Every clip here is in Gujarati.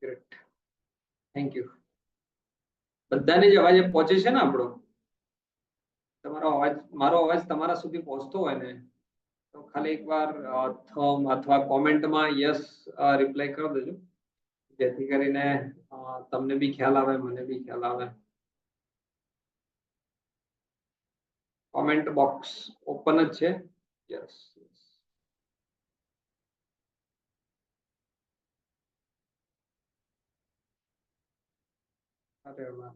Great, thank you. બધાને જ અવાજ પહોંચે છે ને આપણો? તમારો અવાજ, મારો અવાજ તમારા સુધી પહોંચતો હોય ને તો ખાલી એકવાર થમ અથવા કોમેન્ટમાં યસ રિપ્લાય કરી દેજો, જેથી કરીને તમને બી ખ્યાલ આવે, મને બી ખ્યાલ આવે. કોમેન્ટ બોક્સ ઓપન જ છે. યસ. અરે વાહ,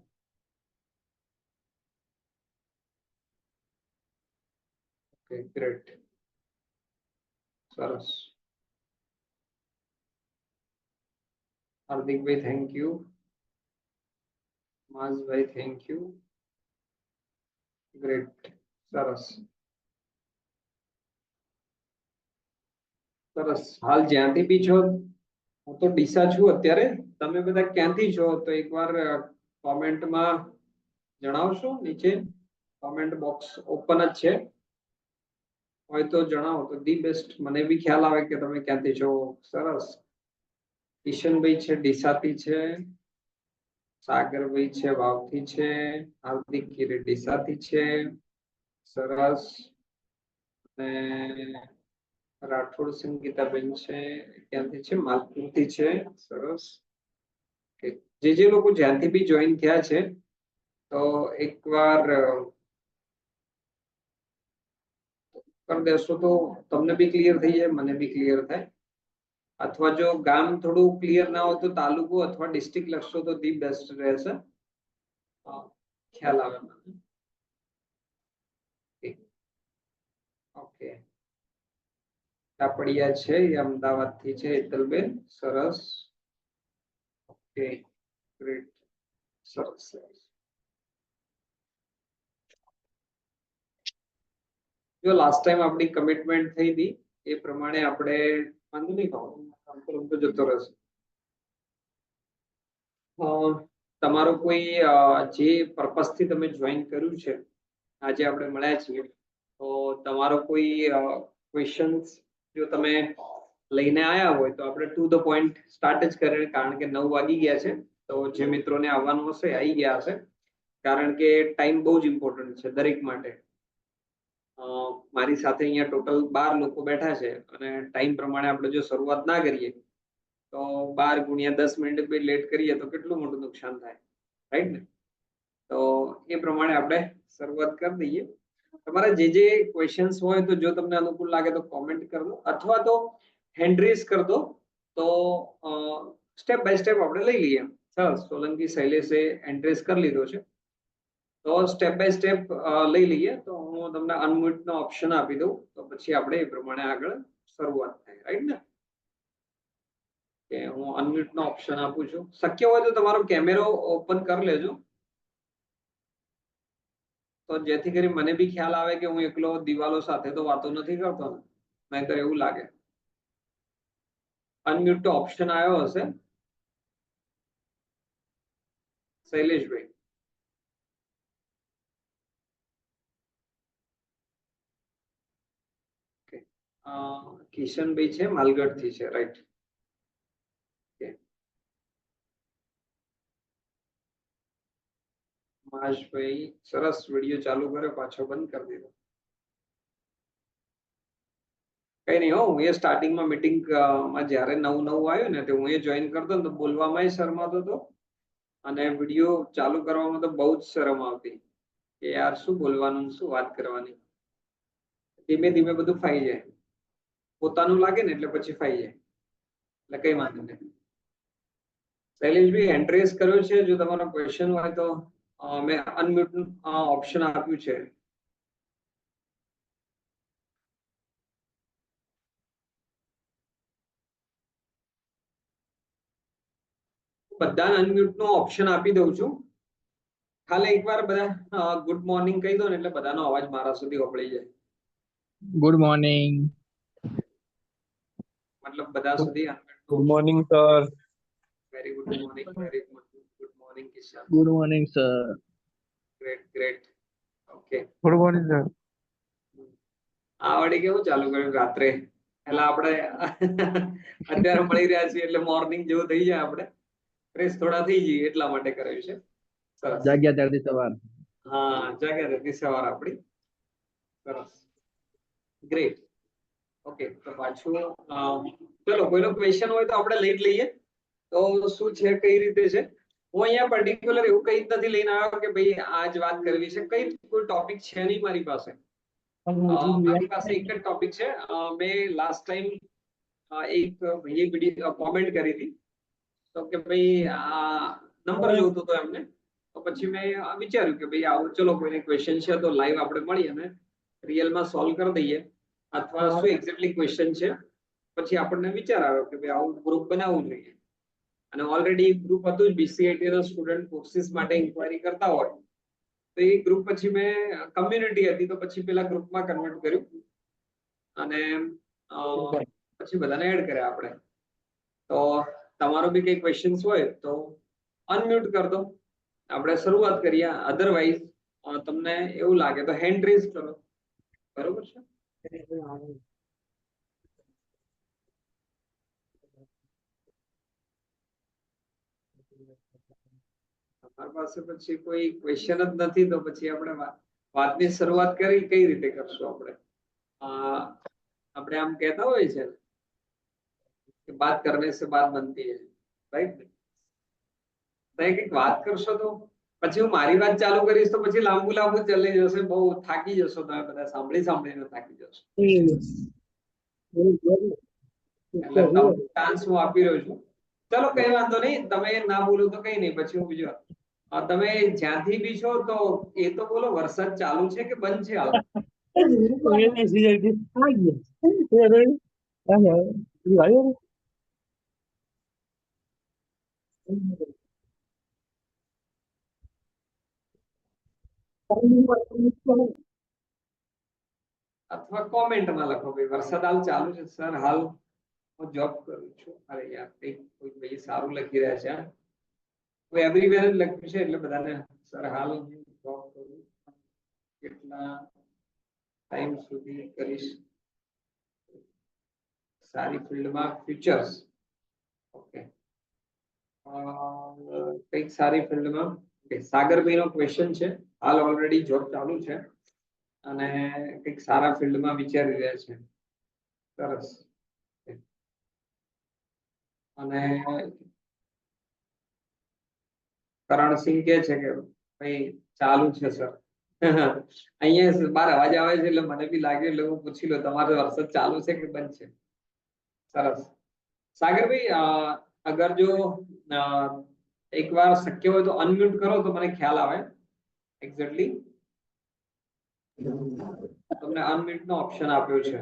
ઓકે, ગ્રેટ, સરસ. હાર્દિકભાઈ થેન્ક યુ, માઝભાઈ થેન્ક યુ, ગ્રેટ, સરસ સરસ. હાલ જ્યાંથી બી છો, હું તો ડીસા છું અત્યારે, તમે બધા ક્યાંથી છો તો એકવાર કોમેન્ટમાં જણાવશો. નીચે કોમેન્ટ બોક્સ ઓપન જ છે, હોય તો જણાવો તો ધી બેસ્ટ, મને બી ખ્યાલ આવે કે તમે ક્યાંથી છો. સરસ. કિશનભાઈ છે ડીસાથી છે, સાગરભાઈ છે વાવથી છે, હાર્દિક કિરે ડીસાથી છે, સરસ. અને રાઠોડ સંગીતાબેન છે, ક્યાંથી છે? માલપુરથી છે, સરસ. જે લોકો જ્યાંથી બી જોઈન થયા છે તો એકવાર કરી દેશો તો તમને બી ક્લિયર થઈ જાય, મને બી ક્લિયર થાય. અથવા જો ગામ થોડું ક્લિયર ના હોય તો તાલુકો અથવા ડિસ્ટ્રિક્ટ લખશો તો ધી બેસ્ટ રહેશે, ખ્યાલ આવે મને. ઓકે, કાપડિયા છે એ અમદાવાદ થી છે, હેતલબેન, સરસ. ઓકે, ગ્રેટ, સરસ સરસ. જો લાસ્ટ ટાઈમ આપણી કમિટમેન્ટ થઈ હતી એ પ્રમાણે આપણે વાંધો નહીં, કામ તો જતો રહેશે. તમારો કોઈ જે પર્પસ થી તમે જોઈન કર્યું છે, આજે આપણે મળ્યા છીએ, તો તમારો કોઈ ક્વેશ્ચન્સ જો તમે લઈને આવ્યા હોય તો આપણે ટુ ધ પોઈન્ટ સ્ટાર્ટ જ કરીએ, કારણ કે 9 વાગી ગયા છે. તો જે મિત્રોને આવવાનું હશે આવી ગયા હશે, કારણ કે ટાઈમ બહુ જ ઇમ્પોર્ટન્ટ છે દરેક માટે. મારી સાથે અહીંયા ટોટલ 12 લોકો બેઠા છે અને ટાઈમ પ્રમાણે આપણે જો શરૂઆત ના કરીએ તો 12 ગુણ્યા 10 મિનિટ બી લેટ કરીએ તો કેટલું મોટું નુકસાન થાય, રાઈટ ને? તો એ પ્રમાણે આપણે શરૂઆત કરી દઈએ. તમારા જે ક્વેશ્ચન્સ હોય તો જો તમને અનુકૂળ લાગે તો કોમેન્ટ કરી દો, અથવા તો હેન્ડ રેઝ કરી દો, તો સ્ટેપ બાય સ્ટેપ આપણે લઈ લઈએ. સરસ, સોલંકી શૈલેષે હેન્ડ રેઝ કરી લીધો છે, તો સ્ટેપ બાય સ્ટેપ લઈ લઈએ. તો હું તમને અનમ્યુટ નો ઓપ્શન આપી દઉં તો પછી આપણે એ પ્રમાણે આગળ શરૂઆત થાય, રાઈટ ને? કે હું અનમ્યુટ નો ઓપ્શન આપું છું. શક્ય હોય તો તમારો કેમેરો ઓપન કરી લેજો, તો જેથી કરી મને બી ખ્યાલ આવે કે હું એકલો દિવાલો સાથે તો વાતો નથી કરતો ને, નહીંતર એવું લાગે. અનમ્યુટ નો ઓપ્શન આવ્યો હશે શૈલેષભાઈ? કિશનભાઈ છે માલગઢ થી છે, રાઈટ? માશભાઈ સરસ, વિડીયો ચાલુ કર્યો પાછો બંધ કરી દીધો. કઈ નહીં હો, હું એ સ્ટાર્ટિંગમાં મીટિંગ માં જ્યારે નવું આવ્યું ને તો હું એ જોઈન કરતો ને તો બોલવામાં શરમાતો હતો, અને વિડીયો ચાલુ કરવામાં તો બહુ જ શરમ આવતી કે યાર શું બોલવાનું, શું વાત કરવાની. ધીમે ધીમે બધું ફાઈ જાય, પોતાનું લાગે ને એટલે પછી ફાઈ જાય, એટલે કઈ વાંધો નહીં. શૈલેષભાઈ હેન્ડ રેઝ કર્યો છે, જો તમારો ક્વેશ્ચન હોય તો મેં અનમ્યુટ ઓપ્શન આપ્યું છે. બધાને અનમ્યુટ નો ઓપ્શન આપી દઉં છું. ખાલી એકવાર બધા ગુડ મોર્નિંગ કહી દો ને એટલે બધાનો અવાજ મારા સુધી ઓપડી જાય. Good morning. મતલબ બધા સુધી good morning sir. Very good morning, very good morning Kishan. Good morning sir. Great great, okay. Good morning sir. આ વડે કેવું ચાલુ કર્યું રાત્રે, એટલે આપણે અત્યારે મળી રહ્યા છીએ એટલે મોર્નિંગ જેવું થઈ જાય આપણે. ફ્રેશ થોડા થઈ જઈએ એટલા માટે કરાવ્યું છે. સરસ. જાગ્યા ત્યારથી સવાર. હા, જાગ્યા ત્યારથી સવાર આપણી. સરસ, ગ્રેટ. ઓકે, તો પાછું ચલો કોઈનો ક્વેશ્ચન હોય તો આપણે લઈ જ લઈએ. તો શું છે, કઈ રીતે છે? હું અહીંયા પર્ટિક્યુલર એવું કઈ નથી લઈને આવ્યો કે ભાઈ આ જ વાત કરવી છે. કઈ કોઈ ટોપિક છે નહીં મારી પાસે. મારી પાસે એક જ ટોપિક છે. મેં લાસ્ટ ટાઈમ એક ભાઈએ વિડીયો કોમેન્ટ કરી હતી તો કે ભાઈ આ નંબર જોતો હતો એમને. તો પછી મેં વિચાર્યું કે ભાઈ આવું ચલો કોઈને ક્વેશ્ચન છે તો લાઈવ આપણે મળી અને રિયલમાં સોલ્વ કરી દઈએ, અથવા શું એક્ઝેક્ટલી ક્વેશ્ચન છે. પછી આપણને વિચાર આવ્યો કે ભાઈ આવું ગ્રુપ બનાવવું જોઈએ. અને ઓલરેડી ગ્રુપ હતું જ, BCIT ના સ્ટુડન્ટ કોર્સિસ માટે ઇન્ક્વાયરી કરતા હોય તો એ ગ્રુપ પછી મેં કમ્યુનિટી હતી તો પછી પેલા ગ્રુપમાં કન્વર્ટ કર્યું અને પછી બધાને એડ કર્યા આપણે. તો તમારો બી કઈ ક્વેશ્ચન્સ હોય તો અનમ્યુટ કર દો, આપણે શરૂઆત કરીએ. અધરવાઇઝ તમને એવું લાગે તો હેન્ડ રેઝ કરો. બરોબર છે? તમારી પાસે પછી કોઈ ક્વેશ્ચન જ નથી તો પછી આપણે વાતની શરૂઆત કરી કઈ રીતે કરશું? આપણે આમ કહેતા હોય છે કે બાત કરને સે બાત બનતી હૈ, રાઈટ? કઈક વાત કરશો તો પછી હું મારી વાત ચાલુ કરીશ તો પછી લાંબુ લાંબુ ચાલી જશે, બહુ થાકી જશો તમે બધા, સાંભળીને થાકી જશો. એટલે તમને ચાન્સ હું આપી રહ્યો છું. ચલો કઈ વાંધો નહીં, તમે ના બોલો તો કઈ નહીં, પછી હું બીજો. તમે જ્યાંથી બી છો તો એ તો બોલો, વરસાદ ચાલુ છે કે બંધ છે હાલ? અથવા કોમેન્ટમાં લખો ભાઈ વરસાદ હાલ ચાલુ છે સર, હાલ હું જોબ કરું છું. અરે યાર, કોઈ ભાઈ સારું લખી રહ્યા છે. કોઈ એવરીવેર જ લખ્યું છે એટલે બધાને સર હાલ હું જોબ કરું, કેટલા ટાઈમ સુધી કરીશ સારી ફિલ્ડમાં ફ્યુચર્સ. ઓકે, કઈક સારી ફિલ્ડમાં. સાગરભાઈ નો ક્વેશ્ચન છે, હાલ ઓલરેડી જોબ ચાલુ છે અને કઈક સારા ફિલ્ડમાં વિચારી રહ્યા છે. સરસ. અને કરણસિંહ કે છે કે ભાઈ ચાલુ છે સર. અહીંયા બાર અવાજ આવે છે એટલે મને બી લાગે એટલે હું પૂછી લો તમારો વરસાદ ચાલુ છે કે બંધ છે. સરસ. સાગરભાઈ અગર જો એકવાર શક્ય હોય તો અનમ્યુટ કરો તો મને ખ્યાલ આવે એક્ઝેક્ટલી. તમને અનમ્યુટ નો ઓપ્શન આપ્યો છે.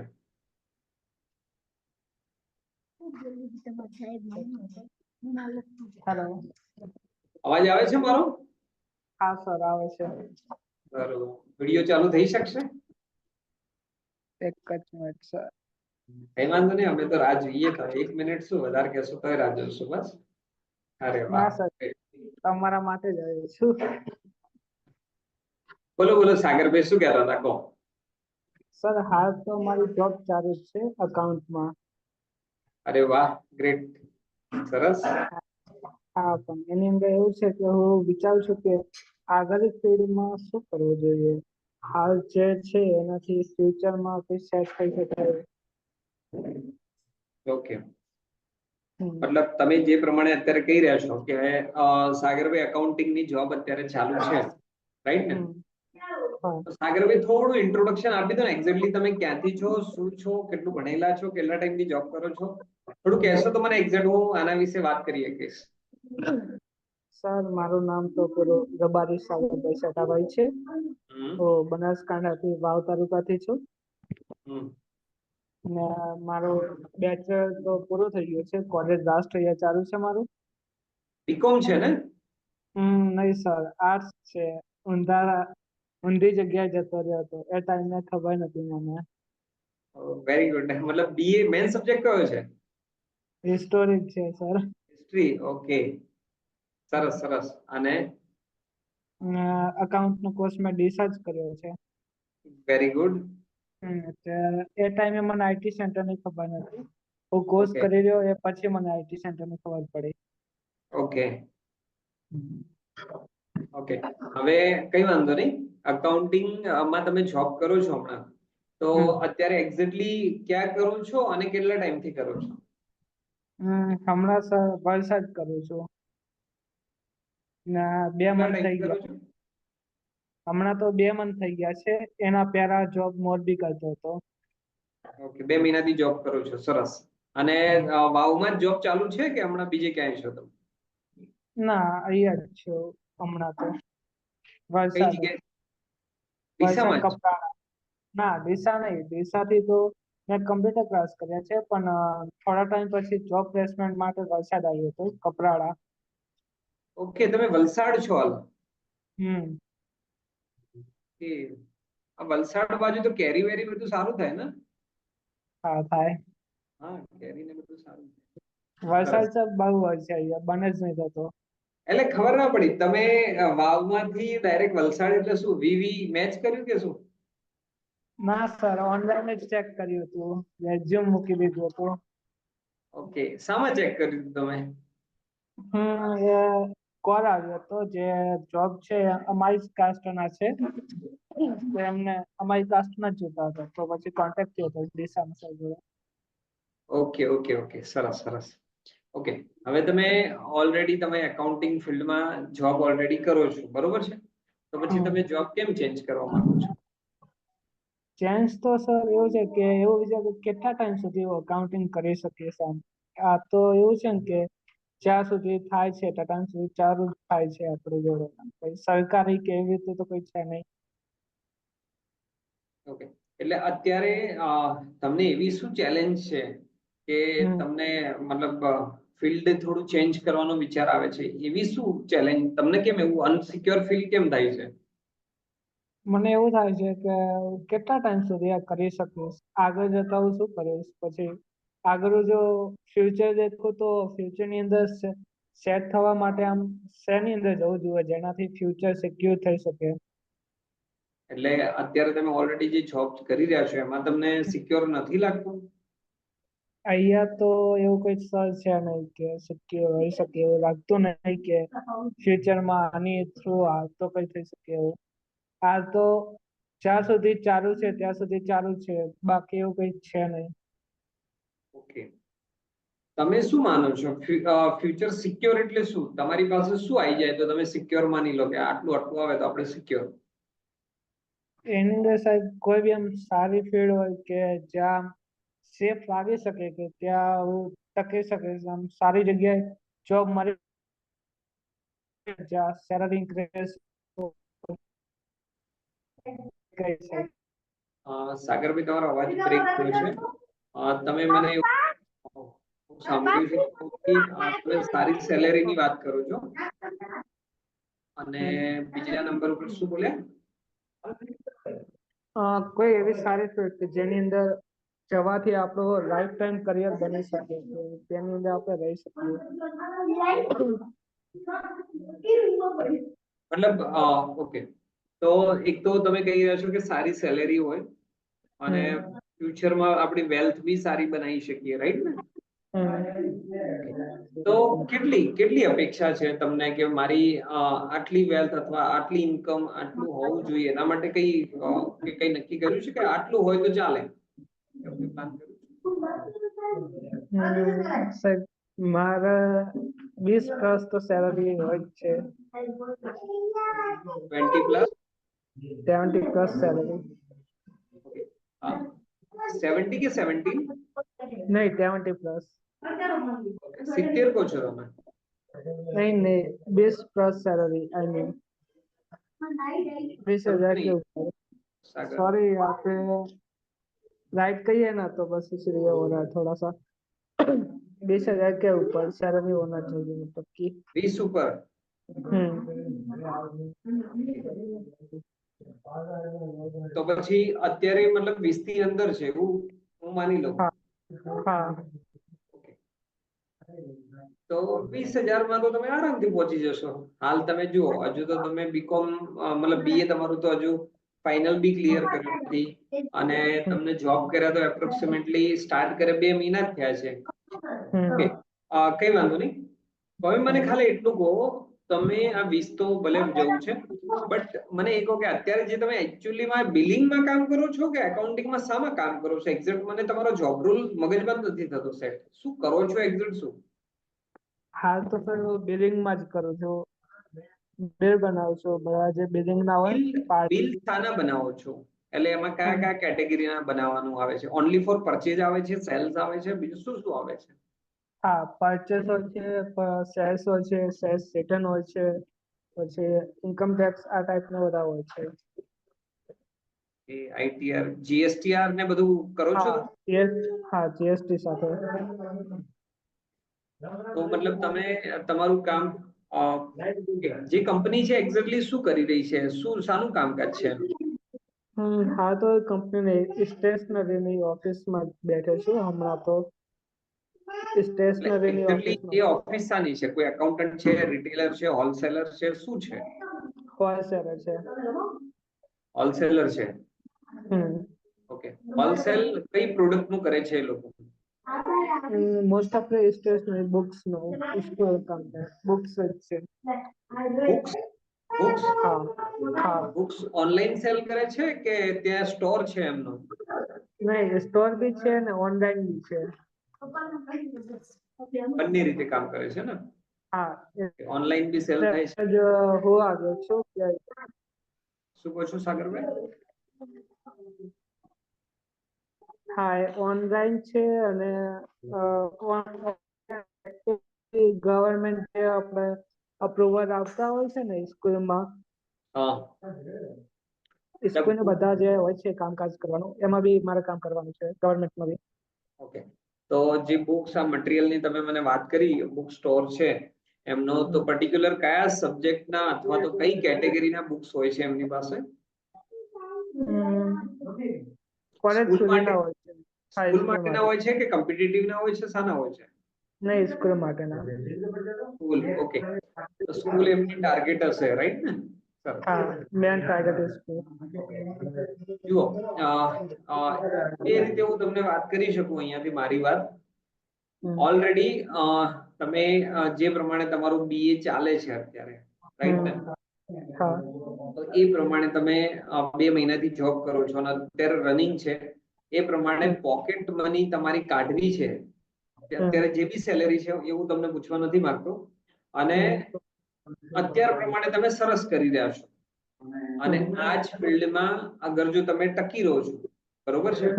હેલો. અવાજ આવે છે મારો? હા સર, આવે છે. બરોબર, વિડિયો ચાલુ થઈ શકશે? એક જ મિનિટ સર. કઈ વાંધો નહીં, અમે તો રાહ જોઈએ. તો 1 મિનિટ શું વધારે કહેશો તો રાહ જોશું બસ. અરે વાહ, ના સર, તમારા માટે જ આવ્યો છું. બોલો બોલો સાગરભાઈ, શું કહેતા હતા કહો. સર, હાલ તો મારી જોબ ચાલુ જ છે અકાઉન્ટમાં. અરે વાહ, ગ્રેટ, સરસ. હા, પણ એની અંદર એવું છે કે હું વિચારું છું કે આગળ ફિલ્ડમાં શું કરવું જોઈએ. હાલ જે છે એનાથી ફ્યુચરમાં કોઈ સેટ થઈ શકાય. ઓકે, મતલબ તમે જે પ્રમાણે અત્યારે કહી રહ્યા છો કે સાગરભાઈ એકાઉન્ટિંગ ની જોબ અત્યારે ચાલુ છે, રાઈટ ને? તો સાગરભાઈ થોડું ઇન્ટ્રોડક્શન આપી દો ને, એક્ઝેક્ટલી તમે ક્યાંથી છો, શું છો, કેટલું ભણેલા છો, કેટલા ટાઈમથી જોબ કરો છો, થોડું કહેશો તો મને એક્ઝેક્ટ હું આના વિશે વાત કરી શકીશ. સર, મારું નામ તો પૂરું રબારી સાગરભાઈ સટાભાઈ છે. હું બનાસકાંઠાથી વાવ તાલુકાથી છું. અને મારું બેચલર તો પૂરું થઈ ગયું છે, કોલેજ લાસ્ટ યર ચાલુ છે મારું. બીકોમ છે ને? નહીં સર, આર્ટ્સ છે. ઊંધી જગ્યાએ જતો રહ્યો હતો, એ ટાઈમે ખબર નથી મને. Very good. મતલબ બીએ મેન સબ્જેક્ટ કયો છે? હિસ્ટોરિક છે સર. હિસ્ટ્રી. ઓકે, સરસ સરસ. અને અકાઉન્ટ નો કોર્સ મેં ડિસ્ચાર્જ કર્યો છે. Very good. એ ટાઈમે મને આઈટી સેન્ટર ની ખબર નથી. હું કોર્સ કરી રહ્યો એ પછી મને આઈટી સેન્ટર ની ખબર પડી. ઓકે ઓકે, હવે કઈ વાંધો નહીં. અકાઉન્ટિંગ માં તમે જોબ કરો છો હમણાં, તો અત્યારે એક્ઝેક્ટલી ક્યાં કરો છો અને કેટલા ટાઈમથી કરો છો? હમણાં સર વલસાડ કરું છું ના 2 કેટલા મંથ થઈ ટાઈમ કરો ગયા. છો? હમણાં તો 2 મંથ થઈ ગયા છે. એના પહેલા જોબ મોરબી કરતો હતો. ઓકે, 2 મહિનાથી જોબ કરો છો, સરસ. અને વાવમાં જ જોબ ચાલુ છે કે હમણાં બીજે ક્યાંય છો તમે? ના, અહીંયા જ છું હમણાં તો. કઈ વલસાડ જગ્યાએ? વલસાડ ડીસામાં જ? કપરાડા. ના, ડીસા નહીં. ડીસાથી તો મેં કમ્પ્યુટર ક્લાસ કર્યા છે, પણ થોડા ટાઈમ પછી જોબ પ્લેસમેન્ટ માટે વલસાડ આવ્યો હતો, કપરાડા. ઓકે, તમે વલસાડ છો હાલ? હમ કે આ વલસાડ બાજુ તો કેરી વેરી બધું સારું થાય ને? હા, થાય. હા, કેરી ને બધું સારું થાય. વલસાડ છે બહુ હોય છે અહીંયા, બને જ નહીં થતો. એટલે ખબર ના પડી, તમે વાવમાંથી ડાયરેક્ટ વલસાડ એટલે શું વીવી મેચ કર્યું કે શું? ના સર, ઓનલાઈન જ ચેક કર્યું હતું, રેઝ્યુમ મૂકી દીધું હતું. ઓકે, શામાં ચેક કર્યું હતું તમે? એ કોલ આવ્યો હતો, જે જોબ છે અમારી જ કાસ્ટના છે, તો એમને અમારી કાસ્ટના જ જોતા હતા, તો પછી કોન્ટેક્ટ થયો હતો ડીસામાં સર જોડે. ઓકે ઓકે ઓકે, સરસ સરસ. ઓકે, હવે તમે ઓલરેડી તમે એકાઉન્ટિંગ ફિલ્ડમાં જોબ ઓલરેડી કરો છો, બરોબર છે? તો પછી તમે જોબ કેમ ચેન્જ કરવા માંગો છો? ચેન્જ તો સર એવું છે કે એવું વિચાર કે કેટલા ટાઈમ સુધી અકાઉન્ટિંગ કરી શકીએ સર. આ તો એવું છે ને કે જ્યાં સુધી થાય છે એટલા ટાઈમ સુધી ચાલુ જ થાય છે આપણી જોડે. કોઈ સરકારી કે એવી રીતે તો કોઈ છે નહીં. ઓકે, એટલે અત્યારે તમને એવી શું ચેલેન્જ છે કે તમને મતલબ ફિલ્ડ થોડું ચેન્જ કરવાનો વિચાર આવે છે? એવી શું ચેલેન્જ તમને? કેમ એવું અનસિક્યોર ફીલ કેમ થાય છે? મને એવું થાય છે કે કેટલા ટાઈમ સુધી આ કરી શકીશ, આગળ જતા હું શું કરીશ, પછી આગળ જો ફ્યુચર દેખું તો ફ્યુચરની અંદર સેટ થવા માટે આમ શેની અંદર જવું જોઈએ જેનાથી ફ્યુચર સિક્યોર થઈ શકે. એટલે અત્યારે તમે ઓલરેડી જે જોબ કરી રહ્યા છો એમાં તમને સિક્યોર નથી લાગતું? અહીંયા તો એવું કઈ સર છે નહીં કે સિક્યોર રહી શકે એવું લાગતું નહીં કે ફ્યુચરમાં આની થ્રુ આ તો કઈ થઈ શકે એવું. આ તો જ્યાં સુધી ચાલુ છે ત્યાં સુધી ચાલુ છે, બાકી એવું કઈ છે નહીં. ઓકે, તમે શું માનો છો ફ્યુચર સિક્યોર એટલે શું? તમારી પાસે શું આવી જાય તો તમે સિક્યોર માની લો કે આટલું આટલું આવે તો આપણે સિક્યોર? એની અંદર સાહેબ કોઈ બી આમ સારી ફિલ્ડ હોય કે જ્યાં સેફ લાગી શકે, કે ત્યાં હું ટકી શકીશ, આમ સારી જગ્યાએ જોબ મળી, જ્યાં સેલરી ઇન્ક્રીઝ કરી શકે. સાગરભાઈ, તમારો અવાજ બ્રેક થયો છે. તમે મને એવું સાંભળ્યું છે કે તમે સારી સેલેરીની વાત કરો છો, અને બીજા નંબર ઉપર શું બોલ્યા? કોઈ એવી સારી ફિલ્ડ કે જેની અંદર જવાથી આપણો લાઈફ ટાઈમ કરિયર બની શકે, કે તેની અંદર આપણે રહી શકીએ. મતલબ ઓકે, તો એક તો તમે કહી રહ્યા છો કે સારી સેલેરી હોય અને ફ્યુચરમાં આપણી વેલ્થ બી સારી બનાવી શકીએ, રાઈટ ને? તો કેટલી કેટલી અપેક્ષા છે તમને કે મારી આટલી વેલ્થ અથવા આટલી ઇન્કમ આટલું હોવું જોઈએ? એના માટે કઈ નક્કી કર્યું છે કે આટલું હોય તો ચાલે? એવું કઈ પ્લાન કર્યું? સાહેબ, મારે 20+ તો સેલરી હોય જ છે. 20+? 70+ સેલરી. ઓકે, 70 કે 17? નહીં, 70+. 70 કહો છો તમે? નહીં નહીં, 20+ સેલરી આઈ મીન 20,000 के ऊपर. सागर, सॉरी, यहाँ पे राइट कही है ना, तो बस इसलिए हो रहा है थोड़ा सा. 20,000 के ऊपर सैलरी होना चाहिए, मतलब कि 20 ઉપર? તો પછી અત્યારે મતલબ 20 થી અંદર છે એવું હું માની લઉં? हाँ. ઓકે, તો 20,000 માં તો તમે આરામથી પહોંચી જશો. હાલ તમે જુઓ, હજુ તો તમે બીકોમ મતલબ બીએ તમારું તો હજુ ફાઇનલ બી ક્લિયર કર્યું નથી, અને તમને જોબ કર્યા તો એપ્રોક્સિમેટલી સ્ટાર્ટ કરે 2 મહિના જ થયા છે. ઓકે, કઈ વાંધો નહીં. હવે મને ખાલી એટલું કહો, તમે આ 20 તો ભલે જવું છે, બટ મને એ કહો કે અત્યારે જે તમે એકચ્યુઅલી માં બિલિંગમાં કામ કરો છો કે એકાઉન્ટિંગમાં શામાં કામ કરો છો એક્ઝેક્ટ? મને તમારો જોબ રોલ મગજમાં જ નથી થતો સેટ. શું કરો છો એક્ઝેક્ટ શું? હાલ તો સર બિલિંગમાં જ કરું છું. બિલ બનાવું છું, બધા જે બિલિંગ ના હોય બિલ પાર્ટી. શાના બનાવો છો? એટલે એમાં કયા કયા કેટેગરીના બનાવવાનું આવે છે? ઓનલી ફોર પરચેજ આવે છે, સેલ્સ આવે છે, બીજું શું શું આવે છે? હા, પરચેસ હોય છે, સેલ્સ હોય છે, સેલ્સ રિટર્ન હોય છે, પછી ઇન્કમ ટેક્સ આ ટાઈપના બધા હોય છે. એ આઈટીઆર, જીએસટીઆર ને બધું કરો છો હા, તમે? હા, જીએસટી સાથે. તો મતલબ તમે તમારું કામ અ, જે કંપની છે એક્ઝેક્ટલી શું કરી રહી છે? શું શાનું કામકાજ છે? હા, તો કંપનીની સ્ટેશનરીની ઓફિસમાં બેઠો છું હમણાં તો. એટલે સ્ટેશનરીની એક્ઝેક્ટલી એ ઓફિસમાં ઓફિસ શાની છે? કોઈ એકાઉન્ટન્ટ છે, રિટેલર છે, હોલસેલર છે, શું છે? હોલસેલર છે. હોલસેલર છે. Hmm okay. હોલસેલ કઈ પ્રોડક્ટ નું કરે છે એ લોકો? મોસ્ટ ઓફ સ્ટેશનરી બુક્સ નો સ્ટોર કામ છે. બુક્સ જ છે. બુક્સ બુક્સ હા હા. બુક્સ ઓનલાઈન સેલ કરે છે કે ત્યાં સ્ટોર છે એમનો? નહીં, સ્ટોર બી છે ને ઓનલાઈન બી છે. બંને રીતે કામ કરે છે ને? હા, ઓનલાઈન બી સેલ થાય છે. જ હું આવ્યો છું કે શું કહો છો સાગરભાઈ? હા, એ ઓનલાઈન છે અને ગવર્મેન્ટ જે આપણે અપ્રુવલ આવતા હોય છે ને સ્કૂલમાં, હા. સ્કૂલના બધા જે હોય છે કામકાજ કરવાનું, એમાં બી મારે કામ કરવાનું છે ગવર્મેન્ટમાં બી. ઓકે. તો જે બુક્સ આ મટીરિયલની તમે મને વાત કરી, બુક સ્ટોર છે એમનો, તો પર્ટિક્યુલર કયા સબ્જેક્ટના અથવા તો કઈ કેટેગરીના બુક્સ હોય છે એમની પાસે? કોલેજ સ્કૂલ માટે સુધીના હોય છે. હા, સ્કૂલ સ્કૂલ માટેના માટે. હોય છે કે કોમ્પિટિટિવ ના હોય છે, શાના હોય છે? નહીં, સ્કૂલ માટેના. સ્કૂલ. ઓકે. તો સ્કૂલ એમની ટાર્ગેટ હશે, રાઈટ ને? સરસ. હા, મેન ટાર્ગેટ સ્કૂલ. જુઓ, એ રીતે હું તમને વાત કરી શકું અહીંયાથી મારી વાત. ઓલરેડી તમે જે પ્રમાણે તમારું બીએ ચાલે છે અત્યારે, રાઈટ ને? હા. તો એ પ્રમાણે તમે 2 મહિનાથી જોબ કરો છો અને અત્યારે રનિંગ છે, એ પ્રમાણે પોકેટ મની તમારી કાઢવી છે. અત્યારે જે બી સેલેરી છે એવું તમને પૂછવા નથી માંગતો, અને અત્યાર પ્રમાણે તમે સરસ કરી રહ્યા છો, અને આ જ ફિલ્ડમાં અગર જો તમે ટકી રહો છો, બરોબર છે,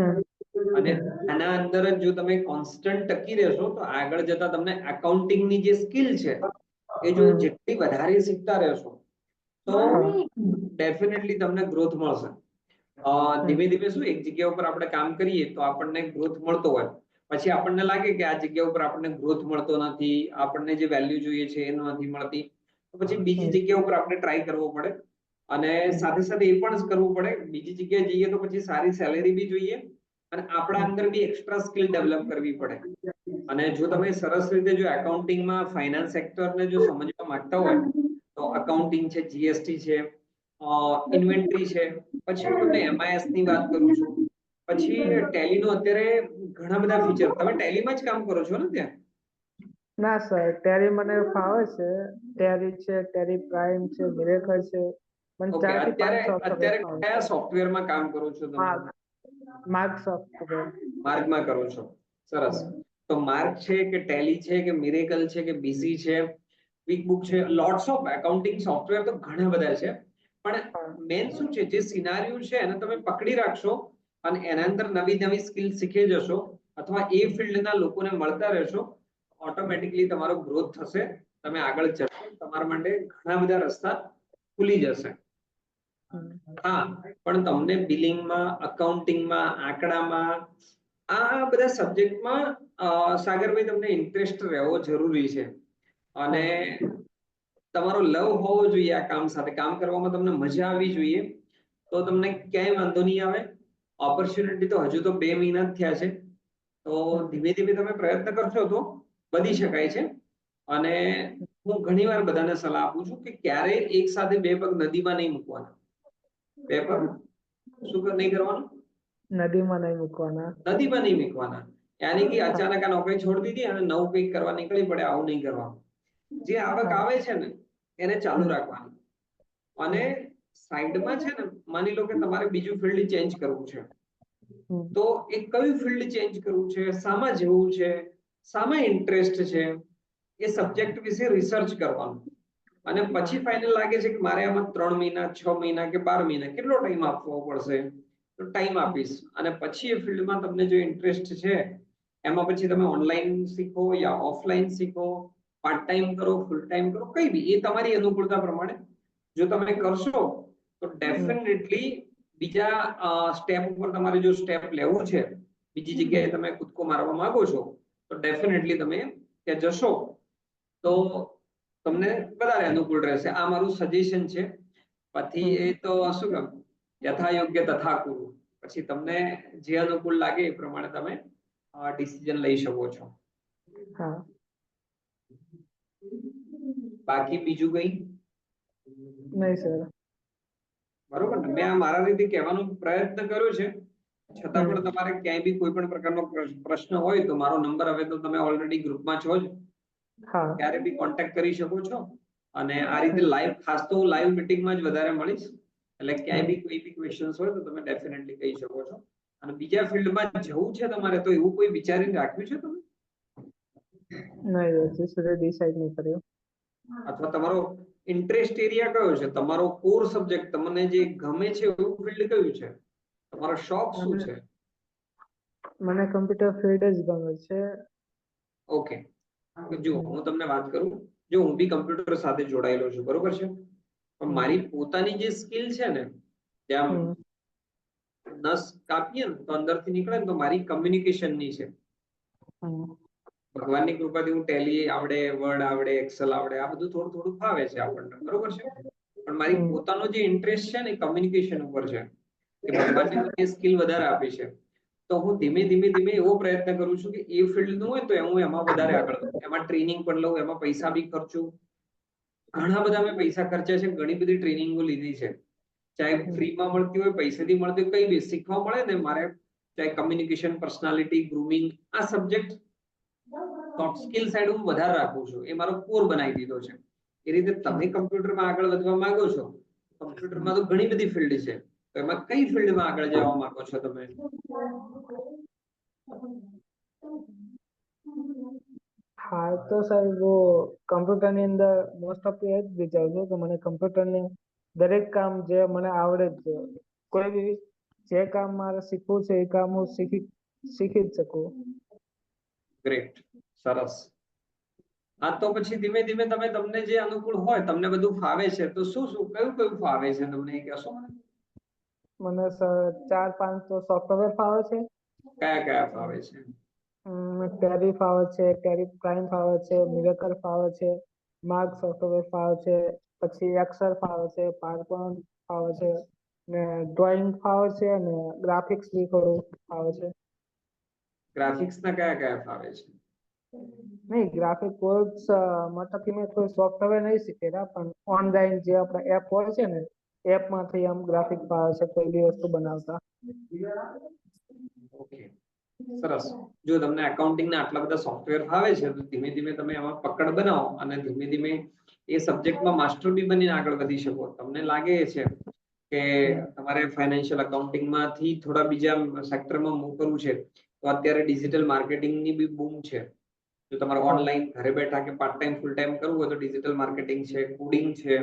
અને આના અંદર જ જો તમે કોન્સ્ટન્ટ ટકી રહેશો તો આગળ જતા તમને એકાઉન્ટિંગની જે સ્કિલ છે એ જો જેટલી વધારે શીખતા રહેશો તો ડેફિનેટલી તમને ગ્રોથ મળશે. ધીમે ધીમે શું એક જગ્યા ઉપર આપણે કામ કરીએ તો આપણને ગ્રોથ મળતો હોય, પછી આપણને લાગે કે આ જગ્યા ઉપર આપણને ગ્રોથ મળતો નથી, આપણને જે વેલ્યુ જોઈએ છે એ નથી મળતી, તો પછી બીજી જગ્યા ઉપર આપણે ટ્રાય કરવો પડે. અને સાથે સાથે એ પણ કરવું પડે, બીજી જગ્યાએ જઈએ તો પછી સારી સેલેરી બી જોઈએ અને આપણા અંદર બી એક્સ્ટ્રા સ્કિલ ડેવલપ કરવી પડે. અને જો તમે સરસ રીતે જો એકાઉન્ટિંગમાં ફાઇનાન્સ સેક્ટરને જો સમજવા માંગતા હોય તો અકાઉન્ટિંગ છે, જીએસટી છે, ઇન્વેન્ટરી છે, પછી હું તમને એમઆઈએસ ની વાત કરું છું, પછી ટેલીનો અત્યારે ઘણા બધા ફીચર. તમે ટેલીમાં જ કામ કરો છો ને ત્યાં? ના સર, ટેલી મને ફાવે છે. ટેલી છે, ટેલી પ્રાઇમ છે, મિરેકલ છે. મને ઓકે. 4 થી 5 સોફ્ટવેર અત્યારે ફાવે છે. કયા સોફ્ટવેરમાં કામ કરો છો તમે? Mark software. માર્ગમાં કરો છો. સરસ. તો માર્ક છે કે ટેલી છે કે મિરેકલ છે કે બીસી છે, ક્વિકબુક છે, લોટ્સ ઓફ એકાઉન્ટિંગ સોફ્ટવેર તો ઘણા બધા છે. પણ મેન શું છે, જે સિનારીઓ છે એને તમે પકડી રાખશો અને એના અંદર નવી નવી સ્કિલ શીખી જશો અથવા એ ફિલ્ડના લોકોને મળતા રહેશો, ઓટોમેટિકલી તમારો ગ્રોથ થશે, તમે આગળ જશો, તમારા માટે ઘણા બધા રસ્તા ખુલી જશે. હા, પણ તમને બિલિંગમાં, અકાઉન્ટિંગમાં, આંકડામાં, આ બધા સબ્જેક્ટમાં સાગરભાઈ તમને ઇન્ટરેસ્ટ રહેવો જરૂરી છે. અને તમારો લવ હોવો જોઈએ આ કામ સાથે. કામ કરવામાં તમને મજા આવવી જોઈએ, તો તમને ક્યાંય વાંધો નહીં આવે. ઓપોર્ચ્યુનિટી તો હજુ તો 2 મહિના જ થયા છે, તો ધીમે ધીમે તમે પ્રયત્ન કરશો તો વધી શકાય છે. અને હું ઘણીવાર બધાને સલાહ આપું છું કે ક્યારે એક સાથે 2 પગ નદીમાં નહીં મૂકવાના. 2 પગ શું નહીં કરવાનું? નદીમાં નહીં મૂકવાના. નદીમાં નહીં મૂકવાના. યાની કે અચાનક આ નોકરી છોડી દીધી અને નવું કંઈક કરવા નીકળી પડે, આવું નહીં કરવાનું. જે આવક હા. આવે છે ને એને ચાલુ હમ. રાખવાની. અને સાઈડમાં છે ને, માની લો કે તમારે બીજું ફિલ્ડ ચેન્જ કરવું છે, હમ. તો એ કયું ફિલ્ડ ચેન્જ કરવું છે, શામાં જવું છે, શામાં ઇન્ટરેસ્ટ છે, એ સબ્જેક્ટ વિશે રિસર્ચ કરવાનું. અને પછી ફાઇનલ લાગે છે કે મારે આમાં 3 મહિના, 6 મહિના કે 12 મહિના કેટલો ટાઈમ આપવો પડશે, તો ટાઈમ આપીશ. અને પછી એ ફિલ્ડમાં તમને જો ઇન્ટરેસ્ટ છે એમાં પછી તમે ઓનલાઈન શીખો યા ઓફલાઈન શીખો, પાર્ટ ટાઈમ કરો, ફૂલ ટાઈમ કરો, કઈ બી એ તમારી અનુકૂળતા પ્રમાણે જો તમે કરશો તો ડેફિનેટલી બીજા સ્ટેપ ઉપર તમારે જો સ્ટેપ લેવું છે, બીજી જગ્યાએ તમે કૂદકો મારવા માંગો છો, તો ડેફિનેટલી તમે ત્યાં જશો તો તમને વધારે અનુકૂળ રહેશે. આ મારું સજેશન છે. પછી એ તો શું કહું, યથા યોગ્ય તથા કુરુ. પછી તમને જે અનુકૂળ લાગે એ પ્રમાણે તમે ડિસિઝન લઈ શકો છો. હા. બાકી બીજું કઈ? નહીં સર. બરોબર ને? મેં આ મારા રીતે કહેવાનો પ્રયત્ન કર્યો છે. છતાં પણ તમારે ક્યાંય બી કોઈ પણ પ્રકારનો પ્રશ્ન હોય તો મારો નંબર હવે તો તમે ઓલરેડી ગ્રુપમાં છો જ, હા. ક્યારે બી કોન્ટેક્ટ કરી શકો છો. અને આ રીતે લાઈવ, ખાસ તો હું લાઈવ મીટિંગમાં જ વધારે મળીશ. એટલે ક્યાંય બી કોઈ બી ક્વેશ્ચન્સ હોય તો તમે ડેફિનેટલી કહી શકો છો. અને બીજા ફિલ્ડમાં જવું છે તમારે તો એવું કોઈ વિચારીને રાખ્યું છે તમે? નહીં, હજી સુધી ડિસાઈડ નહીં કર્યું. અથવા તમારો ઇન્ટરેસ્ટ એરિયા કયો છે, તમારો કોર સબ્જેક્ટ, તમને જે ગમે છે એવું ફિલ્ડ કયું છે, તમારો શોખ શું છે? મને કમ્પ્યુટર ફિલ્ડ જ ગમે છે. ઓકે, જો હું તમને વાત કરું, જો હું બી કમ્પ્યુટર સાથે જોડાયેલો છું, બરોબર છે, પણ મારી પોતાની જે સ્કિલ છે ને, જેમ નસ કાપીએ ને તો અંદરથી નીકળે ને, તો મારી કમ્યુનિકેશન ની છે. ભગવાનની કૃપાથી હું ટેલી આવડે, વર્ડ આવડે, એક્સેલ આવડે, આ બધું થોડું થોડું ફાવે છે આપણને, બરોબર છે. પણ મારી પોતાનો જે ઇન્ટરેસ્ટ છે ને કમ્યુનિકેશન ઉપર છે, કે ભગવાનને મને સ્કિલ વધારે આપી છે. તો હું ધીમે ધીમે ધીમે એવો પ્રયત્ન કરું છું કે એ ફિલ્ડ નું હોય તો હું એમાં વધારે આગળ વધું, એમાં ટ્રેનિંગ પણ લઉં, એમાં પૈસા બી ખર્ચું. ઘણા બધા મેં પૈસા ખર્ચ્યા છે, ઘણી બધી ટ્રેનિંગો લીધી છે, ચાહે ફ્રીમાં મળતી હોય, પૈસાથી મળતી હોય, કઈ બી શીખવા મળે ને. મારે ચાહે કમ્યુનિકેશન, પર્સનાલિટી, ગ્રુમિંગ, આ સબ્જેક્ટ સોફ્ટ સ્કિલ સાઈડ હું વધારે રાખું છું, એ મારો કોર બનાવી દીધો છે. એ રીતે તમે કમ્પ્યુટરમાં આગળ વધવા માંગો છો, કમ્પ્યુટરમાં તો ઘણી બધી ફિલ્ડ છે, તો એમાં કઈ ફિલ્ડમાં આગળ જવા માંગો છો તમે? હા, તો સાહેબ કમ્પ્યુટરની અંદર મોસ્ટ ઓફ એ જ વિચારું છું કે મને કમ્પ્યુટરની દરેક કામ જે મને આવડે જ છે, કોઈ બી જે કામ મારે શીખવું છે એ કામ હું શીખી જ શકું. ગ્રેટ, સરસ. હા, તો પછી ધીમે ધીમે તમે, તમને જે અનુકૂળ હોય, તમને બધું ફાવે છે, તો શું શું કયું કયું ફાવે છે તમને એ કહેશો મને? મને સર 4-5 તો સોફ્ટવેર ફાવે છે. કયા કયા ફાવે છે? ટેલી ફાવે છે, ટેલી પ્રાઇમ ફાવે છે, મિરેકલ ફાવે છે, માર્ક સોફ્ટવેર ફાવે છે, પછી એક્સેલ ફાવે છે, પાવરપોઈન્ટ ફાવે છે, ને ડ્રોઈંગ ફાવે છે, અને ગ્રાફિક્સ બી થોડું ફાવે છે. ગ્રાફિક્સ ના કયા કયા ફાવે છે? નહીં, ગ્રાફિક કોર્સ મતલબ કે મેં કોઈ સોફ્ટવેર નહીં શીખેલા, પણ ઓનલાઈન જે આપણે એપ હોય છે ને, એપમાંથી આમ ગ્રાફિક ફાવે છે, કોઈ બી વસ્તુ બનાવતા. ઓકે, સરસ. જો તમને એકાઉન્ટિંગ ના આટલા બધા સોફ્ટવેર ફાવે છે, તો ધીમે ધીમે તમે એમાં પકડ બનાવો અને ધીમે ધીમે એ સબ્જેક્ટમાં માસ્ટર બી બનીને આગળ વધી શકો. તમને લાગે છે કે તમારે ફાઇનાન્શિયલ અકાઉન્ટિંગમાંથી થોડા બીજા સેક્ટરમાં મૂવ કરવું છે, તો અત્યારે ડિજિટલ માર્કેટિંગની બી બૂમ છે. જો તમારે ઓનલાઈન ઘરે બેઠા કે પાર્ટ ટાઈમ, ફૂલ ટાઈમ કરવું હોય તો ડિજિટલ માર્કેટિંગ છે, કોડિંગ છે,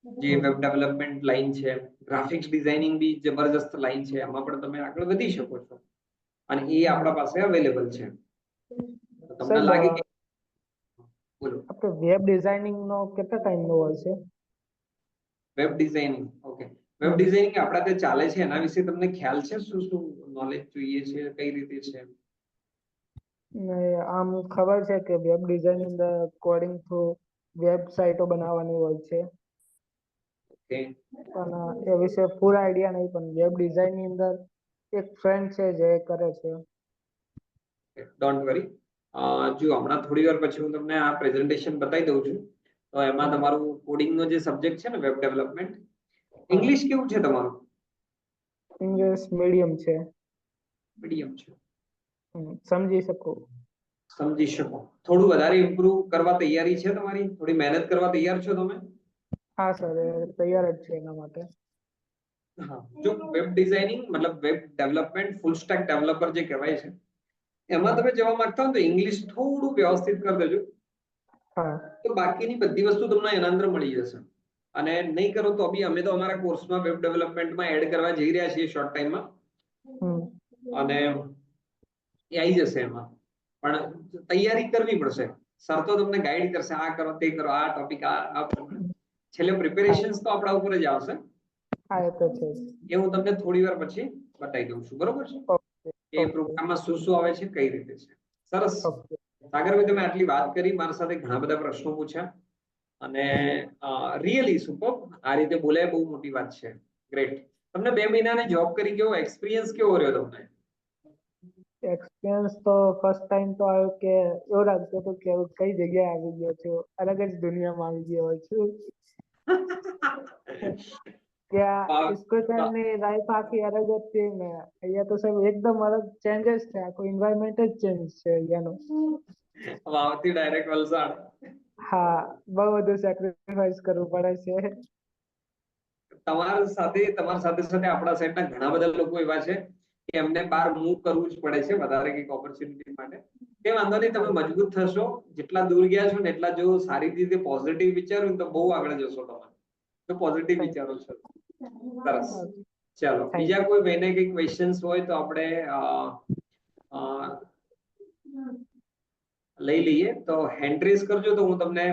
જે વેબ ડેવલપમેન્ટ લાઈન છે, ગ્રાફિક્સ ડિઝાઇનિંગ બી જબરજસ્ત લાઈન છે, એમાં પણ તમે આગળ વધી શકો છો. અને એ આપણા પાસે અવેલેબલ છે. તો તમને સાહેબ, લાગે કે, બોલો. આપણે વેબ ડિઝાઇનિંગ નો કેટલા ટાઈમ નો હોય છે? Web designing, okay. Web designing આપણા ત્યાં ચાલે છે, એના વિશે તમને ખ્યાલ છે? શું શું નોલેજ જોઈએ છે, કઈ રીતે છે? ને આમ ખબર છે કે વેબ ડિઝાઇન અંદર કોડિંગ થ્રુ વેબસાઇટો બનાવવાની હોય છે, ઓકે, પણ એ વિશે ફૂલ આઈડિયા નહીં. પણ વેબ ડિઝાઇન ની અંદર એક ફ્રેન્ડ છે જે કરે છે. Don't worry. જો હમણાં થોડી વાર પછી હું તમને આ પ્રેઝન્ટેશન બતાવી દઉં છું. તો એમાં તમારું કોડિંગનો જે સબ્જેક્ટ છે ને, વેબ ડેવલપમેન્ટ, ઇંગ્લિશ કેવું છે તમારું? ઇંગ્લિશ મીડિયમ છે. મીડિયમ છે. સમજી શકું. સમજી શકો. થોડું વધારે ઇમ્પ્રુવ કરવા તૈયારી છે તમારી? થોડી મહેનત કરવા તૈયાર છો તમે? હા સર, તૈયાર જ છે એના માટે. હા, જો વેબ ડિઝાઇનિંગ મતલબ web development full stack developer જે કહેવાય છે એમાં તમે જવા માંગતા હો તો ઇંગ્લિશ થોડું વ્યવસ્થિત કરી દેજો. હા. તો બાકીની બધી વસ્તુ તમને એના અંદર મળી જશે. અને નહીં કરો તો બી અમે તો અમારા કોર્સમાં વેબ ડેવલપમેન્ટમાં એડ કરવા જઈ રહ્યા છીએ શોર્ટ ટાઈમમાં. અને એ આવી જશે એમાં. પણ તૈયારી કરવી પડશે. સર તો તમને ગાઈડ કરશે, આ કરો તે કરો, આ ટોપિક આ છેલ્લે પ્રિપેરેશન્સ તો આપણા ઉપર જ આવશે. હા, એ તો છે. એ હું તમને થોડી વાર પછી બતાવી દઉં છું, બરોબર છે? એ પ્રોગ્રામમાં શું શું આવે છે, કઈ રીતે છે. સરસ. સાગરભાઈ, તમે આટલી વાત કરી, મારા સાથે ઘણા બધા પ્રશ્નો પૂછ્યા અને રિયલી સુપર. આ રીતે બોલાય બહુ મોટી વાત છે. ગ્રેટ. તમને 2 મહિનાની જોબ કરી, કેવો એક્સપિરિયન્સ કેવો રહ્યો તમને? એક્સપિરિયન્સ તો ફર્સ્ટ ટાઈમ તો આવ્યો કે એવું લાગતું હતું કે કઈ જગ્યાએ આવી ગયો છું, અલગ જ દુનિયામાં આવી ગયો છું. ત્યાં સ્કૂલ ટાઈમની લાઈફ આખી અલગ જ હતી ને અહીંયા તો સાહેબ એકદમ અલગ ચેન્જીસ છે. આખું એન્વાયરમેન્ટ જ ચેન્જ છે અહીંયાનું. વાવથી ડાયરેક્ટ વલસાડ. હા, બહુ બધું સેક્રિફાઈસ કરવું પડે છે. તમારી સાથે સાથે આપણા સાઈડના ઘણા બધા લોકો એવા છે કે એમને બહાર મૂવ કરવું જ પડે છે વધારે કંઈક ઓપોર્ચ્યુનિટી માટે. કે વાંધો નહીં, તમે મજબૂત થશો. જેટલા દૂર ગયા છો ને એટલા જો સારી રીતે પોઝિટિવ વિચારો તો બહુ આગળ જશો તમે. તો પોઝિટિવ વિચારો છો. સરસ. ચાલો, બીજા કોઈ ભાઈને કંઈ ક્વેશ્ચન્સ હોય તો આપણે લઈ લઈએ. તો હેન્ડ રેઝ કરજો તો હું તમને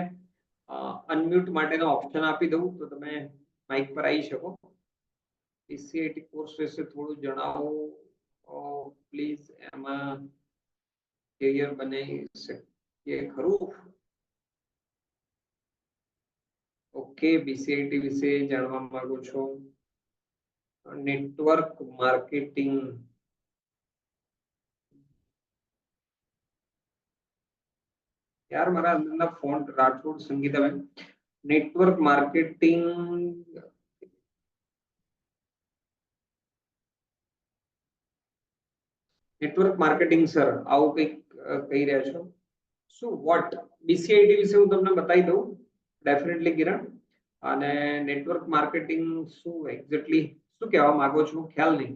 અનમ્યુટ માટેનો ઓપ્શન આપી દઉં તો તમે માઇક પર આવી શકો. પીસીઆઈટી કોર્સ વિશે થોડું જણાવો પ્લીઝ. એમાં કેરિયર બનાવી શકીએ ખરું? ઓકે, બીસીઆઈટી વિશે જાણવા માંગો છો? Network marketing. યાર, મારા અંદરના font Rathod Sangitaben. Network marketing sir આવું કંઈક કહી રહ્યા છો શું? વોટ બીસીઆઈટી વિશે હું તમને બતાવી દઉં ડેફિનેટલી કિરણ. અને નેટવર્ક માર્કેટિંગ શું એક્ઝેક્ટલી શું કહેવા માંગો છો ખ્યાલ નહીં.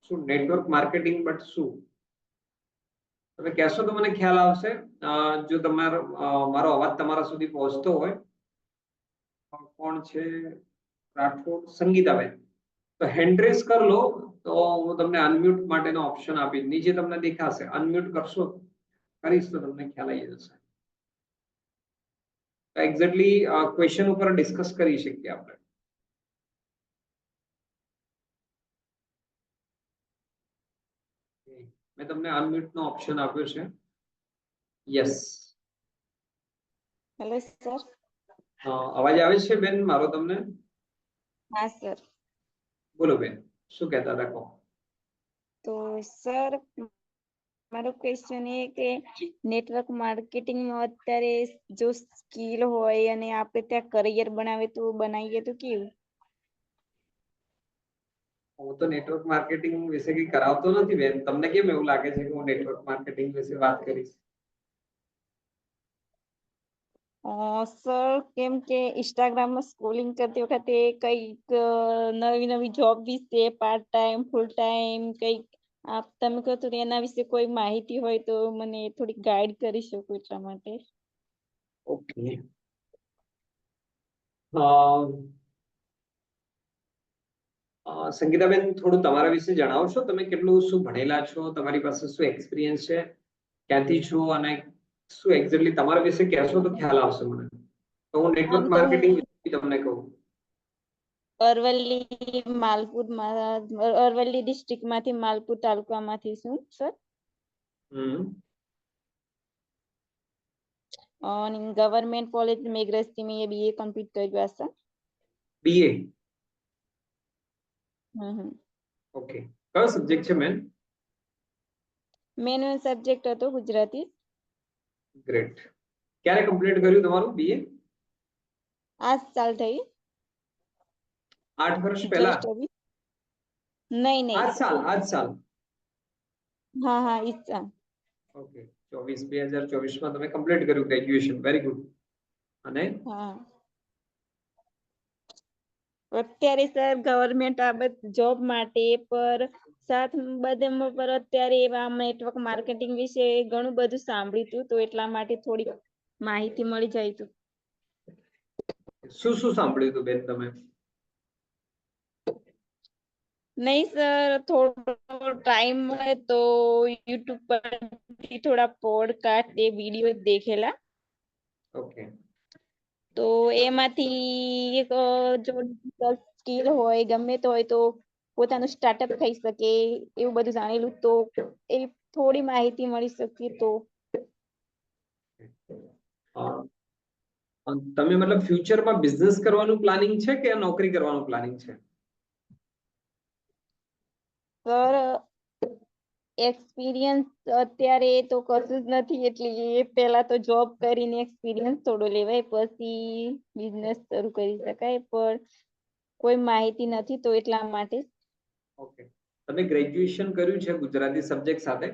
શું નેટવર્ક માર્કેટિંગ બટ શું તમે કહેશો તો મને ખ્યાલ આવશે. જો તમારો મારો અવાજ તમારા સુધી પહોંચતો હોય. કોણ છે? રાઠોડ સંગીતાબેન. તો હેન્ડ રેઝ કરી લો તો હું તમને અનમ્યુટ માટેનો ઓપ્શન આપીશ. નીચે તમને દેખાશે, અનમ્યુટ કરશો કરીશ તો તમને ખ્યાલ આવી જશે. એક્ઝેક્ટલી ક્વેશ્ચન ઉપર ડિસ્કસ કરી શકીએ આપણે. મેં તમને અનમ્યુટ નો ઓપ્શન આપ્યો છે. યસ. Hello sir. અવાજ આવે છે બેન મારો તમને? હા સર. બોલો બેન, શું કહેતા હતા કહો. તો સર મારો ક્વેશ્ચન એ કે નેટવર્ક માર્કેટિંગમાં અત્યારે જો સ્કિલ હોય અને આપણે ત્યાં કરિયર બનાવીએ તો કેવું? હું તો નેટવર્ક માર્કેટિંગ વિશે કઈ કરાવતો નથી બેન. તમને કેમ એવું લાગે છે કે હું નેટવર્ક માર્કેટિંગ વિશે વાત કરીશ? સર કેમ કે ઇન્સ્ટાગ્રામમાં સ્ક્રોલિંગ કરતી વખતે કઈક નવી જોબ વિશે પાર્ટ ટાઈમ ફૂલ ટાઈમ કઈક તમે કહો તો એના વિશે કોઈ માહિતી હોય તો મને થોડી ગાઈડ કરી શકો એટલા માટે. ઓકે. સંગીતાબેન, થોડું તમારા વિશે જણાવશો? તમે કેટલું શું ભણેલા છો? તમારી પાસે શું એક્સપિરિયન્સ છે? ક્યાંથી છો? અને શું એક્ઝેક્ટલી તમારા વિશે કહેશો તો ખ્યાલ આવશે મને. તો હું નેટવર્ક આમ તો માર્કેટિંગ તમને કહું. અરવલ્લી ડિસ્ટ્રિક્ટમાંથી માલપુર તાલુકામાંથી છું સર. અને ગવર્મેન્ટ કોલેજ મેઘરજથી મેં BA કમ્પ્લીટ કર્યું સર. BA. ઓકે. કયો સબ્જેક્ટ છે મેન? મેન સબ્જેક્ટ હતો ગુજરાતી. ગ્રેટ. ક્યારે કમ્પ્લીટ કર્યું તમારું BA? આ સાલ થઈ. 8 વર્ષ પહેલા? નહીં. આજ સાલ હા ઈચ્છા. ઓકે, 2024 માં તમે કમ્પ્લીટ કર્યું ગ્રેજ્યુએશન, વેરી ગુડ. અને હા અત્યારે સર ગવર્મેન્ટ આ બધી જોબ માટે પર સાથ બધામાં પર અત્યારે એવા નેટવર્ક માર્કેટિંગ વિશે ઘણું બધું સાંભળ્યું હતું, તો એટલા માટે થોડી માહિતી મળી જાય તો. શું શું સાંભળ્યું હતું બેન તમે? નહીં સર, થોડો ટાઈમ મળે તો યુટ્યુબ પરથી થોડા પોડકાસ્ટ એ વિડીયો દેખેલા, ઓકે, તો એમાંથી એક જો સ્કિલ હોય ગમે તે હોય તો પોતાનું સ્ટાર્ટઅપ થઈ શકે એવું બધું જાણેલું, તો એ થોડી માહિતી મળી શકે તો. તમે મતલબ ફ્યુચરમાં બિઝનેસ કરવાનું પ્લાનિંગ છે કે નોકરી કરવાનું પ્લાનિંગ છે? સર એક્સપિરિયન્સ અત્યારે તો કશું જ નથી, એટલે એ પહેલા તો જોબ કરીને એક્સપિરિયન્સ થોડો લેવાય, પછી બિઝનેસ શરૂ કરી શકાય, પણ કોઈ માહિતી નથી તો એટલા માટે. ઓકે, તમે ગ્રેજ્યુએશન કર્યું છે ગુજરાતી સબ્જેક્ટ સાથે,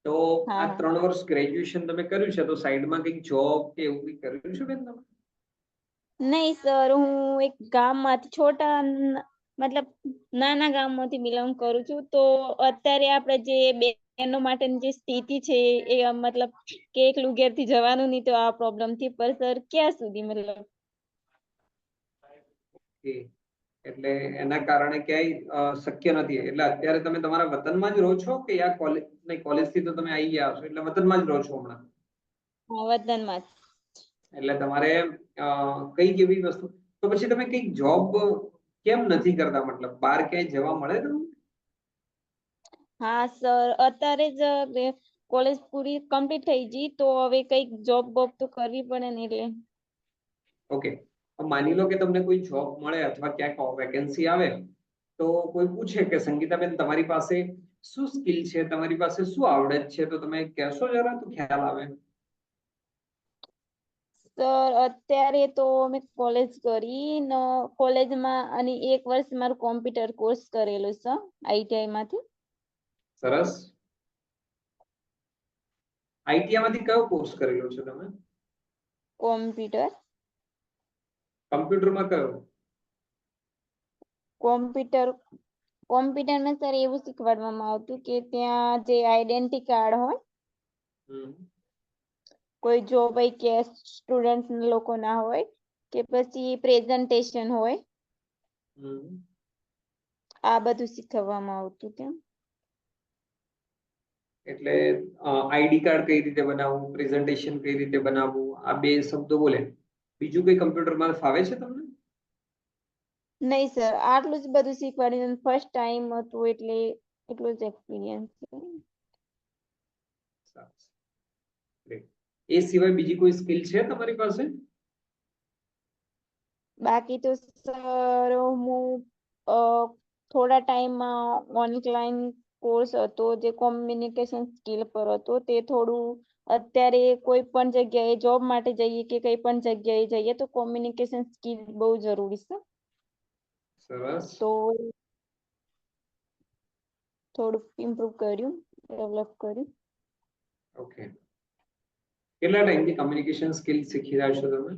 તો આ હા 3 વર્ષ ગ્રેજ્યુએશન તમે કર્યું છે, તો સાઈડમાં કંઈક જોબ કે એવું કંઈક કર્યું છે બેન તમે? નહીં સર, હું એક ગામમાંથી મતલબ નાના ગામમાંથી બિલોંગ કરું છું, તો અત્યારે આપણે જે બહેનો માટેની જે સ્થિતિ છે એ મતલબ કે એકલું ઘેરથી જવાનું નહીં તો આ પ્રોબ્લેમ થી, પર સર ક્યાં સુધી મતલબ. કે એટલે એના કારણે ક્યાંય શક્ય નથી, એટલે અત્યારે તમે તમારા વતનમાં જ રહો છો કે આ કોલેજ, નહીં કોલેજ થી તો તમે આવી ગયા છો એટલે વતનમાં જ રહો છો હમણાં? વતનમાં જ. એટલે તમારે કઈ કેવી વસ્તુ, તો પછી તમે કઈક જોબ કેમ નથી કરતા? મતલબ બહાર ક્યાંય જવા મળે તમને? હા સર, અત્યારે જ કોલેજ પૂરી કમ્પ્લીટ થઈ ગઈ, તો હવે કઈક જોબ બોબ તો કરવી પડે ને એટલે. ઓકે, માની લો કે તમને કોઈ જોબ મળે અથવા ક્યાંક વેકેન્સી આવે, તો કોઈ પૂછે કે સંગીતાબેન તમારી પાસે શું સ્કિલ છે, તમારી પાસે શું આવડત છે, તો તમે કહેશો જરા, તો ખ્યાલ આવે. સર અત્યારે તો મેં કોલેજ કરી ને કોલેજમાં અને 1 વર્ષ મારું કોમ્પ્યુટર કોર્સ કરેલો છે આઈટીઆઈ માંથી. સરસ. આઈટીઆઈ માંથી કયો કોર્સ કરેલો છે તમે? કોમ્પ્યુટર. કમ્પ્યુટરમાં કયો? કોમ્પ્યુટરમાં સર એવું શીખવાડવામાં આવતું કે ત્યાં જે આઈડેન્ટિટી કાર્ડ હોય, હમ. કોઈ જો ભાઈ કે સ્ટુડન્ટ લોકો ના હોય કે પછી પ્રેઝન્ટેશન હોય, હમ. આ બધું શીખવવામાં આવતું ત્યાં. એટલે આઈડી કાર્ડ કઈ રીતે બનાવવું, પ્રેઝન્ટેશન કઈ રીતે બનાવવું, આ બે શબ્દો બોલે, બીજું કઈ કમ્પ્યુટરમાં ફાવે છે તમને? નહીં સર, આટલું જ બધું શીખવાડ્યું, ફર્સ્ટ ટાઈમ હતું એટલે એટલું જ એક્સપિરિયન્સ છે. સરસ. Great. એ સિવાય બીજી કોઈ સ્કિલ છે તમારી પાસે? બાકી તો સર હું થોડા ટાઈમમાં ઓનલાઈન કોર્સ હતો જે કોમ્યુનિકેશન સ્કિલ પર હતો, તે થોડું અત્યારે કોઈ પણ જગ્યાએ જોબ માટે જઈએ કે કઈ પણ જગ્યાએ જઈએ તો કોમ્યુનિકેશન સ્કિલ બહુ જરૂરી છે, સરસ. તો થોડુંક ઇમ્પ્રુવ કર્યું, ડેવલપ કર્યું. ઓકે, કેટલા ટાઈમથી કમ્યુનિકેશન સ્કિલ શીખી રહ્યા છો તમે?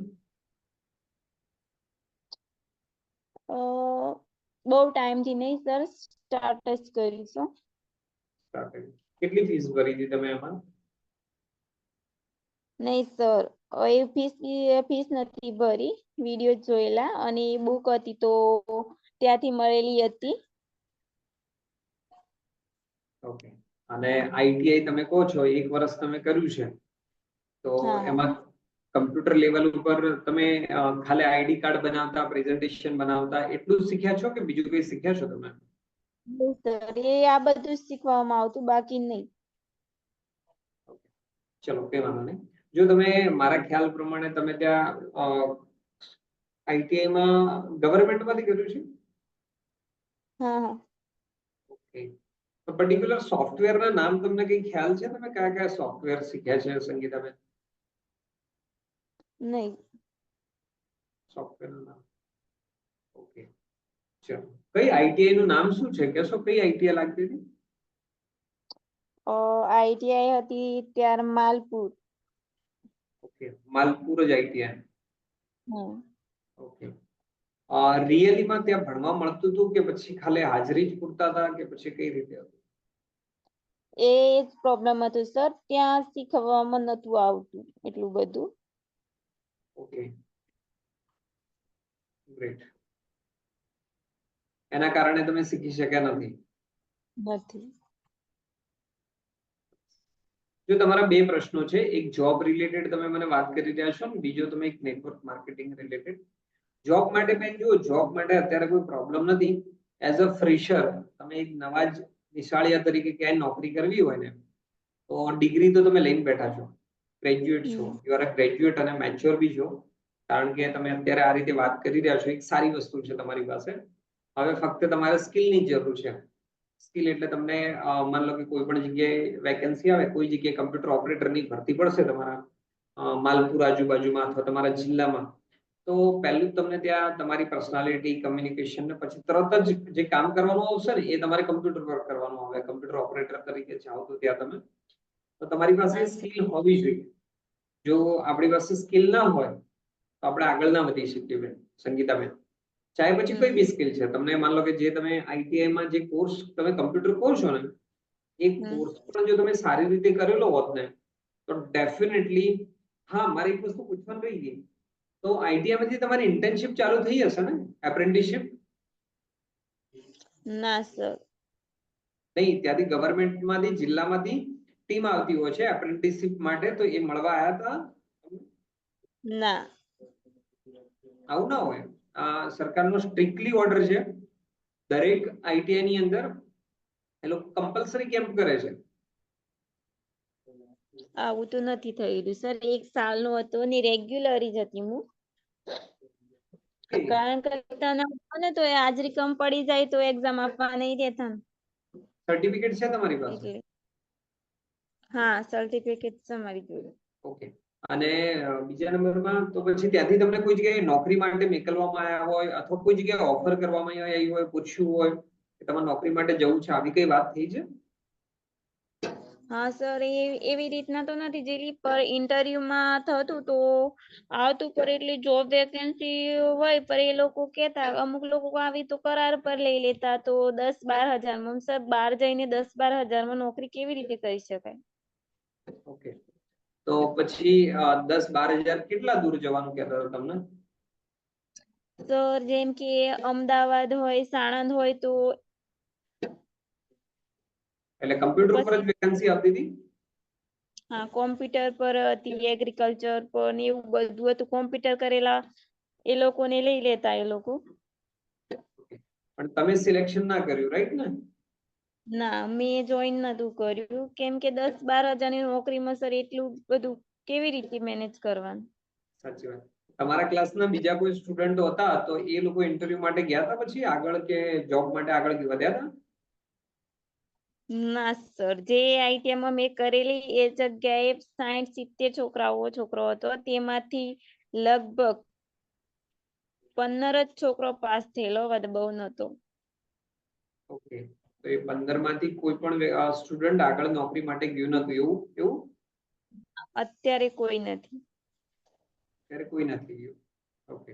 બહુ ટાઈમથી નહીં સર, સ્ટાર્ટ જ કરીશું. કેટલી ફીસ ભરી હતી તમે એમાં? નહીં સર, એ ફીસ નથી ભરી, વિડીયો જોયેલા અને બુક હતી તો ત્યાંથી મળેલી હતી. ઓકે, અને આઈટીઆઈ તમે કહો છો 1 વર્ષ તમે કર્યું છે, તો હા એમાં કમ્પ્યુટર લેવલ ઉપર તમે ખાલી આઈડી કાર્ડ બનાવતા, પ્રેઝન્ટેશન બનાવતા એટલું જ શીખ્યા છો કે બીજું કંઈ શીખ્યા છો તમે? સર એ આ બધું જ શીખવામાં આવતું, બાકી નહીં. ચલો, કઈ વાંધો નહીં. જો તમે મારા ખ્યાલ પ્રમાણે તમે ત્યાં આઈટીઆઈ માં ગવર્મેન્ટ માંથી કર્યું છે? હા ઓકે, તો પર્ટિક્યુલર સોફ્ટવેર ના નામ તમને કઈ ખ્યાલ છે? તમે કયા કયા સોફ્ટવેર શીખ્યા છે સંગીતાબેન? નહીં. સોફ્ટવેર નું નામ? ઓકે, ચલો. કઈ આઈટીઆઈ નું નામ શું છે, કેશો? કઈ આઈટીઆઈ લાગતી હતી? આઈટીઆઈ હતી ત્યારે માલપુર. ઓકે, માલપુર જ આઈટીઆઈ. હમ ઓકે. રિયલીમાં ત્યાં ભણવા મળતું હતું કે પછી ખાલી હાજરી જ પૂરતા હતા કે પછી કઈ રીતે હતું? એ જ પ્રોબ્લેમ હતું સર, ત્યાં શીખવામાં નતું આવતું એટલું બધું. Okay, great. એના કારણે તમે શીખી શક્યા નથી. નથી. જો તમારા બે પ્રશ્નો છે, એક જોબ રિલેટેડ તમે મને વાત કરી રહ્યા છો, ને બીજો તમે એક નેટવર્ક માર્કેટિંગ રિલેટેડ. જોબ માટે બેન જુઓ, જોબ માટે અત્યારે કોઈ પ્રોબ્લેમ નથી. એઝ અ ફ્રેશર તમે એક નવા જ નિશાળિયા તરીકે ક્યાંય નોકરી કરવી હોય ને, તો ડિગ્રી તો તમે લઈને બેઠા છો, ગ્રેજ્યુએટ છો, યુ આર અ ગ્રેજ્યુએટ અને મેચ્યોર બી છો. કારણ કે તમે અત્યારે આ રીતે વાત કરી રહ્યા છો, એક સારી વસ્તુ છે તમારી પાસે. હવે ફક્ત તમારે સ્કિલની જરૂર છે. સ્કિલ એટલે તમને માન લો કે કોઈ પણ જગ્યાએ વેકેન્સી આવે, કોઈ જગ્યાએ કમ્પ્યુટર ઓપરેટરની ભરતી પડશે તમારા માલપુર આજુબાજુમાં અથવા તમારા જિલ્લામાં, તો પહેલું તમને ત્યાં તમારી પર્સનાલિટી, કમ્યુનિકેશન ને પછી તરત જ જે કામ કરવાનું આવશે ને એ તમારે કમ્પ્યુટર પર કરવાનું આવે. કમ્પ્યુટર ઓપરેટર તરીકે જાઓ તો ત્યાં તમે, તો તમારી પાસે સ્કિલ હોવી જોઈએ. જો આપણી પાસે સ્કિલ ના હોય તો આપણે આગળ ના વધી શકીએ બેન, સંગીતાબેન. ચાહે પછી કોઈ બી સ્કિલ છે, તમને માન લો કે જે તમે આઈટીઆઈ માં જે કોર્સ તમે કમ્પ્યુટર કહો છો ને, એ કોર્સ પણ જો તમે સારી રીતે કરેલો હોત ને, તો ડેફિનેટલી. હા, મારી એક વસ્તુ પૂછવાનું રહી ગઈ, તો આઈટીઆઈ માંથી તમારી ઇન્ટર્નશિપ ચાલુ થઈ હશે ને, એપ્રેન્ટિસશિપ? ના સર. નહીં, ત્યાંથી ગવર્મેન્ટ માંથી, જિલ્લામાંથી ટીમ આવતી હોય છે એપ્રેન્ટિસશિપ માટે, તો એ મળવા આવ્યા હતા? ના. આવું ના હોય. આ સરકારનો સ્ટ્રિક્ટલી ઓર્ડર છે. દરેક આઈટીઆઈ ની અંદર એ લોકો કમ્પલસરી કેમ્પ કરે છે. આવું તો નથી થયેલું સર, 1 સાલનું હતું ને રેગ્યુલર જ હતી હું. કારણ કે તને ને તો એ હાજરી કમ પડી જાય તો એક્ઝામ આપવા નહીં દેતા ને. સર્ટિફિકેટ છે તમારી પાસે? એટલે હા, સર્ટિફિકેટ છે મારી જોડે. ઓકે. અને બીજા નંબરમાં, તો પછી ત્યાંથી તમને કોઈ જગ્યાએ નોકરી માટે મોકલવામાં આવ્યા હોય અથવા કોઈ જગ્યાએ ઓફર કરવામાં આવી હોય, પૂછ્યું હોય કે તમારે નોકરી માટે જવું છે, આવી કઈ વાત થઈ છે? હા સર, એવી રીતના તો નથી જેલી, પર ઇન્ટરવ્યુમાં થતું તો આવતું પર એટલી જોબ વેકેન્સી હોય, પર એ લોકો કેતા અમુક લોકો આવી તો કરાર પર લઈ લેતા, તો 10-12 હજારમાં. સર, બહાર જઈને 10-12 હજારમાં નોકરી કેવી રીતે કરી શકાય? ઓકે, તો પછી 10-12 હજાર કેટલા દૂર જવાનું કહેતા હતા તમને? સર, જેમ કે અમદાવાદ હોય, સાણંદ હોય તો. એટલે કમ્પ્યુટર ઉપર જ વેકેન્સી આવતી હતી? હા, કોમ્પ્યુટર પર હતી, એગ્રીકલ્ચર પર ને એવું બધું હતું. કોમ્પ્યુટર કરેલા એ લોકોને લઈ લેતા એ લોકો. પણ તમે સિલેક્શન ના કર્યું, રાઈટ ને? ના, મેં જોઈન નતું કર્યું, કેમ કે 10-12 હજારની નોકરીમાં સર એટલું બધું કેવી રીતે મેનેજ કરવાનું? સાચી વાત. તમારા ક્લાસના બીજા કોઈ સ્ટુડન્ટો હતા તો એ લોકો ઇન્ટરવ્યુ માટે ગયા હતા પછી આગળ, કે જોબ માટે આગળ વધ્યા હતા? ના સર, જે આઈટીઆઈમાં મેં કરેલી એ જગ્યાએ 60-70 છોકરાઓ હતો, તેમાંથી લગભગ 15 જ છોકરો પાસ થયેલો, બહુ નતો. ઓકે, તો એ 15 માંથી કોઈ પણ સ્ટુડન્ટ આગળ નોકરી માટે ગયું નતું, એવું? અત્યારે કોઈ નથી. ત્યારે કોઈ નથી ગયું. ઓકે.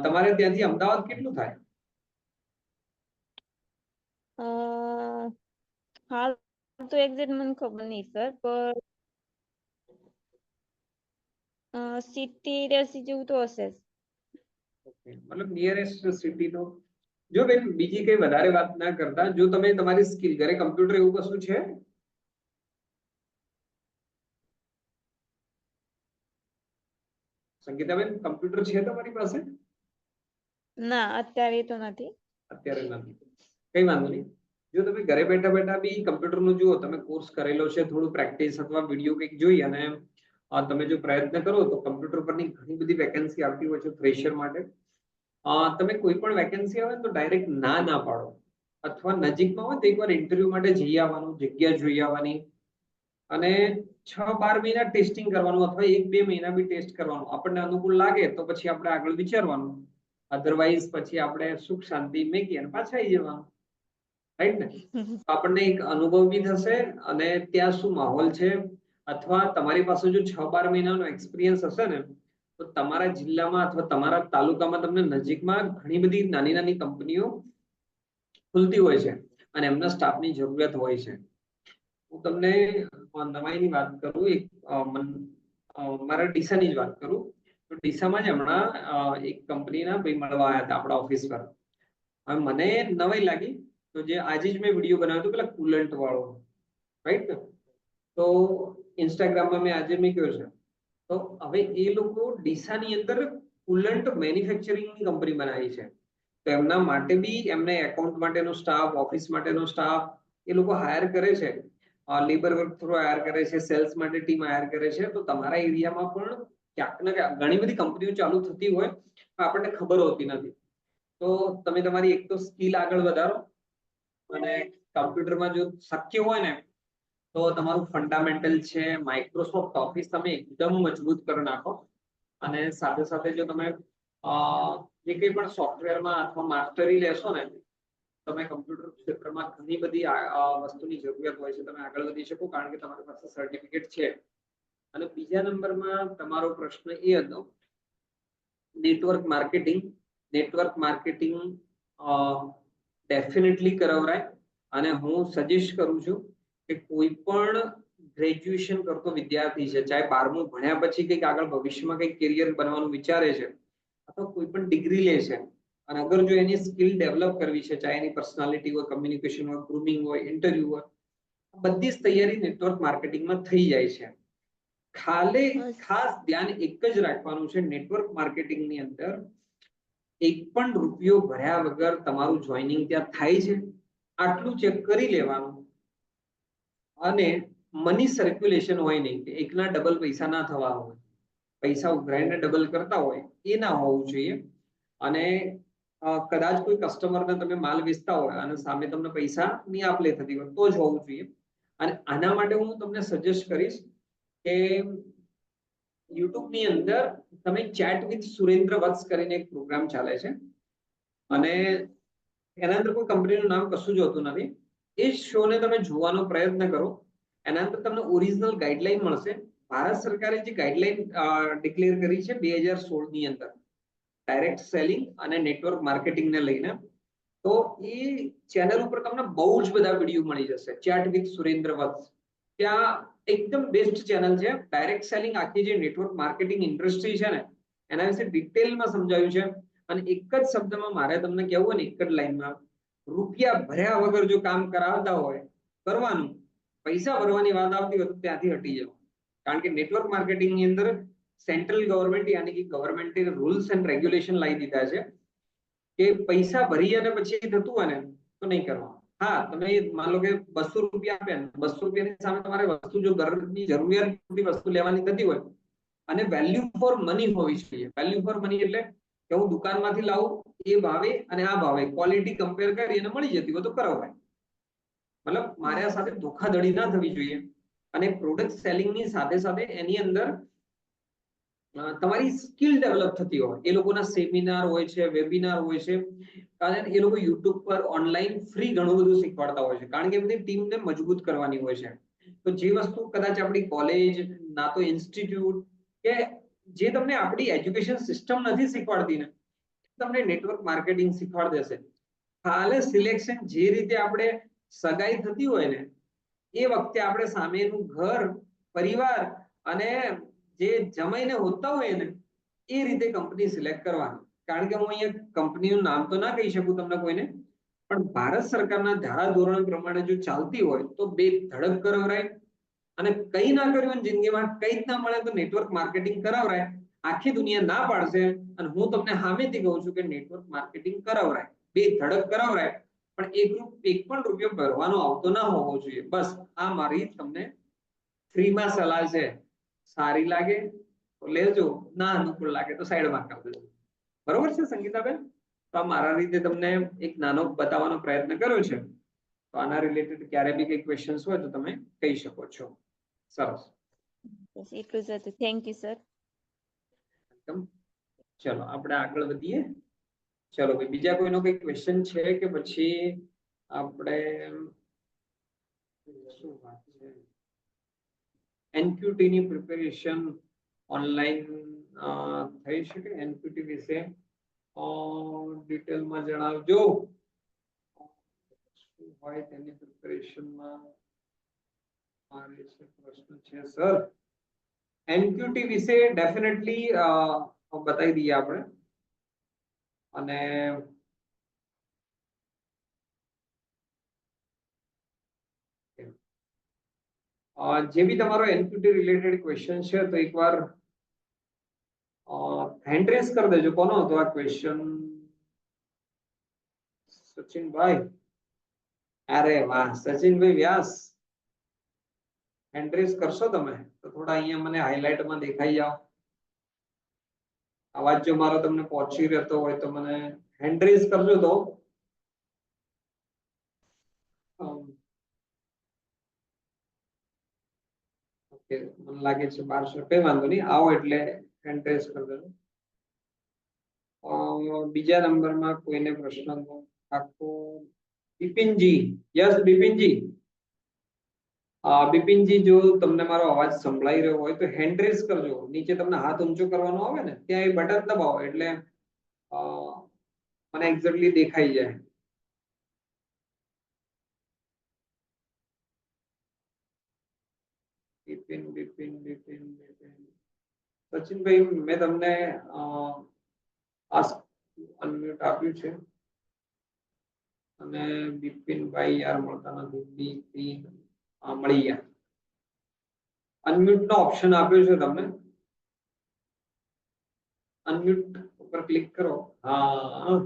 તમારે ત્યાંથી અમદાવાદ કેટલું થાય? હાલ તો એક્ઝેક્ટ મને ખબર નહીં સર, પણ 70-80 જેવું તો હશે. ઓકે, મતલબ નિયરેસ્ટ સિટી તો. જો બેન બીજી કઈ વધારે વાત ના કરતા, જો તમે તમારી સ્કિલ, ઘરે કમ્પ્યુટર એવું કશું છે? સંગીતાબેન, કમ્પ્યુટર છે તમારી પાસે? ના, અત્યારે તો નથી. અત્યારે નથી, કઈ વાંધો નહીં. જો તમે ઘરે બેઠા બેઠા બી કમ્પ્યુટર નું જુઓ, તમે કોર્સ કરેલો છે, થોડું પ્રેક્ટિસ અથવા વિડીયો કંઈક જોઈ અને તમે જો પ્રયત્ન કરો તો કમ્પ્યુટર પરની ઘણી બધી વેકેન્સી આવતી હોય છે ફ્રેશર માટે. તમે કોઈ પણ વેકેન્સી આવે તો ડાયરેક્ટ ના પાડો, અથવા નજીકમાં હોય તો એકવાર ઇન્ટરવ્યુ માટે જઈ આવવાનું, જગ્યા જોઈ આવવાની, અને 6-12 મહિના ટેસ્ટિંગ કરવાનું અથવા 1-2 મહિના બી ટેસ્ટ કરવાનું. આપણને અનુકૂળ લાગે તો પછી આપણે આગળ વિચારવાનું, અધરવાઇઝ પછી આપણે સુખ શાંતિ મેકી અને પાછા આવી જવાનું. રાઈટ ને? તો આપણને એક અનુભવ બી થશે અને ત્યાં શું માહોલ છે, અથવા તમારી પાસે જો 6-12 મહિનાનો એક્સપિરિયન્સ હશે ને, તો તમારા જિલ્લામાં અથવા તમારા તાલુકામાં તમને નજીકમાં ઘણી બધી નાની નાની કંપનીઓ ખુલતી હોય છે અને એમના સ્ટાફની જરૂરિયાત હોય છે. હું તમને નવાઈની વાત કરું, એક મારા ડીસાની જ વાત કરું તો ડીસામાં જ હમણાં એક કંપનીના ભાઈ મળવા આવ્યા હતા આપણા ઓફિસ પર. હવે મને નવાઈ લાગી, તો જે આજે જ મેં વિડીયો બનાવ્યો હતો પેલા કુલન્ટ વાળો, રાઈટ ને? તો ઇન્સ્ટાગ્રામમાં મેં આજે મેં કહ્યું છે. તો હવે એ લોકો ડીસાની અંદર કુલન્ટ મેન્યુફેક્ચરિંગની કંપની બનાવી છે. તો એમના માટે બી એમને એકાઉન્ટ માટેનો સ્ટાફ, ઓફિસ માટેનો સ્ટાફ એ લોકો હાયર કરે છે, લેબર વર્ક થ્રુ હાયર કરે છે, સેલ્સ માટે ટીમ હાયર કરે છે. તો તમારા એરિયામાં પણ ક્યાંક ને ક્યાંક ઘણી બધી કંપનીઓ ચાલુ થતી હોય પણ આપણને ખબર હોતી નથી. તો તમે તમારી એક તો સ્કિલ આગળ વધારો, અને કમ્પ્યુટરમાં જો શક્ય હોય ને તો તમારું ફંડામેન્ટલ છે માઇક્રોસોફ્ટ ઓફિસ તમે એકદમ મજબૂત કરી નાખો. અને સાથે સાથે જો તમે જે કંઈ પણ સોફ્ટવેરમાં અથવા માસ્ટરી લેશો ને, તમે કમ્પ્યુટર ક્ષેત્રમાં ઘણી બધી વસ્તુની જરૂરિયાત હોય છે, તમે આગળ વધી શકો કારણ કે તમારી પાસે સર્ટિફિકેટ છે. અને બીજા નંબરમાં તમારો પ્રશ્ન એ હતો network marketing. Network marketing definitely કરાવરાય, અને હું સજેસ્ટ કરું છું કે કોઈ પણ ગ્રેજ્યુએશન કરતો વિદ્યાર્થી છે, ચાહે 12મું ભણ્યા પછી કંઈક આગળ ભવિષ્યમાં કંઈક કેરિયર બનવાનું વિચારે છે, અથવા કોઈ પણ ડિગ્રી લે છે, અને અગર જો એની સ્કિલ ડેવલપ કરવી છે, ચાહે એની પર્સનાલિટી હોય, કમ્યુનિકેશન હોય, ગ્રુમિંગ હોય, ઇન્ટરવ્યુ હોય, બધી જ તૈયારી નેટવર્ક માર્કેટિંગમાં થઈ જાય છે. ખાસ ધ્યાન એક જ રાખવાનું છે, નેટવર્ક માર્કેટિંગની અંદર એક પણ રૂપિયો ભર્યા વગર તમારું જોઈનિંગ ત્યાં થાય છે, આટલું ચેક કરી લેવાનું. અને મની સર્ક્યુલેશન હોય નહીં, કે એકના ડબલ પૈસા ના થવા હોય, પૈસા ઉઘરાઈને ડબલ કરતા હોય એ ના હોવું જોઈએ. અને કદાચ કોઈ કસ્ટમરને તમે માલ વેચતા હોય અને સામે તમને પૈસા ની આપ લે થતી હોય તો જ હોવું જોઈએ. અને આના માટે હું તમને સજેસ્ટ કરીશ કે યુટ્યુબની અંદર તમે ચેટ વિથ સુરેન્દ્ર વત્સ કરીને એક પ્રોગ્રામ ચાલે છે, અને એના અંદર કોઈ કંપનીનું નામ કશું જ હોતું નથી. એ શોને તમે જોવાનો પ્રયત્ન કરો. એના અંદર તમને ઓરિજિનલ ગાઈડલાઈન મળશે. ભારત સરકારે જે ગાઈડલાઈન ડિક્લેર કરી છે 2016 ની અંદર ડાયરેક્ટ સેલિંગ અને નેટવર્ક માર્કેટિંગને લઈને, તો એ ચેનલ ઉપર તમને બહુ જ બધા વિડીયો મળી જશે. ચેટ વિથ સુરેન્દ્ર વત્સ ત્યાં એકદમ બેસ્ટ ચેનલ છે. ડાયરેક્ટ સેલિંગ આખી જે નેટવર્ક માર્કેટિંગ ઇન્ડસ્ટ્રી છે ને એના વિશે ડિટેલમાં સમજાવ્યું છે. અને એક જ શબ્દમાં મારે તમને કહેવું ને, એક જ લાઈનમાં, રૂપિયા ભર્યા વગર જો કામ કરાવતા હોય કરવાનું, પૈસા ભરવાની વાત આવતી હોય તો ત્યાંથી હટી જાઓ. કારણ કે નેટવર્ક માર્કેટિંગની અંદર સેન્ટ્રલ ગવર્મેન્ટ યાની કે ગવર્મેન્ટે રૂલ્સ એન્ડ રેગ્યુલેશન લાવી દીધા છે કે પૈસા ભરી અને પછી થતું હોય ને તો નહીં કરવાનું. હા, તમે માન લો કે 200 રૂપિયા આપ્યા, 200 રૂપિયાની સામે તમારે વસ્તુ જો ઘરની જરૂરિયાતની વસ્તુ લેવાની થતી હોય, અને વેલ્યુ ફોર મની હોવી જોઈએ. વેલ્યુ ફોર મની એટલે કે હું દુકાનમાંથી લાવું એ ભાવે અને આ ભાવે ક્વોલિટી કમ્પેર કરી અને મળી જતી હોય તો કરાવાય. મતલબ મારે આ સાથે ધોખાધડી ના થવી જોઈએ. અને પ્રોડક્ટ સેલિંગની સાથે સાથે એની અંદર તમારી સ્કિલ ડેવલપ થતી હોય. એ લોકોના સેમિનાર હોય છે, વેબિનાર હોય છે, કારણ એ લોકો યુટ્યુબ પર ઓનલાઈન ફ્રી ઘણું બધું શીખવાડતા હોય છે, કારણ કે બધી ટીમને મજબૂત કરવાની હોય છે. તો જે વસ્તુ કદાચ આપણી કોલેજ, ના તો ઇન્સ્ટિટ્યૂટ, કે જે તમને આપણી એજ્યુકેશન સિસ્ટમ નથી શીખવાડતી ને, તમને નેટવર્ક માર્કેટિંગ શીખવાડી દેશે. હાલે સિલેક્શન જે રીતે આપણે સગાઈ થતી હોય ને એ વખતે આપણે સામેનું ઘર, પરિવાર અને જે જમાઈને હોતા હોય ને એ રીતે કંપની સિલેક્ટ કરવાની. કારણ કે હું અહીંયા કંપનીનું નામ તો ના કહી શકું તમને કોઈને, પણ ભારત સરકારના ધારા ધોરણ પ્રમાણે જો ચાલતી હોય તો બે ધડક કરાવરાય. અને કઈ ના કર્યું જિંદગીમાં કઈ જ ના મળે તો નેટવર્ક માર્કેટિંગ કરાવરાય. આખી દુનિયા ના પાડશે અને હું તમને સામેથી કહું છું કે નેટવર્ક માર્કેટિંગ કરાવરાય, બે ધડક કરાવરાય, પણ એક પણ રૂપિયો ભરવાનો આવતો ના હોવો જોઈએ. બસ આ મારી તમને ફ્રીમાં સલાહ છે. સારી લાગે તો લેજો, ના અનુકૂળ લાગે તો સાઈડમાં કરી દેજો. બરોબર છે સંગીતાબેન? તો આ મારા રીતે તમને એક નાનો બતાવવાનો પ્રયત્ન કર્યો છે. તો આના રિલેટેડ ક્યારે બી કઈ ક્વેશ્ચન્સ હોય તો તમે કહી શકો છો. સરસ, એટલું જ હતું. Thank you sir. ચલો આપણે આગળ વધીએ. ચલો ભાઈ, બીજા કોઈનો કઈ ક્વેશ્ચન છે કે પછી આપણે શું વાત છે, એનક્યુટી ની પ્રિપેરેશન ઓનલાઈન થઈ શકે? એનક્યુટી વિશે ડિટેલમાં જણાવજો. શું હોય તેની પ્રિપેરેશનમાં મારે છે પ્રશ્ન છે સર. એનક્યુટી વિશે ડેફિનેટલી બતાવી દઈએ આપણે. અને જે બી તમારો એનક્યુટી રિલેટેડ ક્વેશ્ચન છે તો એકવાર હેન્ડ રેઝ કરી દેજો. કોનો હતો આ ક્વેશ્ચન? સચિનભાઈ. અરે વાહ, સચિનભાઈ વ્યાસ. હેન્ડ રેઝ કરશો તમે તો થોડા અહીંયા મને હાઇલાઇટમાં દેખાઈ જાઓ. અવાજ જો મારો તમને પહોંચી રહેતો હોય તો મને હેન્ડ રેઝ કરજો. તો ઓકે, મને લાગે છે 1200. કઈ વાંધો નહીં, આવો એટલે હેન્ડ રેઝ કરી દેજો. બીજા નંબરમાં કોઈને પ્રશ્ન આખો? બિપિનજી. યસ બિપિનજી. બિપિનજી, જો તમને મારો અવાજ સંભળાઈ રહ્યો હોય તો હેન્ડ રેઝ કરજો. નીચે તમને હાથ ઊંચો કરવાનો આવે ને, ત્યાં એ બટન દબાવો એટલે મને એક્ઝેક્ટલી દેખાઈ જાય. બિપિન બિપિન બિપિન બિપિન. સચિનભાઈ, મેં તમને અનમ્યુટ આપ્યું છે. અને બિપિનભાઈ યાર મળતા નથી. બિપિન મળી ગયા. અનમ્યુટ નો ઓપ્શન આપ્યો છે તમને. અનમ્યુટ ઉપર ક્લિક કરો. હા,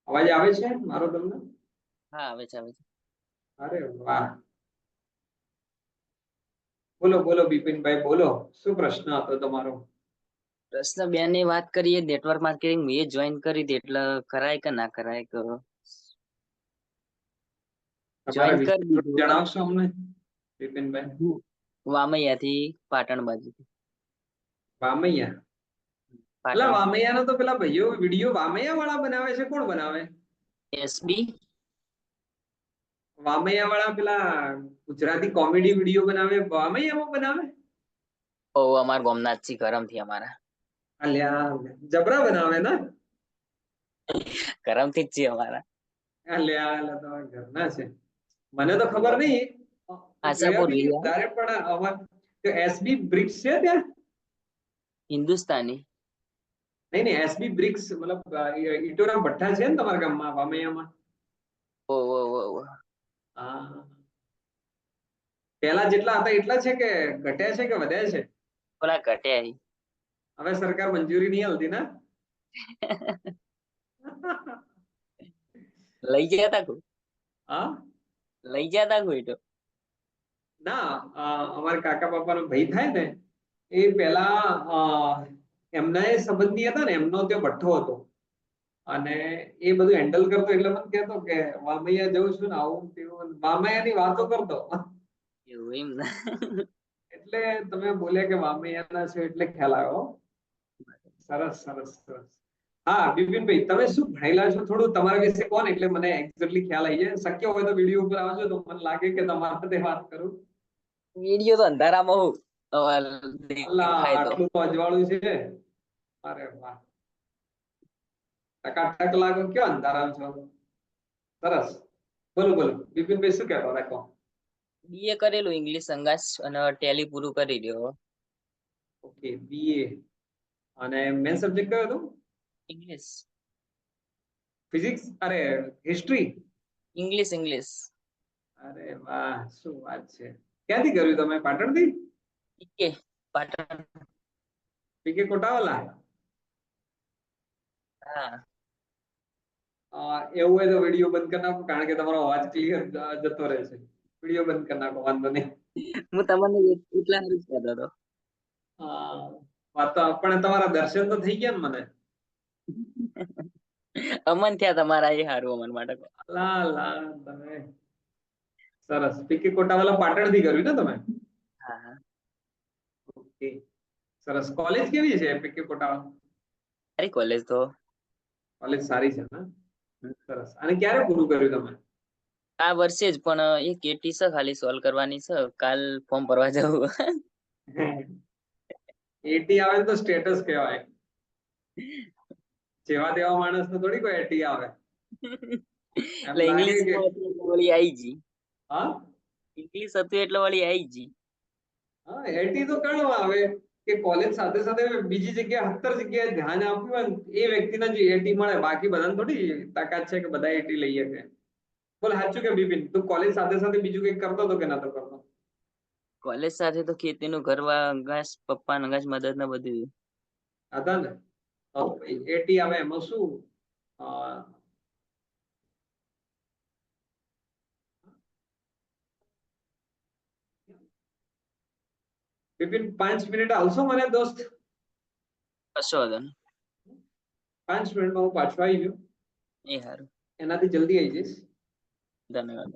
અવાજ આવે છે મારો તમને? હા, આવે છે, આવે છે. અરે વાહ, બોલો બોલો બિપિનભાઈ, બોલો. શું પ્રશ્ન હતો તમારો? પ્રશ્ન 2 ની વાત કરીએ. નેટવર્ક માર્કેટિંગ મેં જોઈન કરી હતી, એટલે કરાય કે ના કરાય? તમારા જોઈન કરી વિશે દીધું. જણાવશો અમને બિપિનભાઈ? વામૈયા થી પાટણ બાજુ. વામૈયા. પેલા વામૈયા નો તો પેલા ભાઈઓ વિડીયો વામૈયા વાળા બનાવે છે. કોણ બનાવે? એસબી. વામૈયા વાળા પેલા ગુજરાતી કોમેડી વિડીયો બનાવે, વામૈયામાં બનાવે? ઓ, અમાર ગોમનાથજી કરમ થી અમારા. અલ્યા, જબરા બનાવે ને? કરમ થી જ છે અમારા. અલ્યા, તમારા ઘરના છે. મને તો ખબર નહીં. આશાપુર ગયા વિયા. ત્યારે પણ અમાર એસબી બ્રિક્સ છે ત્યાં. હિન્દુસ્તાની. નહીં નહીં, એસબી બ્રિક્સ મતલબ ઈટોના ભઠ્ઠા છે ને તમારા ગામમાં વામૈયામાં? ઓ હા. પહેલા જેટલા હતા એટલા છે કે ઘટ્યા છે કે વધ્યા છે? ઓલા ઘટ્યા. હવે સરકાર મંજૂરી નહીં આલતી ને? લઈ ગયા તા કોઈ? હા, લઈ ગયા તા કોઈ? તો ના, અમારા કાકા બાપાનો ભાઈ થાય ને, એ પેલા એમના એ સંબંધી હતા ને, એમનો ત્યાં ભઠ્ઠો હતો. અને એ બધું હેન્ડલ કરતો એટલે મને કહેતો કે વામૈયા જઉં છું ને, આવું તેવું વામૈયાની વાતો કરતો. એવું એમ ને? એટલે તમે બોલ્યા કે વામૈયાના છે એટલે ખ્યાલ આવ્યો. સરસ સરસ સરસ. હા બિપિનભાઈ, તમે શું ભણેલા છો? થોડું તમારા વિશે કોણ, એટલે મને એક્ઝેક્ટલી ખ્યાલ આવી જાય. શક્ય હોય તો વિડીયો ઉપર આવજો તો મને લાગે કે તમારા સાથે વાત કરું. વિડીયો તો અંધારામાં હું અલ્લા, દેખાય તો. આટલું તો અજવાળું છે. અરે વાહ, ટકાટક લાગો. કયો અંધારામ છો? સરસ. બોલો બોલો બિપિનભાઈ, શું કહેતા હતા? કહો. બીએ કરેલું ઇંગ્લિશ સંઘાસ અને ટેલી પૂરું કરી દ્યો. Okay, BA. અને મેન સબ્જેક્ટ કયો હતો? ઇંગ્લિશ. ફિઝિક્સ? અરે હિસ્ટ્રી? English English. અરે વાહ, શું વાત છે. ક્યાંથી કર્યું તમે? પાટણથી? પીકે પાટણ. પીકે કોટાવાલા? હા. એવું હોય તો વિડીયો બંધ કરી નાખો, કારણ કે તમારો અવાજ ક્લિયર જતો રહે છે. વિડીયો બંધ કરી નાખો, વાંધો નહીં. હું તમને એટલા સારું જ કહેતો હતો. વાત તો પણ તમારા દર્શન તો થઈ ગયા ને મને. અમન થયા તમારા, એ સારું અમન માટે. લા લા તમે. સરસ. પીકે કોટાવાલા પાટણ થી કર્યું ને તમે? હા હા. ઓકે, સરસ. કોલેજ કેવી છે પીકે કોટાવાલા? સારી કોલેજ તો. કોલેજ સારી છે ને? સરસ. અને ક્યારે પૂરું કર્યું તમે? આ વર્ષે જ પણ એક એટી છે ખાલી સોલ્વ કરવાની છે, કાલ ફોર્મ ભરવા જવું. એટી આવે તો સ્ટેટસ કહેવાય. જેવા તેવા માણસ તો થોડી કોઈ એટી આવે. એમ એટલે લાગે ઇંગ્લિશ કે વળી આવી ગઈ, હા ઇંગ્લિશ હતું એટલે વળી આવી ગઈ. હા એટી તો ઘણું આવે કે કોલેજ સાથે સાથે બીજી જગ્યાએ 17 જગ્યાએ ધ્યાન આપ્યું હોય ને એ વ્યક્તિને જ એટી મળે, બાકી બધાને થોડી તાકાત છે કે બધા એટી લઈ શકે. બોલ સાચું કે બિપિન, તું કોલેજ સાથે સાથે બીજું કંઈક કરતો હતો કે નતો કરતો? કોલેજ સાથે તો ખેતીનું ઘરવા અંગાસ, પપ્પા અંગાસ મદદ ને બધું. હતા ને તો એટી આવે એમાં શું અ, બિપિન 5 મિનિટ આવશો મને દોસ્ત? કશો વાંધો નહીં. 5 મિનિટમાં હું પાછો આવી ગયો, એ સારું, એનાથી જલ્દી આવી જઈશ. ધન્યવાદ.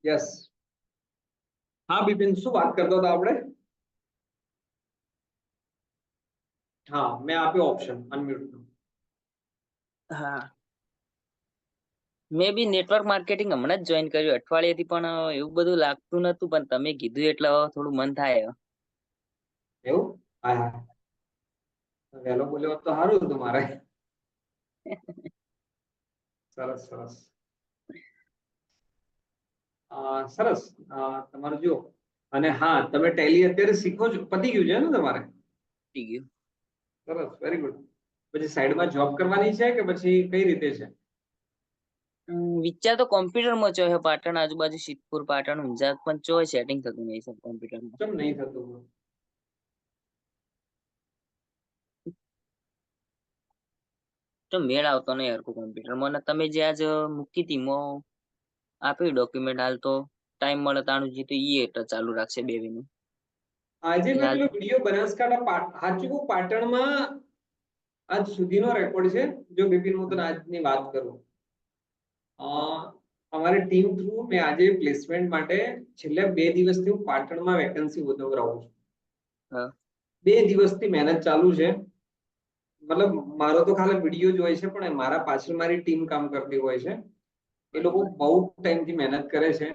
યસ. હા બિપિન, શું વાત કરતો હતો આપણે? હા મેં આપ્યો ઓપ્શન અનમ્યુટ નો. હા, મેં બી નેટવર્ક માર્કેટિંગ હમણાં જ જોઈન કર્યું અઠવાડિયેથી, પણ એવું બધું લાગતું નતું, પણ તમે કીધું એટલે હવે થોડું મન થાય. એવું? હા હા, વહેલો બોલ્યો હોત તો સારું હતું મારે. સરસ સરસ. સરસ. તમારું જુઓ, અને હા તમે ટેલી અત્યારે શીખો છો, પતી ગયું છે ને તમારે? થઈ ગયું. સરસ, વેરી ગુડ. પછી સાઈડમાં જોબ કરવાની છે કે પછી કઈ રીતે છે? વિચાર તો કોમ્પ્યુટરમાં ચો છે, પાટણ આજુબાજુ સિદ્ધપુર, પાટણ, ઊંઝા, પણ ચો સેટિંગ થતું નહીં સર કોમ્પ્યુટરમાં. કેમ નહીં થતું? તો મેળ આવતો નહીં હરખું કોમ્પ્યુટરમાં, અને તમે જે આજ મૂકી હતી આપ્યું ડોક્યુમેન્ટ, હાલ તો ટાઈમ મળે તાણું જીતું ઈ એટલે ચાલુ રાખશે 2 મહિને. આજે મેં હાલ પેલો વિડીયો બનાસકાંઠા સાચું કહું પાટણમાં આજ સુધીનો રેકોર્ડ છે. જો બિપિન હું તને આજની વાત કરું, અમારી ટીમ થ્રુ મેં આજે પ્લેસમેન્ટ માટે છેલ્લા 2 દિવસથી હું પાટણમાં વેકેન્સી ઉધવરાવું છું. હા. 2 દિવસથી મહેનત ચાલુ છે. મતલબ મારો તો ખાલી વિડીયો જ હોય છે, પણ મારા પાછળ મારી ટીમ કામ કરતી હોય છે. એ લોકો બરોબર. બહુ ટાઈમથી મહેનત કરે છે.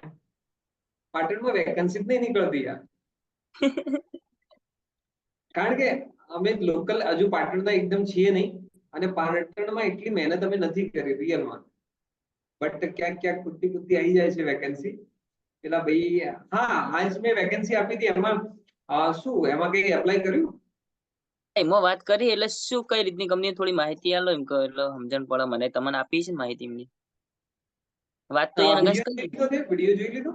પાટણમાં વેકેન્સી જ નહીં નીકળતી યાર. કારણ કે અમે લોકલ હજુ પાટણના એકદમ છીએ નહીં, અને પાટણમાં એટલી મહેનત અમે નથી કરી રિયલમાં. બટ ક્યાંક ક્યાંક કુદતી કુદતી આવી જાય છે વેકેન્સી. પેલા ભાઈ, હા આજ મેં વેકેન્સી આપી હતી એમાં શું એમાં કઈ એપ્લાય કર્યું? એમાં વાત કરી એટલે શું કઈ રીતની કંપની, થોડી માહિતી આલો એમ કહો એટલે સમજણ પડે મને. તમને આપી છે માહિતી એમની? વાત તો એને કઈ વિડીયો જોઈ લીધો તે? વિડીયો જોઈ લીધો?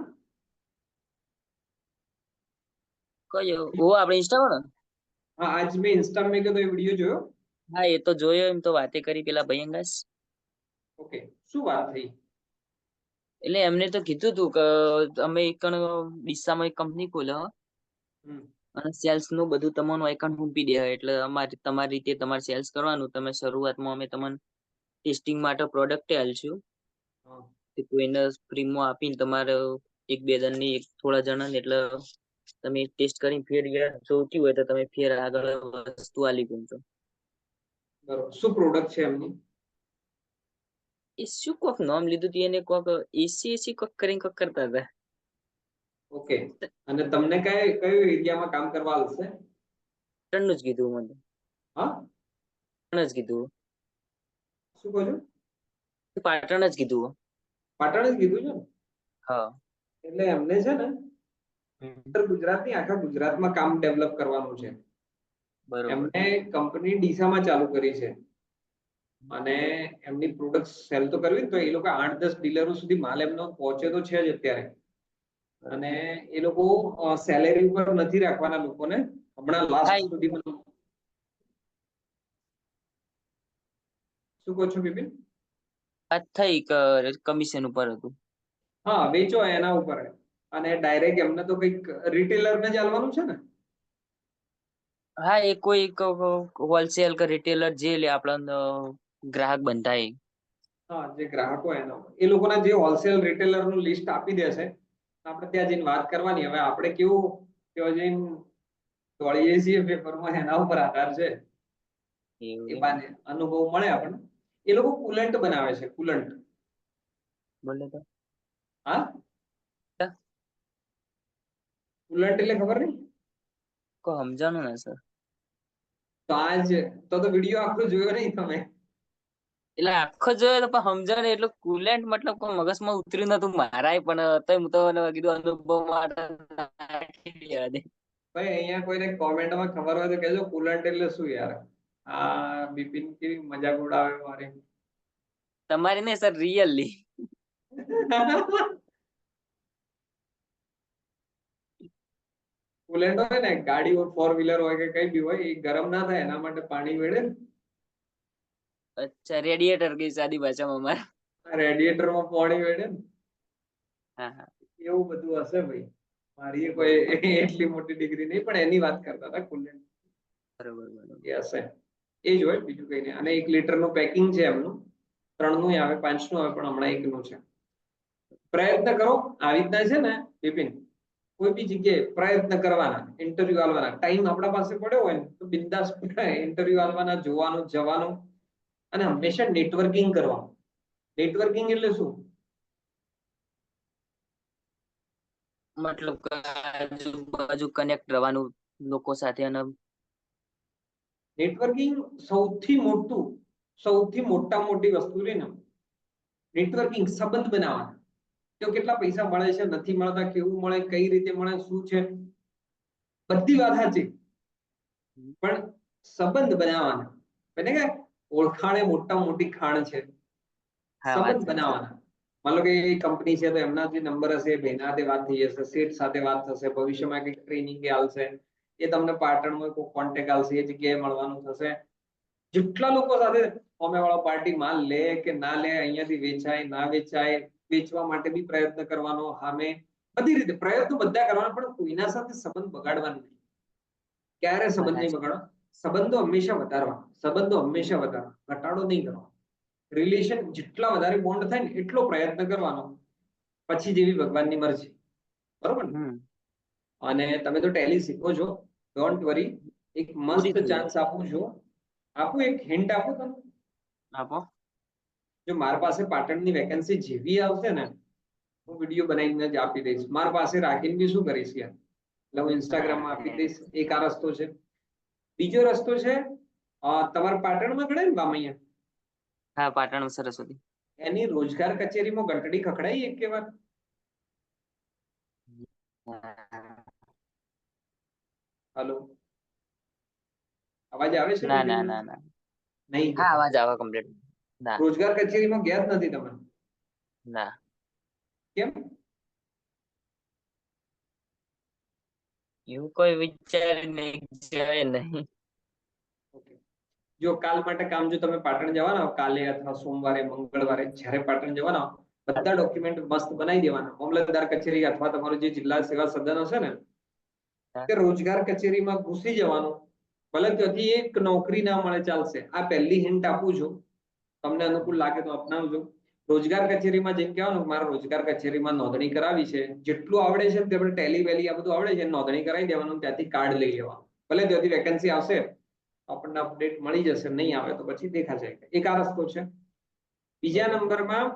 કયો? ઓ આપણે ઇન્સ્ટા વાળો? હા આજ મેં ઇન્સ્ટા મેં કીધું એ વિડીયો જોયો. હા એ તો જોયો, એમ તો વાતે કરી પેલા ભાઈ અંગાસ. ઓકે, શું વાત થઈ? એટલે એમને તો કીધું તું કે અમે એક ડીસામાં એક કંપની ખોલ્યો અને સેલ્સ નું બધું તમારું એકાઉન્ટ મૂકી દે, એટલે તમારી રીતે તમારે સેલ્સ કરવાનું. તમે શરૂઆતમાં અમે તમને ટેસ્ટિંગ માટે પ્રોડક્ટ આલશું, હા. તે કોઈને ફ્રીમાં આપીને તમારે એક બે જણની થોડા જણાને એટલે તમે ટેસ્ટ કરીને ફેર જોતી હોય તો તમે ફેર આગળ વસ્તુ આલી ગયો. બરોબર. શું પ્રોડક્ટ છે એમની? એ શું કોક નામ લીધું હતું એને કોક એસી કોક કરીને કોક કરતા હતા. ઓકે. અને તમને કયો એરિયામાં કામ કરવા આવશે? પાટણનું જ કીધું મને. હા, પાટણ જ કીધું. શું કહો છો? પાટણ જ કીધું. પાટણ જ કીધું છે ને? હા. એટલે એમને છે ને ઉત્તર ગુજરાતની આખા ગુજરાતમાં કામ ડેવલપ કરવાનું છે. બરોબર. એમને કંપની ડીસામાં ચાલુ કરી છે અને એમની પ્રોડક્ટ સેલ તો કરવી ને તો એ લોકો 8-10 ડીલરો સુધી માલ એમનો પહોંચે તો છે જ અત્યારે. અને એ લોકો સેલેરી ઉપર નથી રાખવાના લોકોને. હમણાં લાસ્ટ સુધી શું કહો છો બિપિન? આ થઈ કમિશન ઉપર હતું. હા, વેચો એના ઉપર. અને ડાયરેક્ટ એમને તો કંઈક રિટેલરને જ આલવાનું છે ને? હા, એ કોઈ હોલસેલ કે રિટેલર જે લે આપણને ગ્રાહક બંધાય. હા, જે ગ્રાહકો એનો એ લોકોના જે હોલસેલ રિટેલર નું લિસ્ટ આપી દેશે. આપણે ત્યાં જઈને વાત કરવાની. હવે આપણે કેવું ત્યાં જઈને દોડીએ છીએ પેપરમાં એના ઉપર આધાર છે. એ બાને અનુભવ મળે આપણને. એ લોકો કુલન્ટ બનાવે છે, કુલન્ટ. બોલે તો હા, કુલન્ટ એટલે ખબર નહીં? કો સમજાણું ને સર. તો આજ તો વિડીયો આખો જોયો નહીં તમે? એટલે આખો જોયો તો પણ સમજાય ને એટલું કુલેન્ટ મતલબ કોઈ મગજમાં ઉતર્યું નતું મારાય પણ હું તો કીધું અનુભવ માટે નાખી દેવા દે. ભાઈ અહીંયા કોઈને કોમેન્ટમાં ખબર હોય તો કહેજો કુલન્ટ એટલે શું યાર. આ બિપિન કેવી મજાક ઉડાવે મારી. તમારી નહીં સર, રિયલી. કુલન્ટ હોય ને, ગાડી હોય, 4 વ્હીલર હોય કે કઈ બી હોય, એ ગરમ ના થાય એના માટે પાણી વેડે ને. અચ્છા, રેડિયેટર કઈ સાદી ભાષામાં અમારે. રેડિયેટરમાં પાણી વેડે ને. હા હા. એવું બધું હશે ભાઈ. મારી કોઈ એટલી મોટી ડિગ્રી નહીં પણ એની વાત કરતા હતા કુલન્ટ. બરોબર બરોબર. એ હશે. એ જ હોય, બીજું કઈ નહીં. અને 1 લીટરનું પેકિંગ છે એમનું. 3નું આવે, 5નું આવે, પણ હમણાં 1નું છે. પ્રયત્ન કરો આવી રીતના છે ને બિપિન. કોઈ બી જગ્યાએ પ્રયત્ન કરવાના, ઇન્ટરવ્યુ આલવાના. ટાઈમ આપણા પાસે પડ્યો હોય ને તો બિંદાસ ઇન્ટરવ્યુ આલવાના, જોવાનું, જવાનું. અને હંમેશા નેટવર્કિંગ કરવાનું. નેટવર્કિંગ એટલે શું? મતલબ આજુબાજુ કનેક્ટ રહેવાનું લોકો સાથે. અને નેટવર્કિંગ સૌથી મોટી વસ્તુ છે ને નેટવર્કિંગ. સંબંધ બનાવવાના. તો કેટલા પૈસા મળે છે, નથી મળતા, કેવું મળે, કઈ રીતે મળે, શું છે, બધી વાત સાચી. પણ સંબંધ બનાવવાના. એટલે કે ઓળખાણ એ મોટી ખાણ છે. હા, વાત સંબંધ સાચી. બનાવવાના. માન લો કે એ કંપની છે તો એમના જે નંબર હશે, ભાઈના હાથે વાત થઈ જશે, શેઠ સાથે વાત થશે, ભવિષ્યમાં કંઈક ટ્રેનિંગ આલશે, એ તમને પાટણમાં કોઈ કોન્ટેક્ટ આવશે, એ જગ્યાએ મળવાનું થશે. જેટલા લોકો સાથે સામેવાળો પાર્ટી માલ લે કે ના લે, અહીંયાથી વેચાય ના વેચાય, વેચવા માટે બી પ્રયત્ન કરવાનો. સામે બધી રીતે પ્રયત્નો બધા કરવાના, પણ કોઈના સાથે સંબંધ બગાડવાનો નહીં. ક્યારે વાત સંબંધ નહીં સાચી. બગાડવા. સંબંધો હંમેશા વધારવા, ઘટાડો નહીં કરવાનો. રિલેશન જેટલા વધારે બોન્ડ થાય ને એટલો પ્રયત્ન કરવાનો. પછી જેવી ભગવાનની મરજી. બરોબર ને? અને તમે તો ટેલી શીખો છો, ડોન્ટ વરી. એક મસ્ત પૂરી થઈ જાય. ચાન્સ આપું છું. એક હિન્ટ આપું તમને. આપો. જો મારા પાસે પાટણની વેકેન્સી જેવી આવશે ને, હું વિડીયો બનાવીને જ આપી દઈશ. મારા પાસે રાખીને બી શું કરીશ યાર. એટલે હું ઇન્સ્ટાગ્રામમાં આપી દઈશ. એક આ રસ્તો છે. બીજો રસ્તો છે, તમારા પાટણમાં ગણાય ને બામૈયા, હા, પાટણ સરસ્વતી. એની રોજગાર કચેરીમાં ઘંટડી ખખડાઈ એક કે વાર? હલો, અવાજ આવે છે ના બિપિન? ના ના ના. નહીં હા, ગયા. અવાજ આવે કમ્પ્લીટ. ના રોજગાર કચેરીમાં ગયા જ નથી તમે? ના. કેમ? એવું કોઈ વિચાર નહીં જાય નહીં. જો કાલ માટે કામ, જો તમે પાટણ જવાના હો કાલે અથવા સોમવારે, મંગળવારે, જ્યારે પાટણ જવાના હો, બધા ડોક્યુમેન્ટ મસ્ત બનાવી દેવાના. મામલતદાર કચેરી અથવા તમારું જે જિલ્લા સેવા સદન હશે ને, તે રોજગાર કચેરીમાં ઘૂસી જવાનું. ભલે ત્યાંથી એક નોકરી ના મળે ચાલશે. આ પહેલી હિન્ટ આપું છું. તમને અનુકૂળ લાગે તો અપનાવજો. રોજગાર કચેરીમાં જેમ કહેવાનું કે મારે રોજગાર કચેરીમાં નોંધણી કરાવી છે, જેટલું આવડે છે તે આપણે ટેલી વેલી આ બધું આવડે છે નોંધણી કરાવી દેવાનું, ત્યાંથી કાર્ડ લઈ લેવાનું. ભલે ત્યાંથી વેકેન્સી આવશે આપણને અપડેટ મળી જશે, નહીં આવે તો પછી દેખાશે. એક આ રસ્તો છે. બીજા નંબરમાં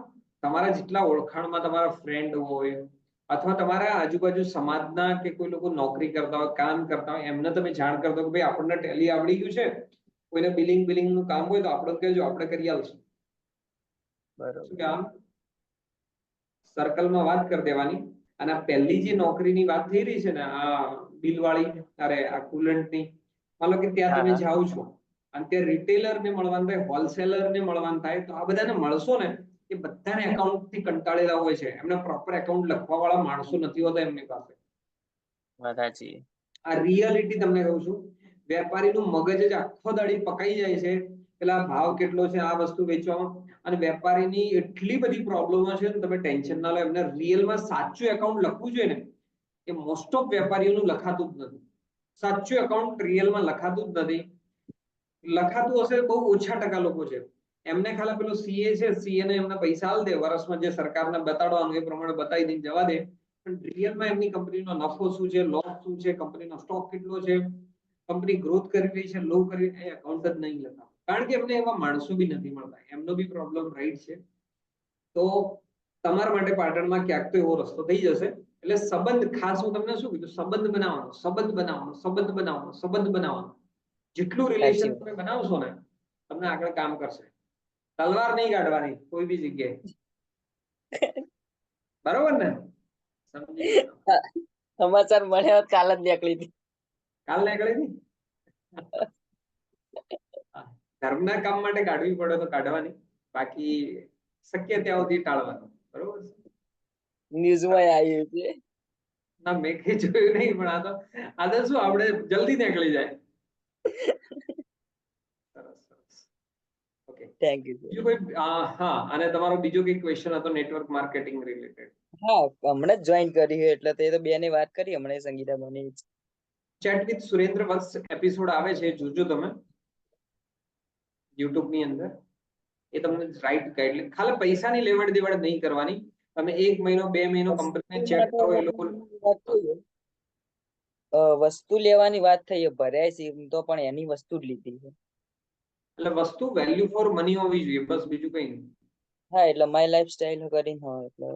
તમારા જેટલા ઓળખાણમાં તમારા ફ્રેન્ડ હોય અથવા તમારા આજુબાજુ સમાજના કે કોઈ લોકો નોકરી કરતા હોય, કામ કરતા હોય, એમને તમે જાણ કરતા હોય કે ભાઈ આપણને ટેલી આવડી ગયું છે, કોઈને બિલિંગ નું કામ હોય તો આપણે કહેજો, આપણે કરી આલશું. બરોબર. શું કહેવાનું? સર્કલમાં વાત કરી દેવાની. અને આ પહેલી જે નોકરીની વાત થઈ રહી છે ને, આ બિલ વાળી, અરે આ કુલન્ટની, માનો કે ત્યાં તમે જાઓ છો અને ત્યાં રિટેલર ને મળવાનું થાય, હોલસેલર ને મળવાનું થાય, તો આ બધાને મળશો ને એ બધાને એકાઉન્ટ થી કંટાળેલા હોય છે, એમને પ્રોપર એકાઉન્ટ લખવા વાળા માણસો નથી હોતા એમની પાસે. વાત સાચી. આ રિયાલિટી તમને કહું છું. વેપારીનું મગજ જ આખો દાડી પકાઈ જાય છે, પેલા ભાવ કેટલો છે આ વસ્તુ વેચવામાં, અને વેપારીની એટલી બધી પ્રોબ્લેમો છે ને તમે ટેન્શન ના લો. એમને રિયલમાં સાચું એકાઉન્ટ લખવું જોઈએ ને, એ મોસ્ટ ઓફ વેપારીઓનું લખાતું જ નથી. સાચું એકાઉન્ટ રિયલમાં લખાતું જ નથી. લખાતું હશે બહુ ઓછા ટકા લોકો છે. એમને ખાલી પેલો સીએ છે, સીએ ને એમને પૈસા આલ દે, વર્ષમાં જે સરકારને બતાડવાનું એ પ્રમાણે બતાવી દઈને જવા દે. પણ રિયલમાં એમની કંપનીનો નફો શું છે, લોસ શું છે, કંપનીનો સ્ટોક કેટલો છે, કંપની ગ્રોથ કરી રહી છે, લો કરી રહી છે, એ એકાઉન્ટ જ નહીં લખા. કારણ કે એમને એવા માણસો બી નથી મળતા. એમનો બી પ્રોબ્લેમ રાઈટ છે. તો તમારા માટે પાટણમાં ક્યાંક તો એવો રસ્તો થઈ જશે. એટલે સંબંધ, ખાસ હું તમને શું કીધું, સંબંધ બનાવવાનો, સંબંધ બનાવવાનો, સંબંધ બનાવવાનો, સંબંધ બનાવવાનો. જેટલું રિલેશન તમે બનાવશો ને, તમને આગળ કામ કરશે. તલવાર નહીં કાઢવાની કોઈ બી જગ્યાએ. બરોબર ને? સમજી ગયા? સમાચાર મળ્યા હોત કાલ જ નીકળી હતી. કાલ નીકળી હતી. ધર્મના કામ માટે કાઢવી પડે તો કાઢવાની, બાકી શક્ય ત્યાં સુધી ટાળવાનું. બરોબર છે? ન્યૂઝમાં આવ્યું છે. ના મેં કઈ જોયું નહીં, પણ આ તો શું આપણે જલ્દી નીકળી જાય. સરસ સરસ. Okay, thank you. બીજું કોઈ? હા, અને તમારો બીજો કઈ ક્વેશ્ચન હતો નેટવર્ક માર્કેટિંગ રિલેટેડ? હા, હમણાં જ જોઈન કરી છે એટલે તે તો બેને વાત કરી હમણાં સંગીતા મને. Chat with Surendra Vats episode આવે છે, જોજો તમે યુટ્યુબ ની અંદર. એ તમને રાઈટ ગાઈડલાઈન, ખાલી પૈસાની લેવડ દેવડ નહીં કરવાની. તમે 1 મહિનો 2 મહિનો કંપનીને ચેક કરો. એ લોકો વસ્તુ લેવાની વાત થઈ, ભર્યા છે તો પણ એની વસ્તુ જ લીધી છે. એટલે વસ્તુ વેલ્યુ ફોર મની હોવી જોઈએ, બસ બીજું કઈ નહીં. હા, એટલે માય લાઈફસ્ટાઈલ કરીને હોય એટલે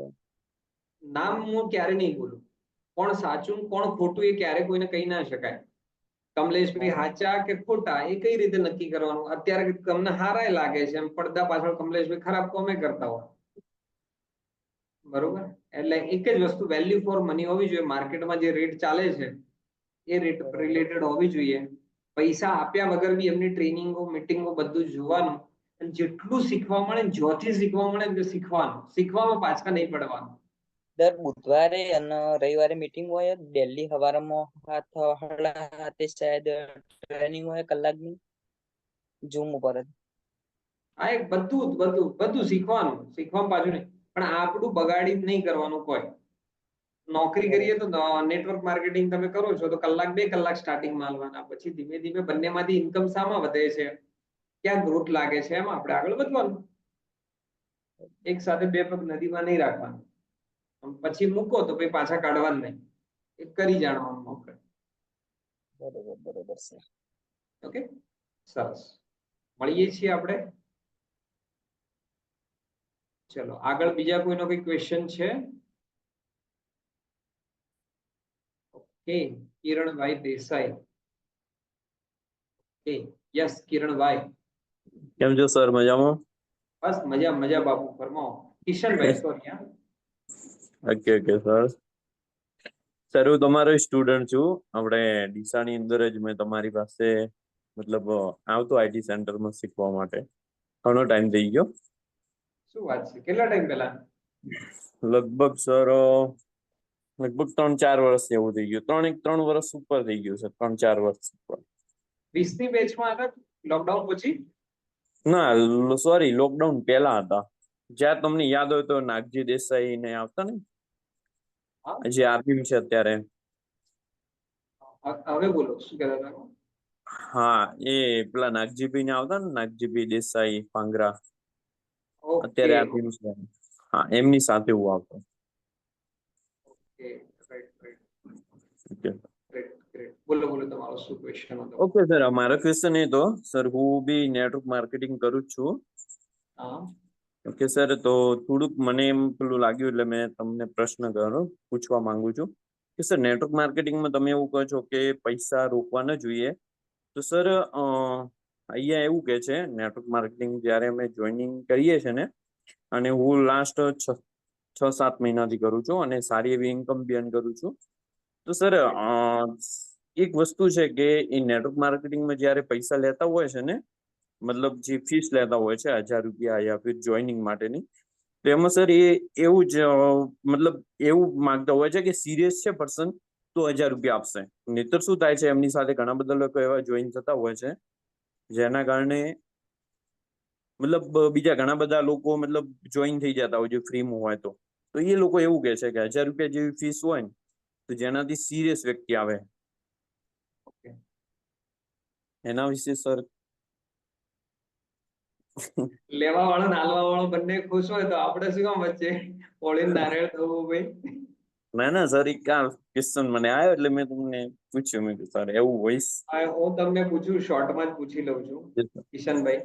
નામ હું ક્યારે નહીં બોલું. કોણ સાચું કોણ ખોટું એ ક્યારે કોઈને કહી ના શકાય. કમલેશભાઈ સાચા કે ખોટા એ કઈ રીતે નક્કી કરવાનું? અત્યારે તમને હારાય લાગે છે એમ પડદા પાછળ કમલેશભાઈ ખરાબ કોમે કરતા હોય. બરોબર? એટલે એક જ વસ્તુ, વેલ્યુ ફોર મની હોવી જોઈએ. માર્કેટમાં જે રેટ ચાલે છે એ રેટ રિલેટેડ હોવી જોઈએ. પૈસા આપ્યા વગર બી એમની ટ્રેનિંગો, મીટિંગો બધું જોવાનું. અને જેટલું શીખવા મળે, જ્યોથી શીખવા મળે ને શીખવાનું, શીખવામાં પાછા નહીં પડવાનું. દર બુધવારે અને રવિવારે મીટિંગ હોય. દિલ્હી સવારમાં 7:30 શાયદ ટ્રેનિંગ હોય કલાકની, ઝૂમ ઉપર જ. આ એક બધું શીખવાનું, શીખવામાં પાછું નહીં. પણ આપણું બગાડી નહીં કરવાનું કોઈ. નોકરી કરીએ તો નેટવર્ક માર્કેટિંગ તમે કરો છો તો કલાક 2 કલાક સ્ટાર્ટિંગમાં આલવાના, પછી ધીમે ધીમે બંનેમાંથી ઇન્કમ શામાં વધે છે, ક્યાં ગ્રોથ લાગે છે, એમાં આપણે આગળ વધવાનું. એક સાથે 2 પગ નદીમાં નહીં રાખવાનું. પછી મૂકો તો પછી પાછા કાઢવાનું નહીં. એ કરી જાણવાનું આપણે. બરોબર છે. ઓકે, સરસ. મળીએ છીએ આપણે. ચલો આગળ બીજા કોઈનો કોઈ ક્વેશ્ચન છે? ઓકે, કિરણભાઈ દેસાઈ. ઓકે, યસ કિરણભાઈ. કેમ છો સર? મજામાં? બસ મજા બાપુ, ફરમાવો. કિશનભાઈ, સોરી. Okay sir. સર હું તમારો સ્ટુડન્ટ છું. આપણે ડીસાની અંદર જ મેં તમારી પાસે મતલબ આવતો આઈટી સેન્ટરમાં શીખવા માટે. ઘણો ટાઈમ થઈ ગયો. શું વાત છે? કેટલા ટાઈમ પહેલા? લગભગ સર લગભગ 3-4 વર્ષ જેવું થઈ ગયું. 3 વર્ષ ઉપર થઈ ગયું છે. 3-4 વર્ષ ઉપર. 20ની બેચમાં હતા? લોકડાઉન પછી? ના સોરી, લોકડાઉન પહેલા હતા. જ્યાં તમને યાદ હોય તો નાગજી દેસાઈ ને આવતા ને, જે આર્મી છે અત્યારે. હવે બોલો શું કહેતા હતા? હા, એ પેલા નાગજીભાઈ ને આવતા ને, નાગજીભાઈ દેસાઈ પાંગરા. અત્યારે ઓકે આ team છે. હા, એમની સાથે હું આવતો. Okay right right okay great great. બોલો બોલો, તમારો શું ક્વેશ્ચન હતો? ઓકે સર, મારો ક્વેશ્ચન એ તો સર, હું બી નેટવર્ક માર્કેટિંગ કરું જ છું. હા ઓકે સર, તો થોડુંક મને એમ પેલું લાગ્યું એટલે મેં તમને પ્રશ્ન પૂછવા માંગુ છું કે સર, નેટવર્ક માર્કેટિંગમાં તમે એવું કહો છો કે પૈસા રોકવા ન જોઈએ, તો સર અહીંયા એવું કે છે નેટવર્ક માર્કેટિંગ જ્યારે અમે જોઈનિંગ કરીએ છીએ ને, અને હું લાસ્ટ 6-7 મહિનાથી કરું છું અને સારી એવી ઇન્કમ બી અર્ન કરું છું. તો સર એક વસ્તુ છે કે એ નેટવર્ક માર્કેટિંગમાં જ્યારે પૈસા લેતા હોય છે ને, મતલબ જે ફીસ લેતા હોય છે 1000 રૂપિયા યા ફિર જોઈનિંગ માટેની, તો એમાં સર એ એવું જ મતલબ એવું માંગતા હોય છે કે સિરિયસ છે પર્સન તો 1000 રૂપિયા આપશે. નહીતર શું થાય છે, એમની સાથે ઘણા બધા લોકો એવા જોઈન થતા હોય છે જેના કારણે મતલબ બીજા ઘણા બધા લોકો મતલબ જોઈન થઈ જતા હોય છે ફ્રીમાં હોય તો એ લોકો એવું કહે છે કે 1000 રૂપિયા જેવી ફીસ હોય ને, તો જેનાથી સિરિયસ વ્યક્તિ આવે ઓકે એના વિશે સર. લેવા વાળો ને હાલવા વાળો બંને ખુશ હોય તો આપણે શું કામ વચ્ચે ઓળીને નારિયેળ થવું ભાઈ? ના સર, એક ક્વેશ્ચન મને આવ્યો એટલે મેં તમને પૂછ્યું. મેં કીધું સર એવું હોય. હું તમને પૂછું, શોર્ટમાં જ પૂછી લઉં છું કિશનભાઈ.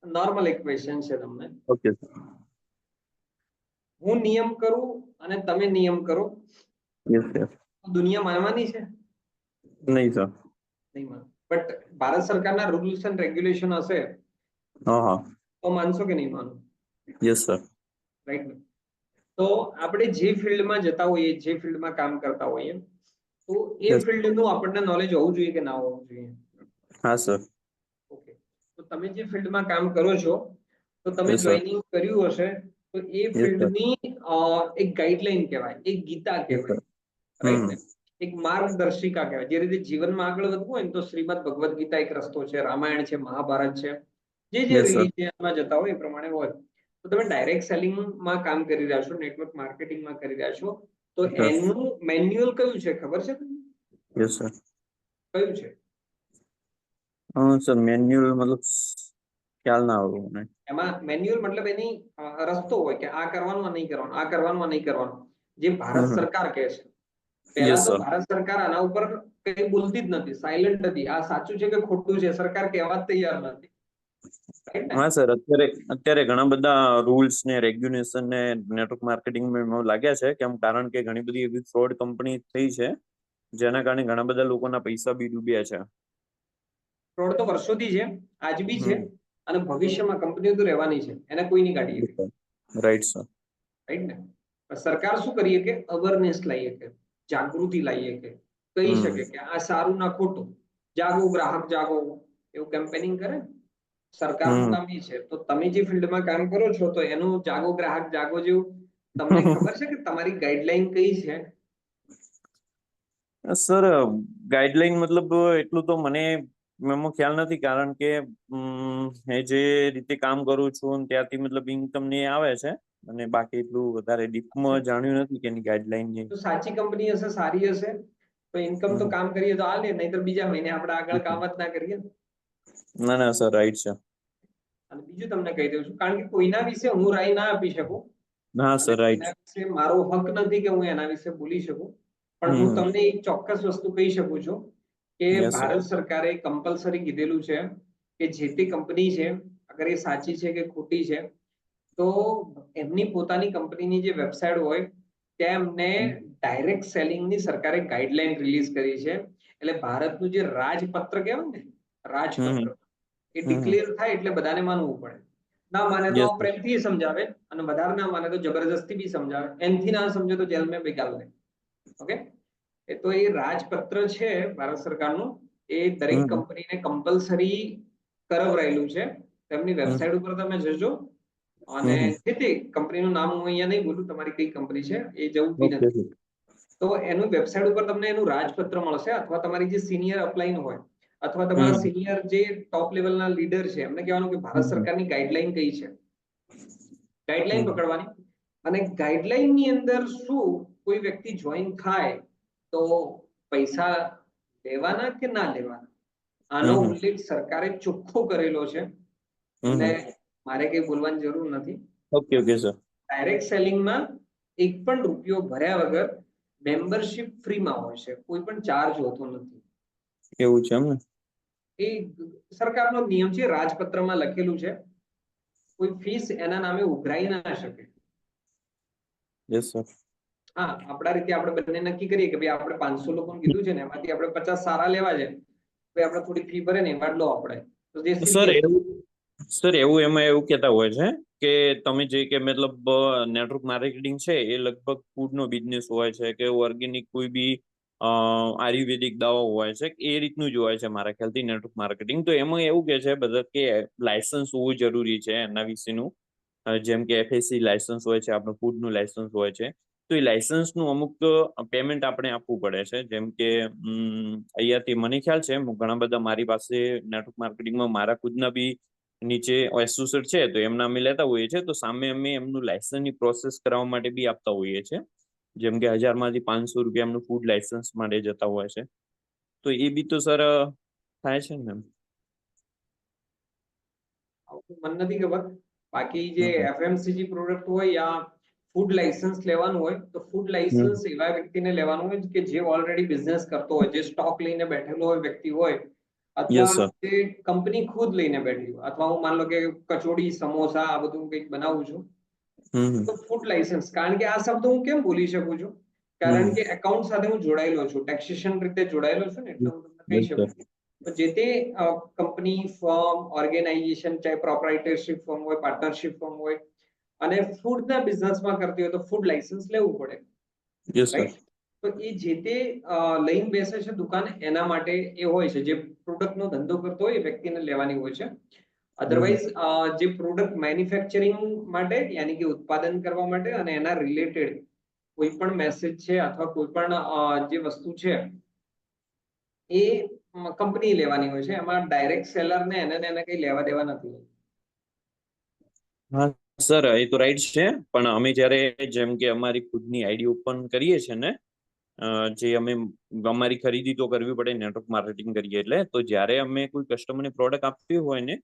નોર્મલ એક ક્વેશ્ચન છે તમને. ઓકે હું નિયમ કરું અને તમે નિયમ કરો યસ સર. તો દુનિયા માનવાની છે? નહીં સર. નહીં માન. બટ ભારત સરકારના રૂલ્સ એન્ડ રેગ્યુલેશન હશે હા તો માનશો કે નહીં માનો? Yes sir. રાઈટ. તો આપણે જે ફિલ્ડમાં જતા હોઈએ, જે ફિલ્ડમાં કામ કરતા હોઈએ, તો એ Yes. ફિલ્ડનું આપણને નોલેજ હોવું જોઈએ કે ના હોવું જોઈએ? હા સર. ઓકે. તો તમે જે ફિલ્ડમાં કામ કરો છો, તો તમે Yes, sir. જોઈનિંગ કર્યું હશે તો એ Yes, sir. ફિલ્ડની એક ગાઈડલાઈન કહેવાય, એક ગીતા Yes, sir. કહેવાય, રાઈટ ને? એક માર્ગદર્શિકા કહેવાય. જે રીતે જીવનમાં આગળ વધવું હોય ને, તો શ્રીમદ ભગવદ્ ગીતા એક રસ્તો છે, રામાયણ છે, મહાભારત છે, જે Yes, sir. રિલિજનમાં જતા હોય એ પ્રમાણે હોય. તો તમે ડાયરેક્ટ સેલિંગમાં કામ કરી રહ્યા છો, નેટવર્ક માર્કેટિંગમાં કરી રહ્યા છો, તો Yes. એનું મેન્યુઅલ કયું છે ખબર છે તમને? Yes sir. કયું છે? સર મેન્યુઅલ મતલબ ખ્યાલ ના આવ્યો મને. એમાં મેન્યુઅલ મતલબ એની રસ્તો હોય કે આ કરવાનું, આ નહીં કરવાનું, આ કરવાનું, આ નહીં કરવાનું, જે ભારત સરકાર કહે છે. પહેલા Yes, તો sir. ભારત સરકાર આના ઉપર કઈ બોલતી જ નથી, સાયલેન્ટ હતી. આ સાચું છે કે ખોટું છે સરકાર કહેવા જ તૈયાર નથી, રાઈટ ને? હા સર, અત્યારે ઘણા બધા રૂલ્સ ને રેગ્યુલેશન ને નેટવર્ક માર્કેટિંગમાં લાગ્યા છે, કેમ કારણ કે ઘણી બધી એવી ફ્રોડ કંપની થઈ છે જેના કારણે ઘણા બધા લોકોના પૈસા બી ડૂબ્યા છે. ફ્રોડ તો વર્ષોથી છે, આજ બી છે, અને ભવિષ્યમાં કંપનીઓ તો રહેવાની છે, એને કોઈ નહીં કાઢી શકે, રાઈટ સર. રાઈટ ને? સરકાર શું કરીએ કે અવેરનેસ લાવીએ, કે જાગૃતિ લાવીએ, કે કહી શકે કે આ સારું ના ખોટું, જાગો ગ્રાહક જાગો, એવું કેમ્પેનિંગ કરે. સરકારનું કામ એ છે. તો તમે જે ફિલ્ડમાં કામ કરો છો, તો એનું જાગો ગ્રાહક જાગો જેવું તમને ખબર છે કે તમારી ગાઈડલાઈન કઈ છે? સર ગાઈડલાઈન મતલબ એટલું તો મને એમાં ખ્યાલ નથી, કારણ કે એ જે રીતે કામ કરું છું ત્યાંથી મતલબ ઇન્કમ ને આવે છે, અને બાકી એટલું વધારે ડીપમાં જાણ્યું નથી કે એની ગાઈડલાઈન ની. તો સાચી કંપની હશે, સારી હશે, તો ઇન્કમ તો કામ કરીએ તો આ લે, નહીતર બીજા મહિને આપણે આગળ કામ જ ના કરીએ. ના સર, રાઈટ છે. અને બીજું તમને કહી દઉં છું, કારણ કે કોઈના વિશે હું રાય ના આપી શકું, હા અને સર, રાઈટ. કોઈના વિશે મારો હક નથી કે હું એના વિશે બોલી શકું. પણ હું તમને એક ચોક્કસ વસ્તુ કહી શકું છું કે Yes, sir. ભારત સરકારે કમ્પલસરી કીધેલું છે કે જે તે કંપની છે, અગર એ સાચી છે કે ખોટી છે, તો એમની પોતાની કંપનીની જે વેબસાઇટ હોય ત્યાં એમને ડાયરેક્ટ સેલિંગની સરકારે ગાઈડલાઈન રિલીઝ કરી છે. એટલે ભારતનું જે રાજપત્ર કહેવાય ને, રાજપત્ર, એ ડિક્લેર થાય એટલે બધાને માનવું પડે. ના માને તો Yes, sir. પ્રેમથી સમજાવે, અને વધારે ના માને તો જબરજસ્તી બી સમજાવે, એનથી ના સમજે તો જેલ મેં બેગાલ દે. ઓકે? તો એ રાજપત્ર છે ભારત સરકારનું, એ દરેક કંપનીને કમ્પલસરી કરાવરાયેલું છે. તેમની વેબસાઇટ ઉપર તમે જજો, અને જે તે કંપનીનું નામ હું અહીંયા નહીં બોલું, તમારી કઈ કંપની છે એ જવું બી Okay, નથી. તો એનું વેબસાઇટ ઉપર તમને એનું રાજપત્ર મળશે, અથવા તમારી જે સિનિયર અપલાઈન હોય, અથવા તમારા સિનિયર જે ટોપ લેવલના લીડર છે, એમને કહેવાનું કે ભારત સરકારની ગાઈડલાઈન કઈ છે, ગાઈડલાઈન પકડવાની. અને ગાઈડલાઈનની અંદર શું, કોઈ વ્યક્તિ જોઈન થાય તો પૈસા લેવાના કે ના લેવાના, આનો ઉલ્લેખ સરકારે ચોખ્ખો કરેલો છે. એટલે મારે કઈ બોલવાની જરૂર નથી. Okay okay sir. ડાયરેક્ટ સેલિંગમાં એક પણ રૂપિયો ભર્યા વગર મેમ્બરશિપ ફ્રીમાં હોય છે, કોઈ પણ ચાર્જ હોતો નથી. એવું છે એમ ને? એ સરકારનો નિયમ છે, રાજપત્રમાં લખેલું છે. કોઈ ફીસ એના નામે ઉઘરાઈ ના શકે. Yes sir. હા, આપણા રીતે આપણે બંને નક્કી કરીએ કે ભાઈ આપણે 500 લોકોને કીધું છે ને એમાંથી આપણે 50 સારા લેવા છે, ભાઈ આપણે થોડી ફી ભરે ને એમાં લો આપણે, તો જે સર સિરિયસ. એવું એમાં એવું કહેતા હોય છે કે તમે જે કે મતલબ નેટવર્ક માર્કેટિંગ છે એ લગભગ ફૂડ નો બિઝનેસ હોય છે કે ઓર્ગેનિક કોઈ બી આયુર્વેદિક દવાઓ હોય છે, એ રીતનું જ હોય છે મારા ખ્યાલથી નેટવર્ક માર્કેટિંગ. તો એમાં એવું કે છે બધા કે લાયસન્સ હોવું જરૂરી છે એના વિશેનું. જેમ કે FSC લાયસન્સ હોય છે, આપણું ફૂડનું લાયસન્સ હોય છે. તો એ લાયસન્સનું અમુક પેમેન્ટ આપણે આપવું પડે છે. જેમ કે અહીંયાથી મને ખ્યાલ છે, ઘણા બધા મારી પાસે નેટવર્ક માર્કેટિંગમાં મારા ખુદના બી નીચે એસોસિએટ છે, તો એમના અમે લેતા હોઈએ છીએ. તો સામે અમે એમનું લાયસન્સની પ્રોસેસ કરાવવા માટે બી આપતા હોઈએ છીએ. જેમ કે 1000માંથી 500 રૂપિયા એમનું ફૂડ લાયસન્સ માટે જતા હોય છે. તો એ બી તો સર થાય છે ને? મને નથી ખબર. બાકી જે FMCG પ્રોડક્ટ હોય યા ફૂડ લાયસન્સ લેવાનું હોય તો ફૂડ લાયસન્સ એવા વ્યક્તિને લેવાનું હોય કે જે ઓલરેડી બિઝનેસ કરતો હોય, જે સ્ટોક લઈને બેઠેલો હોય વ્યક્તિ હોય, યસ અથવા સર. જે કંપની ખુદ લઈને બેઠી હોય, અથવા હું માન લો કે કચોડી, સમોસા આ બધું કંઈક બનાવું છું, તો ફૂડ લાયસન્સ. કારણ કે આ શબ્દ હું કેમ બોલી શકું છું? કારણ કે એકાઉન્ટ સાથે હું જોડાયેલો છું, ટેક્સેશન રીતે જોડાયેલો છું ને, એટલે હું તમને કહી શકું. તો જે તે કંપની, ફર્મ, ઓર્ગેનાઇઝેશન, ચાહે પ્રોપ્રાઇટરશિપ ફર્મ હોય, પાર્ટનરશિપ ફર્મ હોય, અને ફૂડના બિઝનેસમાં કરતી હોય તો ફૂડ લાયસન્સ લેવું પડે, યસ સર. રાઈટ? તો એ જે તે લઈને બેસે છે દુકાન, એના માટે એ હોય છે. જે પ્રોડક્ટનો ધંધો કરતો હોય એ વ્યક્તિને લેવાની હોય છે. અધરવાઇઝ જે પ્રોડક્ટ મેન્યુફેક્ચરિંગ માટે, યાની કે ઉત્પાદન કરવા માટે અને એના રિલેટેડ કોઈ પણ મેસેજ છે અથવા કોઈ પણ જે વસ્તુ છે એ કંપની લેવાની હોય છે. એમાં ડાયરેક્ટ સેલર ને એને કઈ લેવા દેવા નથી. હા સર, એ તો રાઈટ છે. પણ અમે જ્યારે જેમ કે અમારી ખુદની આઈડી ઓપન કરીએ છીએ ને, જે અમે અમારી ખરીદી તો કરવી પડે નેટવર્ક માર્કેટિંગ કરીએ એટલે, તો જ્યારે અમે કોઈ કસ્ટમરને પ્રોડક્ટ આપવી હોય ને,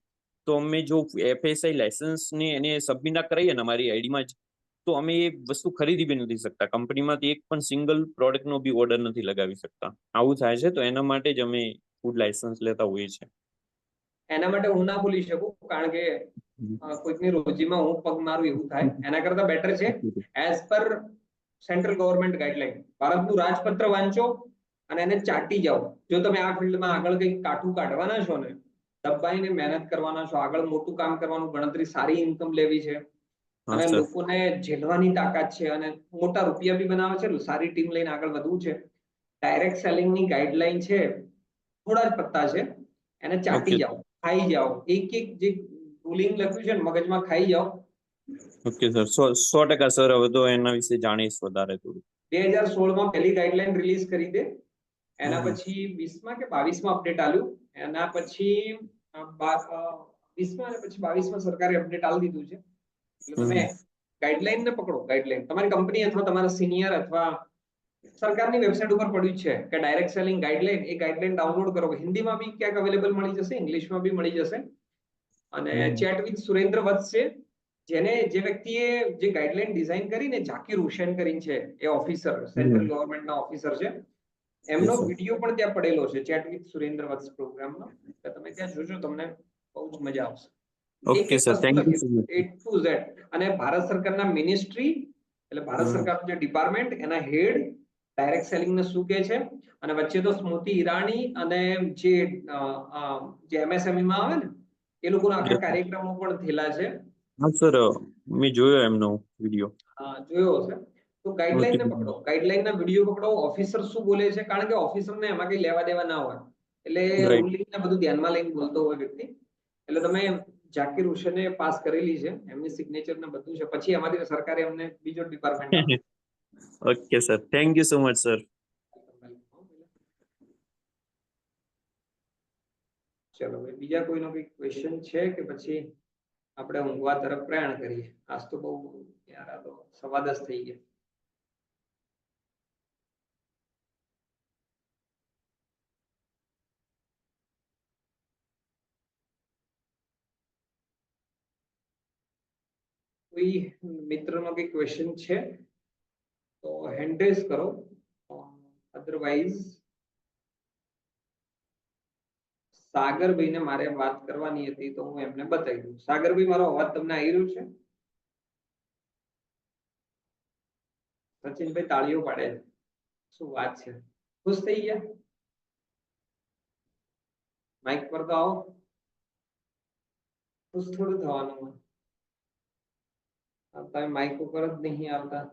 તો અમે જો FSI લાયસન્સ ને એને સબમિટ ના કરાવીએ ને અમારી આઈડીમાં જ, તો અમે એ વસ્તુ ખરીદી બી નથી શકતા. કંપનીમાંથી એક પણ સિંગલ પ્રોડક્ટનો બી ઓર્ડર નથી લગાવી શકતા. આવું થાય છે. તો એના માટે જ અમે ફૂડ લાયસન્સ લેતા હોઈએ છીએ. એના માટે હું ના બોલી શકું, કારણ કે કોઈકની રોજીમાં હું પગ મારું એવું થાય. એના કરતા બેટર છે as per central government guideline, ભારતનું રાજપત્ર વાંચો અને એને ચાટી જાઓ. જો તમે આ ફિલ્ડમાં આગળ કંઈક કાઠું કાઢવાના છો ને, દબાઈને મહેનત કરવાના છો, આગળ મોટું કામ કરવાનું, ગણતરી સારી ઇન્કમ લેવી છે, હા અને સર. લોકોને ઝેલવાની તાકાત છે, અને મોટા રૂપિયા બી બનાવે છે, સારી ટીમ લઈને આગળ વધવું છે, ડાયરેક્ટ સેલિંગની ગાઈડલાઈન છે, થોડા જ પત્તા છે, એને ચાટી ઓકે જાઓ, ખાઈ જાઓ. એક એક જે રૂલિંગ લખ્યું છે ને મગજમાં ખાઈ જાઓ. Okay sir, 100% sir. હવે તો એના વિશે જાણીશ વધારે થોડું. 2016માં પહેલી ગાઈડલાઈન રિલીઝ કરી દે. એના પછી 20માં કે 22માં અપડેટ આવ્યું. એના પછી 20માં અને પછી 22માં સરકારે અપડેટ આલી દીધું છે. એટલે તમે ગાઈડલાઈન ને પકડો. ગાઈડલાઈન તમારી કંપની અથવા તમારા સિનિયર અથવા સરકારની વેબસાઇટ ઉપર પડ્યું છે કે ડાયરેક્ટ સેલિંગ ગાઈડલાઈન. એ ગાઈડલાઈન ડાઉનલોડ કરો. હિન્દીમાં બી ક્યાંક અવેલેબલ મળી જશે, ઇંગ્લિશમાં બી મળી જશે. અને ચેટ વિથ સુરેન્દ્ર વત્સ છે, જે વ્યક્તિએ જે ગાઈડલાઈન ડિઝાઇન કરીને, ઝાકીર હુસેન કરીને છે, એ ઓફિસર, સેન્ટ્રલ ગવર્મેન્ટના ઓફિસર છે. એમનો વિડીયો પણ ત્યાં પડેલો છે, ચેટ વિથ સુરેન્દ્ર વત્સ પ્રોગ્રામનો. તમે ત્યાં જોજો, તમને બહુ જ મજા આવશે. એક ઓકે એક સર, વસ્તુ થેન્ક યુ લખી so much. A to Z. અને ભારત સરકારના મિનિસ્ટ્રી, એટલે ભારત સરકારનું જે ડિપાર્ટમેન્ટ, એના હેડ ડાયરેક્ટ સેલિંગ ને શું કહે છે, અને વચ્ચે તો સ્મૃતિ ઈરાની અને જે MSME માં આવે ને, એ લોકોના આખા કાર્યક્રમો પણ થયેલા છે. હા સર, મેં જોયો એમનો વિડીયો. જોયો હશે. તો ગાઈડલાઈન ઓકે. ને પકડો, ગાઈડલાઈન ના વિડીયો પકડો. ઓફિસર શું બોલે છે, કારણ કે ઓફિસર ને એમાં કઈ લેવા દેવા ના હોય, એટલે રાઈટ. રૂલિંગ ને બધું ધ્યાનમાં લઈને બોલતો હોય વ્યક્તિ. એટલે તમે ઝાકીર હુસેને પાસ કરેલી છે, એમની સિગ્નેચર ને બધું છે. પછી એમાંથી સરકારે એમને બીજો ડિપાર્ટમેન્ટ આપ્યો. Okay sir, thank you so much sir. ચલો ભાઈ, બીજા કોઈનો કઈ ક્વેશ્ચન છે કે પછી આપણે ઊંઘવા તરફ પ્રયાણ કરીએ? આજ તો બહુ યાર, આ તો 10:15 થઈ ગયા. કોઈ મિત્રનો કઈ ક્વેશ્ચન છે તો હેન્ડ રેઝ કરો, અધરવાઇઝ સાગરભાઈને મારે વાત કરવાની હતી તો હું એમને બતાવી દઉં. સાગરભાઈ, મારો અવાજ તમને આવી રહ્યો છે? સચિનભાઈ તાળીઓ પાડે છે, શું વાત છે, ખુશ થઈ ગયા? માઇક પર તો આવો, ખુશ થોડું થવાનું, તમે માઇક ઉપર જ નહીં આવતા.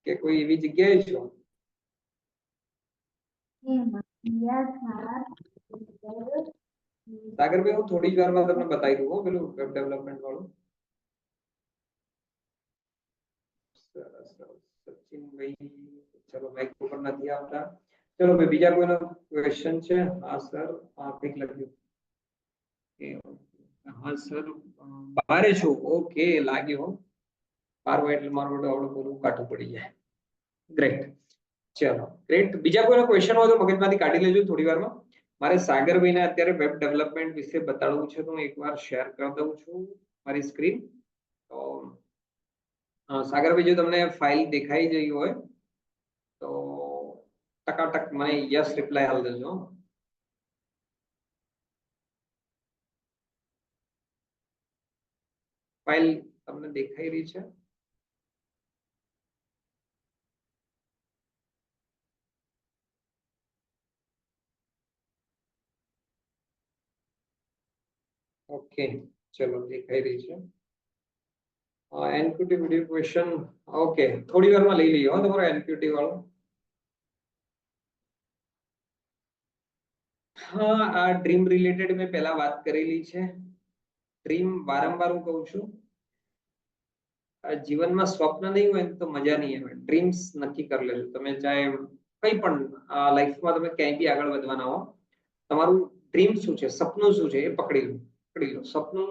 કે કોઈ એવી જગ્યાએ છો? સાગરભાઈ, હું થોડી જ વારમાં તમને બતાવી દઉં હો, પેલું વેબ ડેવલપમેન્ટ વાળું. સરસ સરસ. સચિનભાઈ ચલો માઇક ઉપર નથી આવતા. ચલો ભાઈ, બીજા કોઈનો ક્વેશ્ચન છે? હા સર, કંઈક લખ્યું. હા સર, બારે છો? ઓકે, લાગ્યો બાર હોય એટલે મારું આવડું બોલવું કાઠું પડી જાય. ગ્રેટ, ચલો ગ્રેટ. બીજા કોઈનો ક્વેશ્ચન હોય તો મગજમાંથી કાઢી લેજો થોડી વારમાં. મારે સાગરભાઈને અત્યારે વેબ ડેવલપમેન્ટ વિશે બતાડવું છે તો હું એકવાર શેર કરી દઉં છું મારી સ્ક્રીન. તો સાગરભાઈ, જો તમને ફાઇલ દેખાઈ ગઈ હોય તો ટકાટક મને યસ રિપ્લાય હાલ દેજો. ફાઇલ તમને દેખાઈ રહી છે? ઓકે, ચલો દેખાઈ રહી છે. એનક્યુટી વિડિયો ક્વેશ્ચન, ઓકે, થોડી વારમાં લઈ લઈએ હો તમારો એનક્યુટી વાળો. હા, આ ડ્રીમ રિલેટેડ મેં પહેલા વાત કરેલી છે. ડ્રીમ વારંવાર હું કહું છું, જીવનમાં સ્વપ્ન નહીં હોય તો મજા નહીં આવે. ડ્રીમ્સ નક્કી કરી લેજો તમે, ચાહે કઈ પણ લાઈફમાં તમે ક્યાંય બી આગળ વધવાના હો, તમારું ડ્રીમ શું છે, સપનું શું છે એ પકડી લો. સપનું,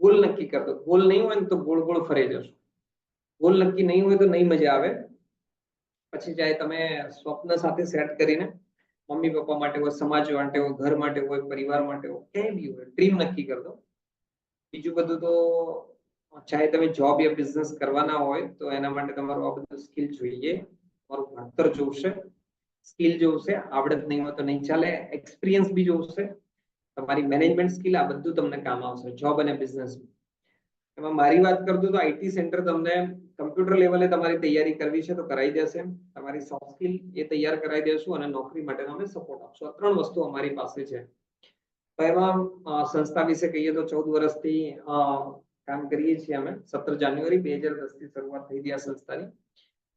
ગોલ નક્કી કરી દો. ગોલ નહીં હોય ને તો ગોળ ગોળ ફરી જશો. ગોલ નક્કી નહીં હોય તો નહીં મજા આવે. પછી ચાહે તમે સ્વપ્ન સાથે સેટ કરીને મમ્મી પપ્પા માટે હોય, સમાજ માટે હોય, ઘર માટે હોય, પરિવાર માટે હોય, ક્યાંય બી હોય, ડ્રીમ નક્કી કરી દો. બીજું બધું તો ચાહે તમે જોબ યા બિઝનેસ કરવાના હોય તો એના માટે તમારું આ બધું સ્કિલ જોઈએ, તમારું ભણતર જોશે, સ્કિલ જોશે. આવડત નહીં હોય તો નહીં ચાલે. એક્સપિરિયન્સ બી જોશે, તમારી મેનેજમેન્ટ સ્કિલ, આ બધું તમને કામ આવશે જોબ અને બિઝનેસ. એમાં મારી વાત કરતો તો આઈટી સેન્ટર તમને કમ્પ્યુટર લેવલે તમારી તૈયારી કરવી છે તો કરાવી દેશે. તમારી સોફ્ટ સ્કિલ એ તૈયાર કરાવી દેશું અને નોકરી માટે અમે સપોર્ટ આપશું. આ ત્રણ વસ્તુ અમારી પાસે છે. તો એમાં સંસ્થા વિશે કહીએ તો 14 વર્ષથી કામ કરીએ છીએ અમે. 17 જાન્યુઆરી 2010 થી શરૂઆત થઈ હતી આ સંસ્થાની.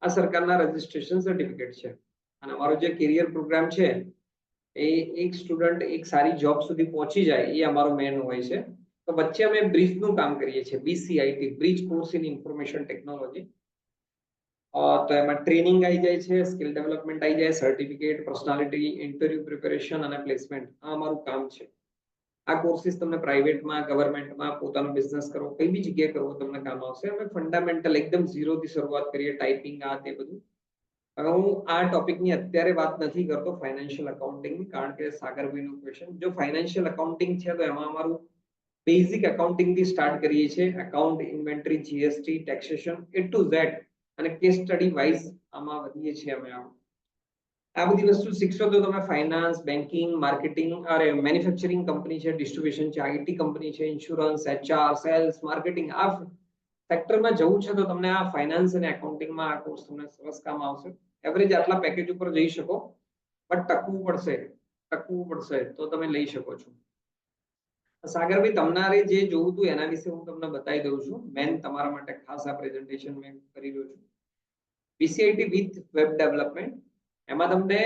આ સરકારના રજીસ્ટ્રેશન સર્ટિફિકેટ છે અને અમારો જે કેરિયર પ્રોગ્રામ છે એ એક સ્ટુડન્ટ એક સારી જોબ સુધી પહોંચી જાય એ અમારો મેન હોય છે. તો વચ્ચે અમે બ્રિજનું કામ કરીએ છીએ, BCIT, bridge course in information technology. તો એમાં ટ્રેનિંગ આવી જાય છે, સ્કિલ ડેવલપમેન્ટ આવી જાય, સર્ટિફિકેટ, પર્સનાલિટી, ઇન્ટરવ્યુ પ્રિપેરેશન અને પ્લેસમેન્ટ. આ અમારું કામ છે. આ કોર્સિસ તમને પ્રાઇવેટમાં, ગવર્મેન્ટમાં, પોતાનો બિઝનેસ કરો, કઈ બી જગ્યાએ કરવો તમને કામ આવશે. અમે ફંડામેન્ટલ એકદમ ઝીરો થી શરૂઆત કરીએ, ટાઈપિંગ આ તે બધું. હવે હું આ ટોપિકની અત્યારે વાત નથી કરતો ફાઇનાન્શિયલ એકાઉન્ટિંગની, કારણ કે સાગરભાઈનું ક્વેશ્ચન, જો ફાઇનાન્શિયલ એકાઉન્ટિંગ છે તો એમાં અમારું બેઝિક એકાઉન્ટિંગ થી સ્ટાર્ટ કરીએ છીએ. Account, inventory, GST, taxation, A to Z અને કેસ સ્ટડી વાઇઝ આમાં વધીએ છીએ અમે. આ બધી વસ્તુ શીખશો તો તમે ફાઇનાન્સ, બેન્કિંગ, માર્કેટિંગ, અરે મેન્યુફેક્ચરિંગ કંપની છે, ડિસ્ટ્રીબ્યુશન છે, આઈટી કંપની છે, ઇન્સ્યોરન્સ, HR, સેલ્સ, માર્કેટિંગ, આ સેક્ટરમાં જવું છે તો તમને આ ફાઇનાન્સ અને એકાઉન્ટિંગમાં આ કોર્સ તમને સરસ કામ આવશે. એવરેજ આટલા પેકેજ ઉપર જઈ શકો, બટ ટકવું પડશે તો તમે લઈ શકો છો. સાગરભાઈ, તમારે જે જોવું હતું એના વિશે હું તમને બતાવી દઉં છું. મેન તમારા માટે ખાસ આ પ્રેઝન્ટેશન મેં કરી રહ્યો છું. BCIT with web development. એમાં તમને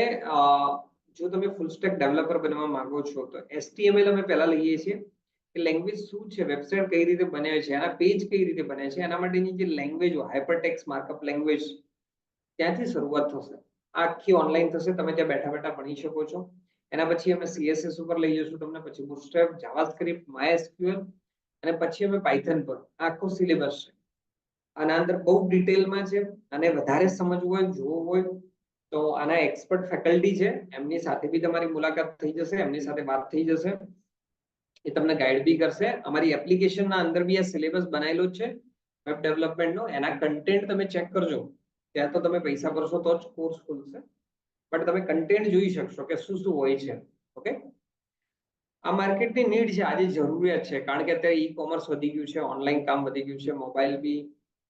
જો તમે ફૂલ સ્ટેક ડેવલપર બનવા માંગો છો તો HTML અમે પહેલા લઈએ છીએ કે લેંગ્વેજ શું છે, વેબસાઇટ કઈ રીતે બને છે, એના પેજ કઈ રીતે બને છે, એના માટેની જે લેંગ્વેજ હોય, હાઇપરટેક્સ્ટ માર્કઅપ લેંગ્વેજ, ત્યાંથી શરૂઆત થશે. આખી ઓનલાઈન થશે, તમે ત્યાં બેઠા બેઠા ભણી શકો છો. એના પછી અમે CSS ઉપર લઈ જઈશું તમને, પછી બુટસ્ટ્રેપ, જાવાસ્ક્રિપ્ટ, MySQL અને પછી અમે પાયથન પર. આખો સિલેબસ છે આના અંદર, બહુ ડિટેલમાં છે. અને વધારે સમજવું હોય, જોવું હોય તો આના એક્સપર્ટ ફેકલ્ટી છે, એમની સાથે બી તમારી મુલાકાત થઈ જશે, એમની સાથે વાત થઈ જશે, એ તમને ગાઈડ બી કરશે. અમારી એપ્લિકેશનના અંદર બી આ સિલેબસ બનાવેલો જ છે વેબ ડેવલપમેન્ટનો. એના કન્ટેન્ટ તમે ચેક કરજો. ત્યાં તો તમે પૈસા ભરશો તો જ કોર્સ ખુલશે, બટ તમે કન્ટેન્ટ જોઈ શકશો કે શું શું હોય છે. ઓકે, આ માર્કેટની નીડ છે, આજે જરૂરિયાત છે, કારણ કે અત્યારે ઈ કોમર્સ વધી ગયું છે, ઓનલાઈન કામ વધી ગયું છે, મોબાઈલ બી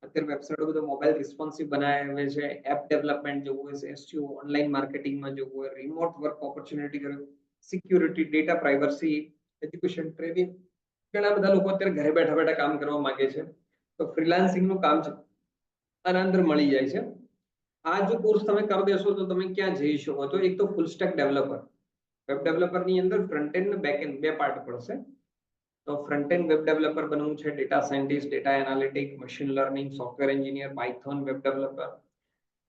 અત્યારે વેબસાઇટો બધું મોબાઈલ રિસ્પોન્સિવ બનાવે છે, એપ ડેવલપમેન્ટ જવું હોય, એસટીઓ ઓનલાઈન માર્કેટિંગમાં જવું હોય, રિમોટ વર્ક ઓપોર્ચ્યુનિટી કરવું, security, data privacy, education, training, ઘણા બધા લોકો અત્યારે ઘરે બેઠા બેઠા કામ કરવા માંગે છે. તો ફ્રીલાન્સિંગ નું કામ છે આના અંદર મળી જાય છે. આ જો કોર્સ તમે કરી દેશો તો તમે ક્યાં જઈ શકો છો? એક તો full stack developer, web developer ની અંદર ફ્રન્ટ એન્ડ અને બેક એન્ડ બે પાર્ટ પડશે. તો ફ્રન્ટ એન્ડ વેબ ડેવલપર બનવું છે, data scientist, data analytic, machine learning, software engineer, Python web developer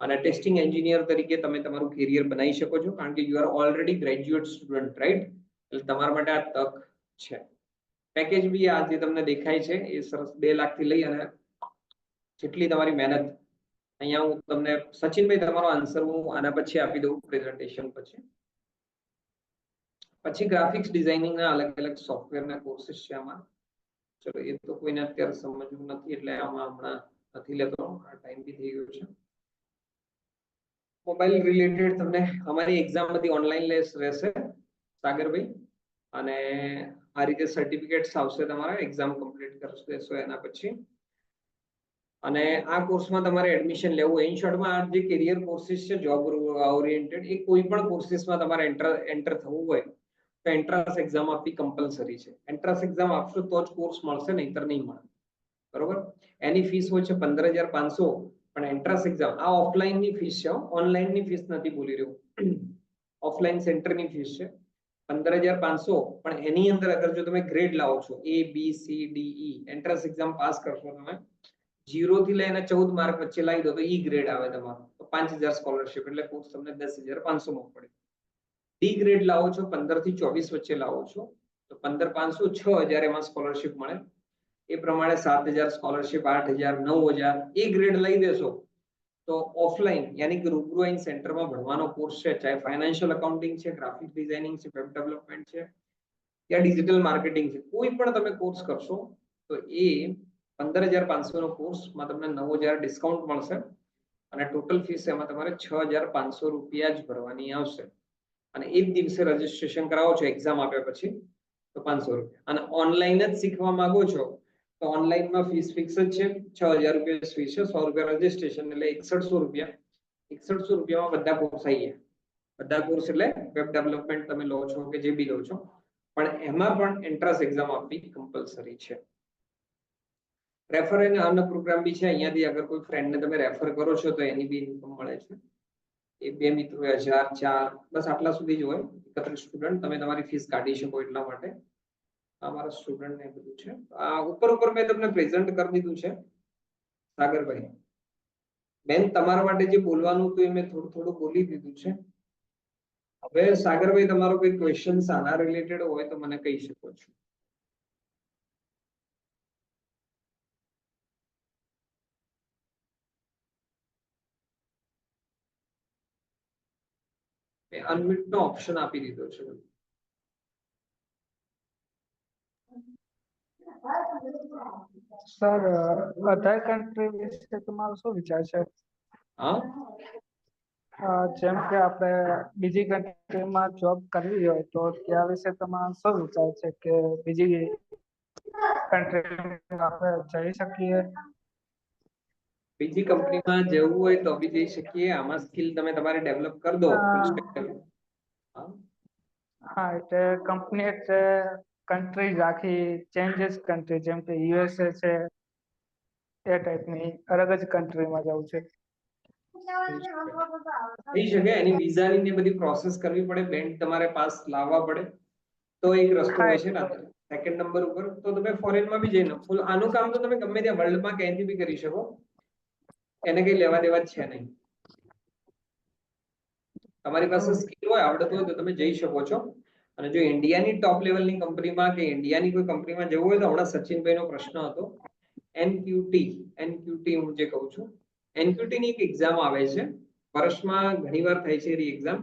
અને ટેસ્ટિંગ એન્જિનિયર તરીકે તમે તમારું કેરિયર બનાવી શકો છો, કારણ કે you are already graduate student, right? એટલે તમારા માટે આ તક છે. પેકેજ બી આ જે તમને દેખાય છે એ સરસ 2 લાખ થી લઈ અને જેટલી તમારી મહેનત. અહીંયા હું તમને સચિનભાઈ તમારો આન્સર હું આના પછી આપી દઉં પ્રેઝન્ટેશન પછી. પછી ગ્રાફિક્સ ડિઝાઇનિંગ ના અલગ અલગ સોફ્ટવેર ના કોર્सेस છે આમાં. ચલો એ તો કોઈને અત્યારે સમજવું નથી એટલે આમાં હમણાં નથી લેતો, આ ટાઈમ બી થઈ ગયો છે. મોબાઈલ રિલેટેડ તમને અમારી એક્ઝામ બધી ઓનલાઈન રહેશે સાગરભાઈ, અને આ રીતે સર્ટિફિકેટ્સ આવશે તમારા એક્ઝામ કમ્પ્લીટ કરશો એના પછી. અને આ કોર્સમાં તમારે એડમિશન લેવું, ઇન શોર્ટમાં આ જે કેરિયર કોર્સિસ છે જોબ ઓરિએન્ટેડ, એ કોઈ પણ કોર્સિસમાં તમારે એન્ટર થવું હોય તો એન્ટ્રન્સ એક્ઝામ આપવી કમ્પલસરી છે. એન્ટ્રન્સ એક્ઝામ આપશો તો જ કોર્સ મળશે, નહીતર નહીં મળે. બરોબર? એની ફીસ હોય છે 15,500, પણ એન્ટ્રન્સ એક્ઝામ આ ઓફલાઈન ની ફીસ છે, ઓનલાઈન ની ફીસ નથી બોલી રહ્યો. ઓફલાઈન સેન્ટર ની ફીસ છે 15,500, પણ એની અંદર અગર જો તમે ગ્રેડ લાવો છો ABCDE, એન્ટ્રન્સ એક્ઝામ પાસ કરશો તમે 0 થી લઈને 14 માર્ક વચ્ચે લાવી દો તો ઈ ગ્રેડ આવે તમારો, તો 5,000 સ્કોલરશિપ, એટલે કોર્સ તમને 10,500 માં પડે. ડી ગ્રેડ લાવો છો 15 થી 24 વચ્ચે લાવો છો તો 15,500 6,000 એમાં સ્કોલરશિપ મળે. એ પ્રમાણે 7,000 સ્કોલરશિપ, 8,000, 9,000. એ ગ્રેડ લઈ દેશો તો ઓફલાઈન યાની કે રૂબરૂ આઈન સેન્ટરમાં ભણવાનો કોર્સ છે, ચાહે ફાઇનાન્શિયલ એકાઉન્ટિંગ છે, ગ્રાફિક ડિઝાઇનિંગ છે, વેબ ડેવલપમેન્ટ છે, યા ડિજિટલ માર્કેટિંગ છે, કોઈ પણ તમે કોર્સ કરશો તો એ 15,500 નો કોર્સમાં તમને 9,000 ડિસ્કાઉન્ટ મળશે, અને ટોટલ ફીસ એમાં તમારે 6,500 રૂપિયા જ ભરવાની આવશે. અને એક દિવસે રજીસ્ટ્રેશન કરાવો છો એક્ઝામ આપ્યા પછી તો 500 રૂપિયા. અને ઓનલાઈન જ શીખવા માંગો છો તો ઓનલાઈનમાં ફીસ ફિક્સ જ છે, 6,000 રૂપિયા ફીસ છે, 100 રૂપિયા રજીસ્ટ્રેશન, એટલે 6100 રૂપિયા. 6100 રૂપિયામાં બધા કોર્સ આવી ગયા. બધા કોર્સ એટલે વેબ ડેવલપમેન્ટ તમે લો છો કે જે બી લો છો, પણ એમાં પણ એન્ટ્રન્સ એક્ઝામ આપવી કમ્પલસરી છે. રેફર એન્ડ અર્ન પ્રોગ્રામ બી છે, અહીંયાથી અગર કોઈ ફ્રેન્ડને તમે રેફર કરો છો તો એની બી ઇન્કમ મળે છે. એ 2 મિત્રો 1,000, 4, બસ આટલા સુધી જ હોય. 31 સ્ટુડન્ટ તમે તમારી ફીસ કાઢી શકો એટલા માટે અમારા સ્ટુડન્ટ ને બધું છે. આ ઉપર મેં તમને પ્રેઝન્ટ કરી દીધું છે સાગરભાઈ. બેન તમારા માટે જે બોલવાનું હતું એ મેં થોડું બોલી દીધું છે. હવે સાગરભાઈ તમારો કોઈ ક્વેશ્ચન આના રિલેટેડ હોય તો મને કહી શકો છો. મેં અનમ્યુટ નો ઓપ્શન આપી દીધો છે. સર, અધર કન્ટ્રી વિશે તમારો શું વિચાર છે? હા, જેમ કે આપણે બીજી કન્ટ્રીમાં જોબ કરવી હોય તો ત્યાં વિશે તમારો શું વિચાર છે કે બીજી કન્ટ્રીમાં આપણે જઈ શકીએ? બીજી કંપનીમાં જવું હોય તો બી જઈ શકીએ. આમાં સ્કિલ તમે તમારી ડેવલપ કરી દો. હા, એટલે કંપની એટલે કન્ટ્રી આખી ચેન્જીસ કન્ટ્રી, જેમ કે USA છે એ ટાઈપની અલગ જ કન્ટ્રીમાં જવું છે. થઈ શકે. એની વિઝાની ને બધી પ્રોસેસ કરવી પડે, બેન્ડ તમારે પાસ લાવવા પડે તો એક રસ્તો હોય છે ને. સેકન્ડ નંબર ઉપર તો તમે ફોરેનમાં બી જઈને ફૂલ આનું કામ તો તમે ગમે ત્યાં વર્લ્ડમાં ક્યાંયથી બી કરી શકો, એને કઈ લેવા દેવા જ છે નહીં. તમારી પાસે સ્કિલ હોય, આવડત હોય તો તમે જઈ શકો છો. અને જો ઇન્ડિયાની ટોપ લેવલની કંપનીમાં કે ઇન્ડિયાની કોઈ કંપનીમાં જવું હોય તો હમણાં સચિનભાઈનો પ્રશ્ન હતો, એનક્યુટી હું જે કહું છું, એનક્યુટી ની એક એક્ઝામ આવે છે વર્ષમાં ઘણીવાર થાય છે એની એક્ઝામ.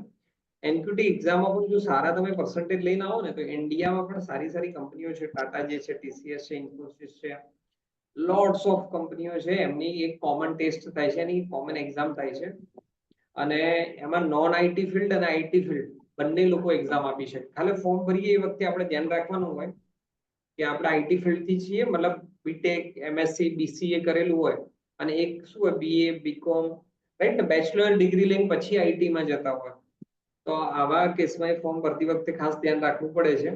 એનક્યુટી એક્ઝામમાં પણ જો સારા તમે પર્સન્ટેજ લઈને આવો ને તો ઇન્ડિયામાં પણ સારી સારી કંપનીઓ છે, ટાટા જે છે, ટીસીએસ છે, ઇન્ફોસિસ છે, લોટ્સ ઓફ કંપનીઓ છે, એમની એક કોમન ટેસ્ટ થાય છે, એની કોમન એક્ઝામ થાય છે. અને એમાં નોન આઈટી ફિલ્ડ અને આઈટી ફિલ્ડ બંને લોકો એક્ઝામ આપી શકે. ખાલી ફોર્મ ભરીએ એ વખતે આપણે ધ્યાન રાખવાનું હોય કે આપણે આઈટી ફિલ્ડ થી છીએ, મતલબ બીટેક, એમએસસી, બીસીએ કરેલું હોય, અને એક શું હોય બીએ, બીકોમ, રાઈટ ને, બેચલર ડિગ્રી લઈને પછી આઈટી માં જતા હોય. તો આવા કેસમાં ફોર્મ ભરતી વખતે ખાસ ધ્યાન રાખવું પડે છે.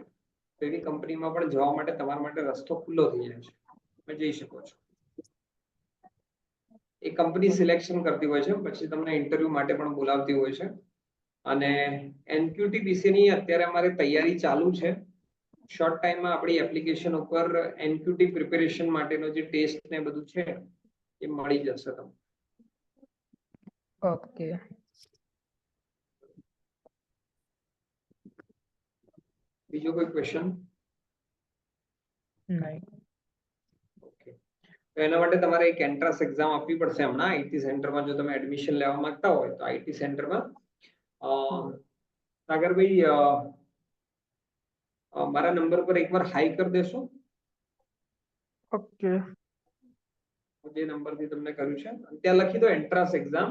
તો એવી કંપનીમાં પણ જવા માટે તમારા માટે રસ્તો ખુલ્લો થઈ જાય છે, તમે જઈ શકો છો. એ કંપની સિલેક્શન કરતી હોય છે, પછી તમને ઇન્ટરવ્યુ માટે પણ બોલાવતી હોય છે. અને એનક્યુટી વિશેની અત્યારે અમારે તૈયારી ચાલુ છે. શોર્ટ ટાઈમમાં આપણી એપ્લિકેશન ઉપર એનક્યુટી પ્રિપેરેશન માટેનો જે ટેસ્ટ ને બધું છે એ મળી જશે તમને. ઓકે. બીજો કોઈ ક્વેશ્ચન? નહીં. ઓકે. તો એના માટે તમારે એક એન્ટ્રન્સ એક્ઝામ આપવી પડશે હમણાં આઈટી સેન્ટરમાં. જો તમે એડમિશન લેવા માંગતા હોય તો આઈટી સેન્ટરમાં સાગરભાઈ મારા નંબર પર એકવાર હાઈ કરી દેશો. ઓકે. જે નંબરથી તમને કર્યું છે ત્યાં લખી દો એન્ટ્રન્સ એક્ઝામ.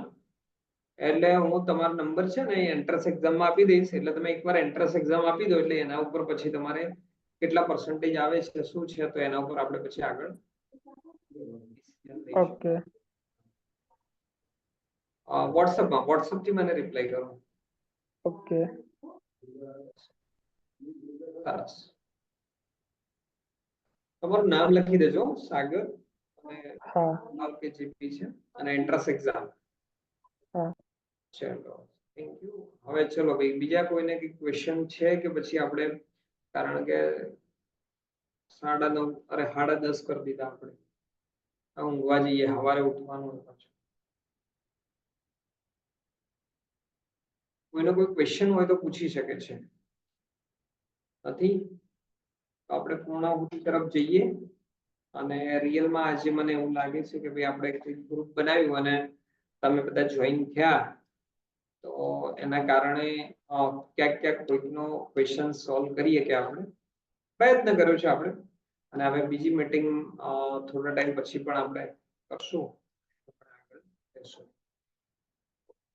એટલે હું તમારો નંબર છે ને એન્ટ્રન્સ એક્ઝામમાં આપી દઈશ. એટલે તમે એકવાર એન્ટ્રન્સ એક્ઝામ આપી દો એટલે એના ઉપર પછી તમારે કેટલા પર્સન્ટેજ આવે છે, શું છે, તો એના ઉપર આપણે પછી આગળ ઓકે. વોટ્સઅપ થી મને રિપ્લાય કરો. ઓકે. સરસ. તમારું નામ લખી દેજો, સાગર, અને હા. કે જીપી છે, અને એન્ટ્રન્સ એક્ઝામ. હા. ચલો, થેન્ક યુ. હવે ચલો ભાઈ, બીજા કોઈને કઈ ક્વેશ્ચન છે કે પછી આપણે, કારણ કે 9:30 અરે 10:30 કરી દીધા આપણે, ઊંઘવા જઈએ, સવારે ઉઠવાનું પાછું. કોઈનો કોઈ ક્વેશ્ચન હોય તો પૂછી શકે છે. નથી તો આપણે પૂર્ણાહુતિ તરફ જઈએ. અને રિયલમાં આજે મને એવું લાગે છે કે ભાઈ આપણે એક ગ્રુપ બનાવ્યું અને તમે બધા જોઈન થયા, તો એના કારણે ક્યાંક ક્યાંક કોઈકનો ક્વેશ્ચન સોલ્વ કરીએ કે આપણે પ્રયત્ન કર્યો છે આપણે. અને હવે બીજી મીટિંગ થોડા ટાઈમ પછી પણ આપણે કરશું.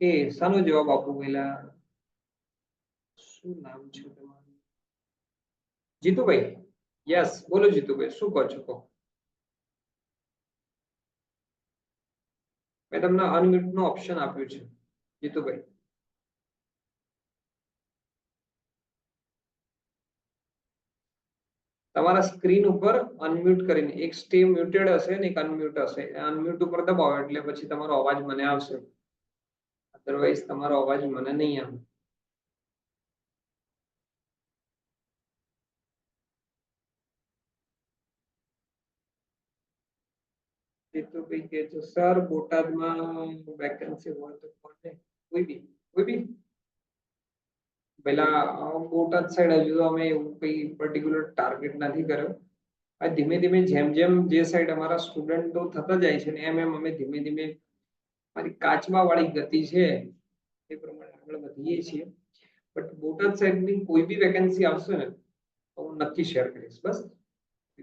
કે શાનો જવાબ આપું પહેલા? શું નામ છે તમારું? જીતુભાઈ. યસ, બોલો જીતુભાઈ, શું કહો છો? કહો. મેં તમને અનમ્યુટ નો ઓપ્શન આપ્યું છે જીતુભાઈ. તમારા સ્ક્રીન ઉપર અનમ્યુટ કરીને એક સ્ટે મ્યુટેડ હશે ને એક અનમ્યુટ હશે. અનમ્યુટ ઉપર દબાવો એટલે પછી તમારો અવાજ મને આવશે, અધરવાઇઝ તમારો અવાજ મને નહીં આવે. જીતુભાઈ કે છે સર બોટાદમાં વેકેન્સી હોય તો કોને? કોઈ બી પેલા બોટાદ સાઈડ હજુ અમે એવું કઈ પર્ટિક્યુલર ટાર્ગેટ નથી કર્યો. આ ધીમે ધીમે જેમ જેમ જે સાઈડ અમારા સ્ટુડન્ટો થતા જાય છે ને એમ એમ અમે ધીમે ધીમે મારી કાચમાં વાળી ગતિ છે એ પ્રમાણે આગળ વધીએ છીએ. બટ બોટાદ સાઈડની કોઈ બી વેકેન્સી આવશે ને તો હું નક્કી શેર કરીશ. બસ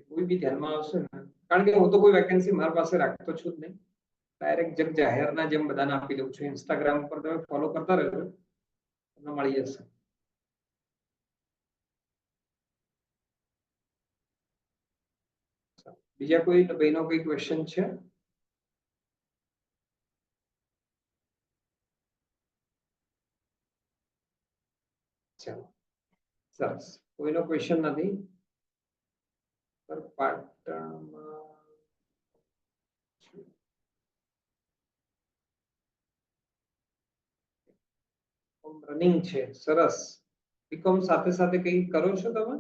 કોઈ બી ધ્યાનમાં આવશે ને, કારણ કે હું તો કોઈ વેકેન્સી મારી પાસે રાખતો છું જ નહીં. ડાયરેક્ટ જગ જાહેરના જેમ બધાને આપી દઉં છું. ઇન્સ્ટાગ્રામ પર તમે ફોલો કરતા રહેજો, તમને મળી જશે. બીજા કોઈ ભાઈનો કોઈ ક્વેશ્ચન છે? ચાલો, સરસ. કોઈનો ક્વેશ્ચન નથી? પાટણમાં રનિંગ છે, સરસ. બીકોમ સાથે સાથે કઈ કરો છો તમે?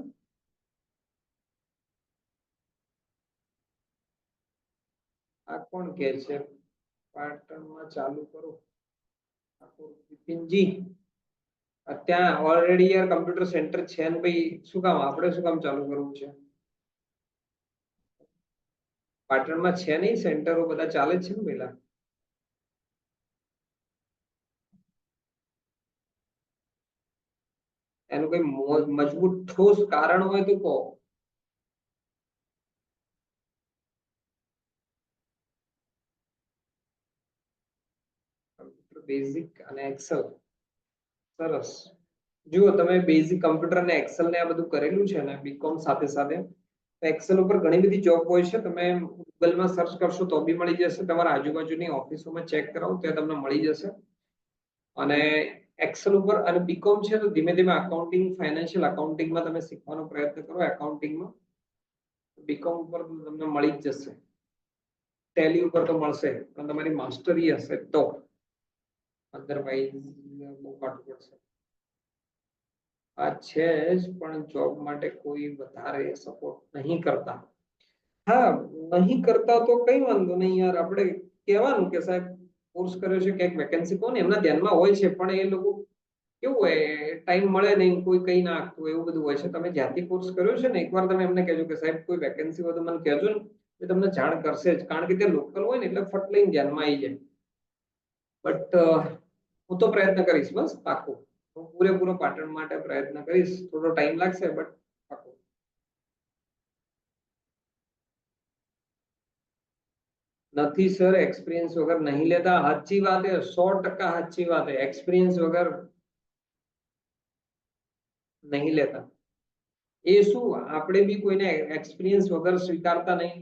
આ કોણ કે છે પાટણમાં ચાલુ કરો? બિપિનજી, ત્યાં ઓલરેડી યાર કમ્પ્યુટર સેન્ટર છે ને ભાઈ, શું કામ આપણે શું કામ ચાલુ કરવું છે? પાટણમાં છે નહીં સેન્ટરો, બધા ચાલે જ છે ને પેલા. કોઈ મજબૂત ઠોસ કારણ હોય તો કહો. બેઝિક અને એક્સેલ, સરસ. જુઓ તમે બેઝિક કમ્પ્યુટર અને એક્સેલ ને આ બધું કરેલું છે ને બીકોમ સાથે સાથે, એક્સેલ ઉપર ઘણી બધી જોબ હોય છે. તમે ગૂગલમાં સર્ચ કરશો તો બી મળી જશે. તમારા આજુબાજુની ઓફિસોમાં ચેક કરાવો ત્યાં તમને મળી જશે. અને એક્સેલ ઉપર અને બીકોમ છે તો ધીમે ધીમે અકાઉન્ટિંગ, ફાઇનાન્શિયલ અકાઉન્ટિંગમાં તમે શીખવાનો પ્રયત્ન કરો. એકાઉન્ટિંગમાં બીકોમ ઉપર તમને મળી જ જશે. ટેલી ઉપર તો મળશે પણ તમારી માસ્ટરી હશે તો, અધરવાઇઝ બહુ કાઢવું પડશે. આ છે જ, પણ જોબ માટે કોઈ વધારે સપોર્ટ નહીં કરતા. હા, નહીં કરતા તો કઈ વાંધો નહીં યાર, આપણે કહેવાનું કે સાહેબ કોર્સ કર્યો છે, ક્યાંક વેકેન્સી કોને એમના ધ્યાનમાં હોય છે, પણ એ લોકો કેવું હોય, ટાઈમ મળે નહીં, કોઈ કઈ ના આપતું એવું બધું હોય છે. તમે જ્યાંથી કોર્સ કર્યો છે ને એકવાર તમે એમને કહેજો કે સાહેબ કોઈ વેકેન્સી હોય તો મને કહેજો ને, એ તમને જાણ કરશે જ. કારણ કે તે લોકલ હોય ને એટલે ફટ લઈને ધ્યાનમાં આવી જાય. બટ હું તો પ્રયત્ન કરીશ, બસ પાકું. હું પૂરેપૂરો પાટણ માટે પ્રયત્ન કરીશ. થોડો ટાઈમ લાગશે બટ પાકું. નથી સર, એક્સપિરિયન્સ વગર નહીં લેતા. સાચી વાત છે, 100% સાચી વાત છે. એક્સપિરિયન્સ વગર નહીં લેતા. એ શું, આપણે બી કોઈને એક્સપિરિયન્સ વગર સ્વીકારતા નહીં.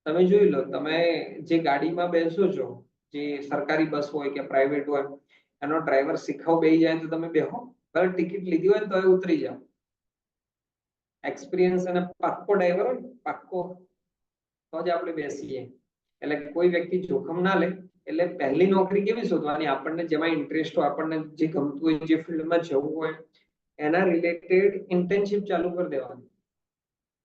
તમે જોઈ લો, તમે જે ગાડીમાં બેસો છો, જે સરકારી બસ હોય કે પ્રાઇવેટ હોય, એનો ડ્રાઈવર શીખવા બેસી જાય તો તમે બેહો? ભલે ટિકિટ લીધી હોય તો ઉતરી જાઓ. એક્સપિરિયન્સ અને પાક્કો ડ્રાઈવર હોય ને, પાક્કો, તો જ આપણે બેસીએ. એટલે કોઈ વ્યક્તિ જોખમ ના લે. એટલે પહેલી નોકરી કેવી શોધવાની? આપણને જેમાં ઇન્ટરેસ્ટ હોય, આપણને જે ગમતું હોય, જે ફિલ્ડમાં જવું હોય, એના રિલેટેડ ઇન્ટર્નશિપ ચાલુ કરી દેવાની.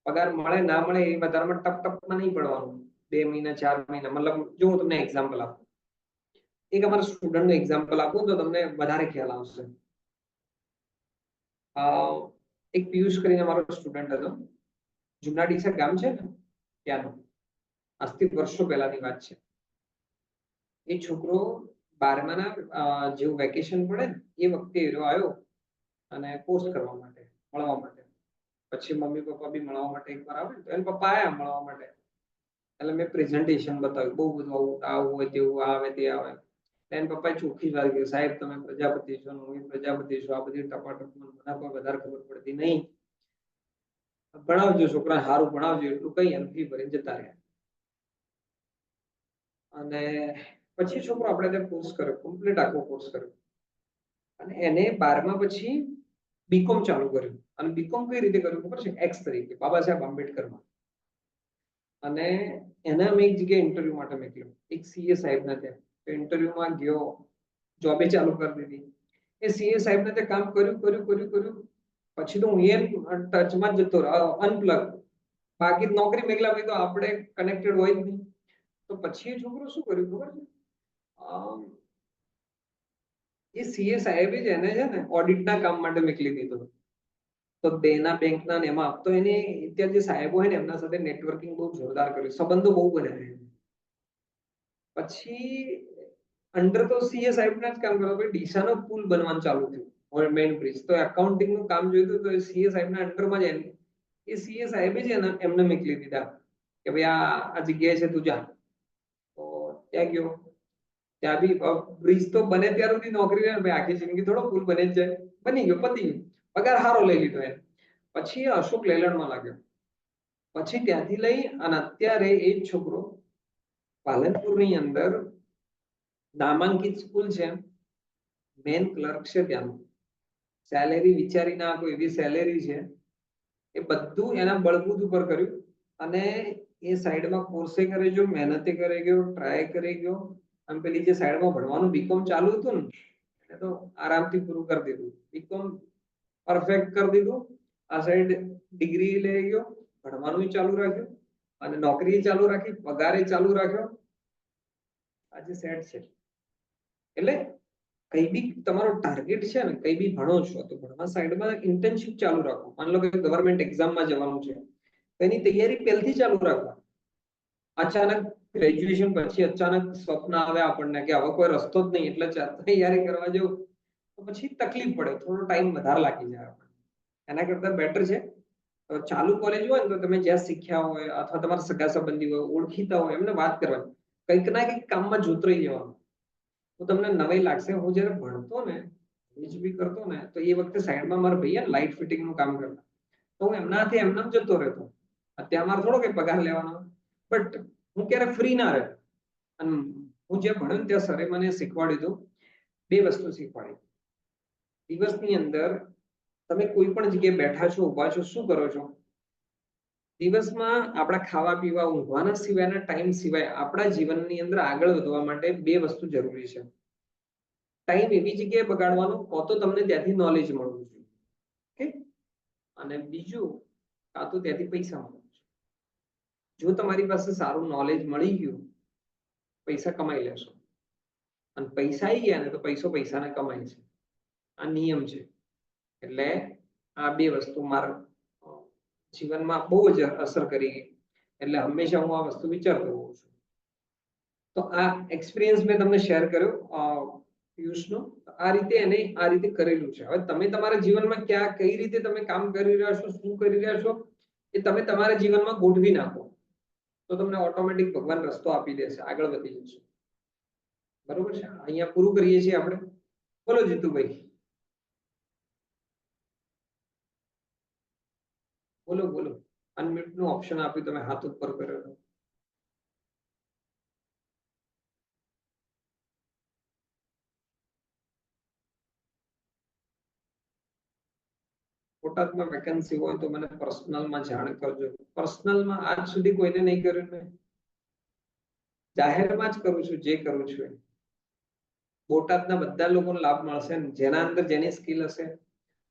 પગાર મળે ના મળે એ વધારામાં ટપમાં નહીં પડવાનું. 2 મહિના 4 મહિના, મતલબ જો હું તમને એક્ઝામ્પલ આપું, એક અમારા સ્ટુડન્ટનું એક્ઝામ્પલ આપું તો તમને વધારે ખ્યાલ આવશે. એક પિયુષ કરીને અમારો સ્ટુડન્ટ હતો, જુના ડીસા ગામ છે ને ત્યાંનો. આજથી વર્ષો પહેલાની વાત છે. એ છોકરો 12માના જેવું વેકેશન પડે ને એ વખતે આવ્યો અને કોર્સ કરવા માટે, મળવા માટે. પછી મમ્મી પપ્પા બી મળવા માટે એકવાર આવે તો એના પપ્પા આયા મળવા માટે. એટલે મેં પ્રેઝન્ટેશન બતાવ્યું, બહુ બધું આવું હોય તેવું, આવે તે આવે. એના પપ્પાએ ચોખ્ખી વાત કરી, સાહેબ તમે પ્રજાપતિ છો, હું પ્રજાપતિ છું, આ બધી ટપાટપ મને કોઈ વધારે ખબર પડતી નહીં. ભણાવજો છોકરા, સારું ભણાવજો એટલું કઈ એમ ફી ભરીને જતા રહ્યા. અને પછી છોકરો આપણે ત્યાં કોર્સ કર્યો, કમ્પ્લીટ આખો કોર્સ કર્યો. અને એને 12મા પછી બીકોમ ચાલુ કર્યું. અને બીકોમ કઈ રીતે કર્યું ખબર છે? એક્સ તરીકે, બાબા સાહેબ આંબેડકરમાં. અને એને અમે એક જગ્યાએ ઇન્ટરવ્યુ માટે મોકલ્યો, એક સીએ સાહેબના ત્યાં. તો ઇન્ટરવ્યુમાં ગયો, જોબે ચાલુ કરી દીધી. એ સીએ સાહેબને ત્યાં કામ કર્યું. પછી તો હું એ ટચમાં જ જતો રહ્યો, અનપ્લગ. બાકી નોકરી મેકલા ભાઈ તો આપણે કનેક્ટેડ હોય જ નહીં. તો પછી એ છોકરો શું કર્યું ખબર છે? એ સીએ સાહેબે જ એને છે ને ઓડિટના કામ માટે મોકલી દીધો. તો દેના બેંકના ને એમાં તો એને ત્યાં જે સાહેબો હોય ને એમના સાથે નેટવર્કિંગ બહુ જોરદાર કર્યું, સંબંધો બહુ બન્યા. પછી અંડર તો સીએ સાહેબના જ કામ કર્યું. ડીસાનો પુલ બનવાનું ચાલુ થયું, મેઇન બ્રિજ. તો એકાઉન્ટિંગ નું કામ જોઈતું તો સીએ સાહેબના અંડરમાં જ એ સીએ સાહેબે જ એમને મોકલી દીધા કે ભાઈ આ જગ્યાએ છે તું જા. તો ત્યાં ગયો. ત્યાં બી બ્રિજ તો બને ત્યાર સુધી નોકરી રહે, ભાઈ આખી જિંદગી થોડો પુલ બને જ જાય. બની ગયો, પતી ગયું, પગાર સારો લઈ લીધો એને. પછી અશોક લેલન્ડમાં લાગ્યો. પછી ત્યાંથી લઈ અને અત્યારે એ જ છોકરો પાલનપુરની અંદર નામાંકિત સ્કૂલ છે, મેન ક્લર્ક છે ત્યાંનું. સેલેરી વિચારી ના આપો એવી સેલેરી છે. એ બધું એના બળબૂત ઉપર કર્યું. અને એ સાઈડમાં કોર્સે કરે ગયો, મહેનતે કરે ગયો, ટ્રાય કરી ગયો. અને પેલી જે સાઈડમાં ભણવાનું બીકોમ ચાલુ હતું ને એ તો આરામથી પૂરું કરી દીધું. બીકોમ પરફેક્ટ કરી દીધું. આ સાઈડ ડિગ્રી લઈ ગયો, ભણવાનું ચાલુ રાખ્યું અને નોકરી ચાલુ રાખી, પગારે ચાલુ રાખ્યો. આજે સેટ છે. એટલે કઈ બી તમારો ટાર્ગેટ છે ને, કઈ બી ભણો છો તો ભણવા સાઈડમાં ઇન્ટર્નશિપ ચાલુ રાખો. માની લો કે ગવર્મેન્ટ એક્ઝામમાં જવાનું છે, એની તૈયારી પહેલથી ચાલુ રાખવા. અચાનક ગ્રેજ્યુએશન પછી અચાનક સ્વપ્ન આવે આપણને કે હવે કોઈ રસ્તો જ નહીં એટલે તૈયારી કરવા જેવું, તો પછી તકલીફ પડે, થોડો ટાઈમ વધારે લાગી જાય આપણને. એના કરતા બેટર છે ચાલુ કોલેજ હોય ને તો તમે જ્યાં શીખ્યા હોય અથવા તમારા સગા સંબંધી હોય, ઓળખીતા હોય, એમને વાત કરવાની, કંઈક ના કંઈક કામમાં જોતરાઈ જવાનું. તો તમને નવાઈ લાગશે. હું જયારે ભણતો ને, બી કરતો ને, તો એ વખતે સાઈડમાં મારા ભૈયા લાઇટ ફિટિંગ નું કામ કરતા, તો હું એમના હાથે એમનામ જતો રહેતો. અત્યારે મારે થોડો કઈ પગાર લેવાનો, બટ હું ક્યારે ફ્રી ના રહે. અને હું જે ભણ્યો ને ત્યાં સરે મને શીખવાડ્યું હતું, 2 વસ્તુ શીખવાડી. દિવસની અંદર તમે કોઈ પણ જગ્યાએ બેઠા છો, ઉભા છો, શું કરો છો? દિવસમાં આપણા ખાવા પીવા ઊંઘવાના સિવાયના ટાઈમ સિવાય આપણા જીવનની અંદર આગળ વધવા માટે 2 વસ્તુ જરૂરી છે. ટાઈમ એવી જગ્યાએ બગાડવાનો, કો તો તમને ત્યાંથી નોલેજ મળવું જોઈએ, ઓકે, અને બીજું કાં તો ત્યાંથી પૈસા મળવું જોઈએ. જો તમારી પાસે સારું નોલેજ મળી ગયું, પૈસા કમાઈ લેશો, અને પૈસા આવી ગયા ને તો પૈસાને કમાય છે. આ નિયમ છે. એટલે આ 2 વસ્તુ મારા જીવનમાં બહુ જ અસર કરી ગઈ. એટલે હંમેશા હું આ વસ્તુ વિચારતો હોઉં છું. તો આ એક્સપિરિયન્સ મેં તમને શેર કર્યો પિયુષનો. આ રીતે એને આ રીતે કરેલું છે. હવે તમે તમારા જીવનમાં ક્યાં કઈ રીતે તમે કામ કરી રહ્યા છો, શું કરી રહ્યા છો, એ તમે તમારા જીવનમાં ગોઠવી નાખો, તો તમને ઓટોમેટિક ભગવાન રસ્તો આપી દેશે, આગળ વધી જશે. બરોબર છે? અહીંયા પૂરું કરીએ છીએ આપણે. બોલો જીતુભાઈ, બોલો બોલો. અનમ્યુટ નું ઓપ્શન આપ્યું, તમે હાથ ઉપર કર્યો. બોટાદમાં વેકેન્સી હોય તો મને પર્સનલમાં જાણ કરજો. પર્સનલમાં આજ સુધી કોઈને નહીં કર્યું ને, જાહેરમાં જ કરું છું. જે કરું છું બોટાદના બધા લોકોને લાભ મળશે. જેના અંદર જેની સ્કિલ હશે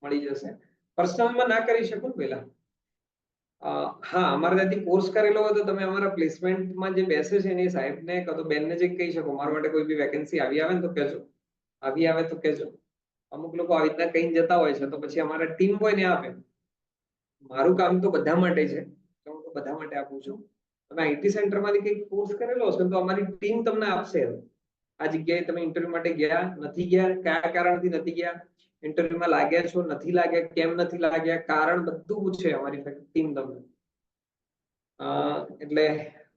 મળી જશે. પર્સનલમાં ના કરી શકું ને પહેલા. હા, અમારે ત્યાંથી કોર્સ કરેલો હોય તો તમે અમારા પ્લેસમેન્ટમાં જે બેસે છે ને એ સાહેબને કાં તો બેનને જે કહી શકો, મારા માટે કોઈ બી વેકેન્સી આવી આવે ને તો કહેજો, આવી આવે તો કહેજો. અમુક લોકો આવી રીતના કઈ જતા હોય છે તો પછી અમારા ટીમ હોય ને આપે. મારું કામ તો બધા માટે છે, હું તો બધા માટે આપું છું. તમે આઈટી સેન્ટરમાંથી કંઈક કોર્સ કરેલો હશે તો અમારી ટીમ તમને આપશે. આ જગ્યાએ તમે ઇન્ટરવ્યુ માટે ગયા, નથી ગયા, કયા કારણથી નથી ગયા, ઇન્ટરવ્યુમાં લાગ્યા છો, નથી લાગ્યા, કેમ નથી લાગ્યા, કારણ બધું પૂછે અમારી ટીમ તમને. એટલે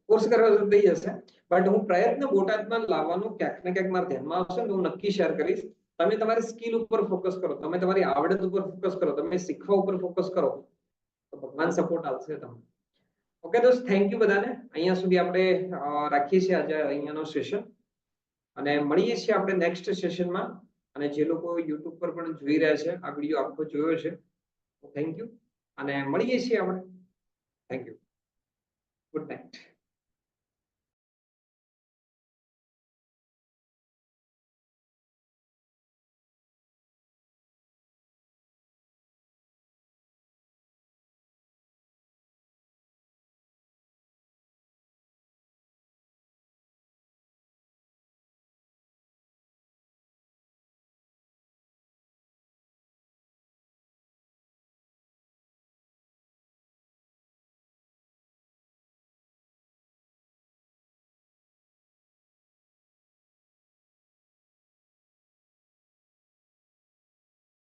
કોર્સ કરવા તો થઈ જશે. બટ હું પ્રયત્ન બોટાદમાં લાવવાનો ક્યાંક ને ક્યાંક મારા ધ્યાનમાં આવશે તો હું નક્કી શેર કરીશ. તમે તમારી સ્કિલ ઉપર ફોકસ કરો, તમે તમારી આવડત ઉપર ફોકસ કરો, તમે શીખવા ઉપર ફોકસ કરો, તો ભગવાન સપોર્ટ આપશે તમને. ઓકે દોસ્ત, થેન્ક યુ બધાને. અહીંયા સુધી આપણે રાખીએ છીએ આજે અહીંયાનો સેશન, અને મળીએ છીએ આપણે નેક્સ્ટ સેશનમાં. અને જે લોકો યુટ્યુબ પર પણ જોઈ રહ્યા છે, આ વિડીયો આખો જોયો છે, થેન્ક યુ. અને મળીએ છીએ આપણે. Thank you. Good night.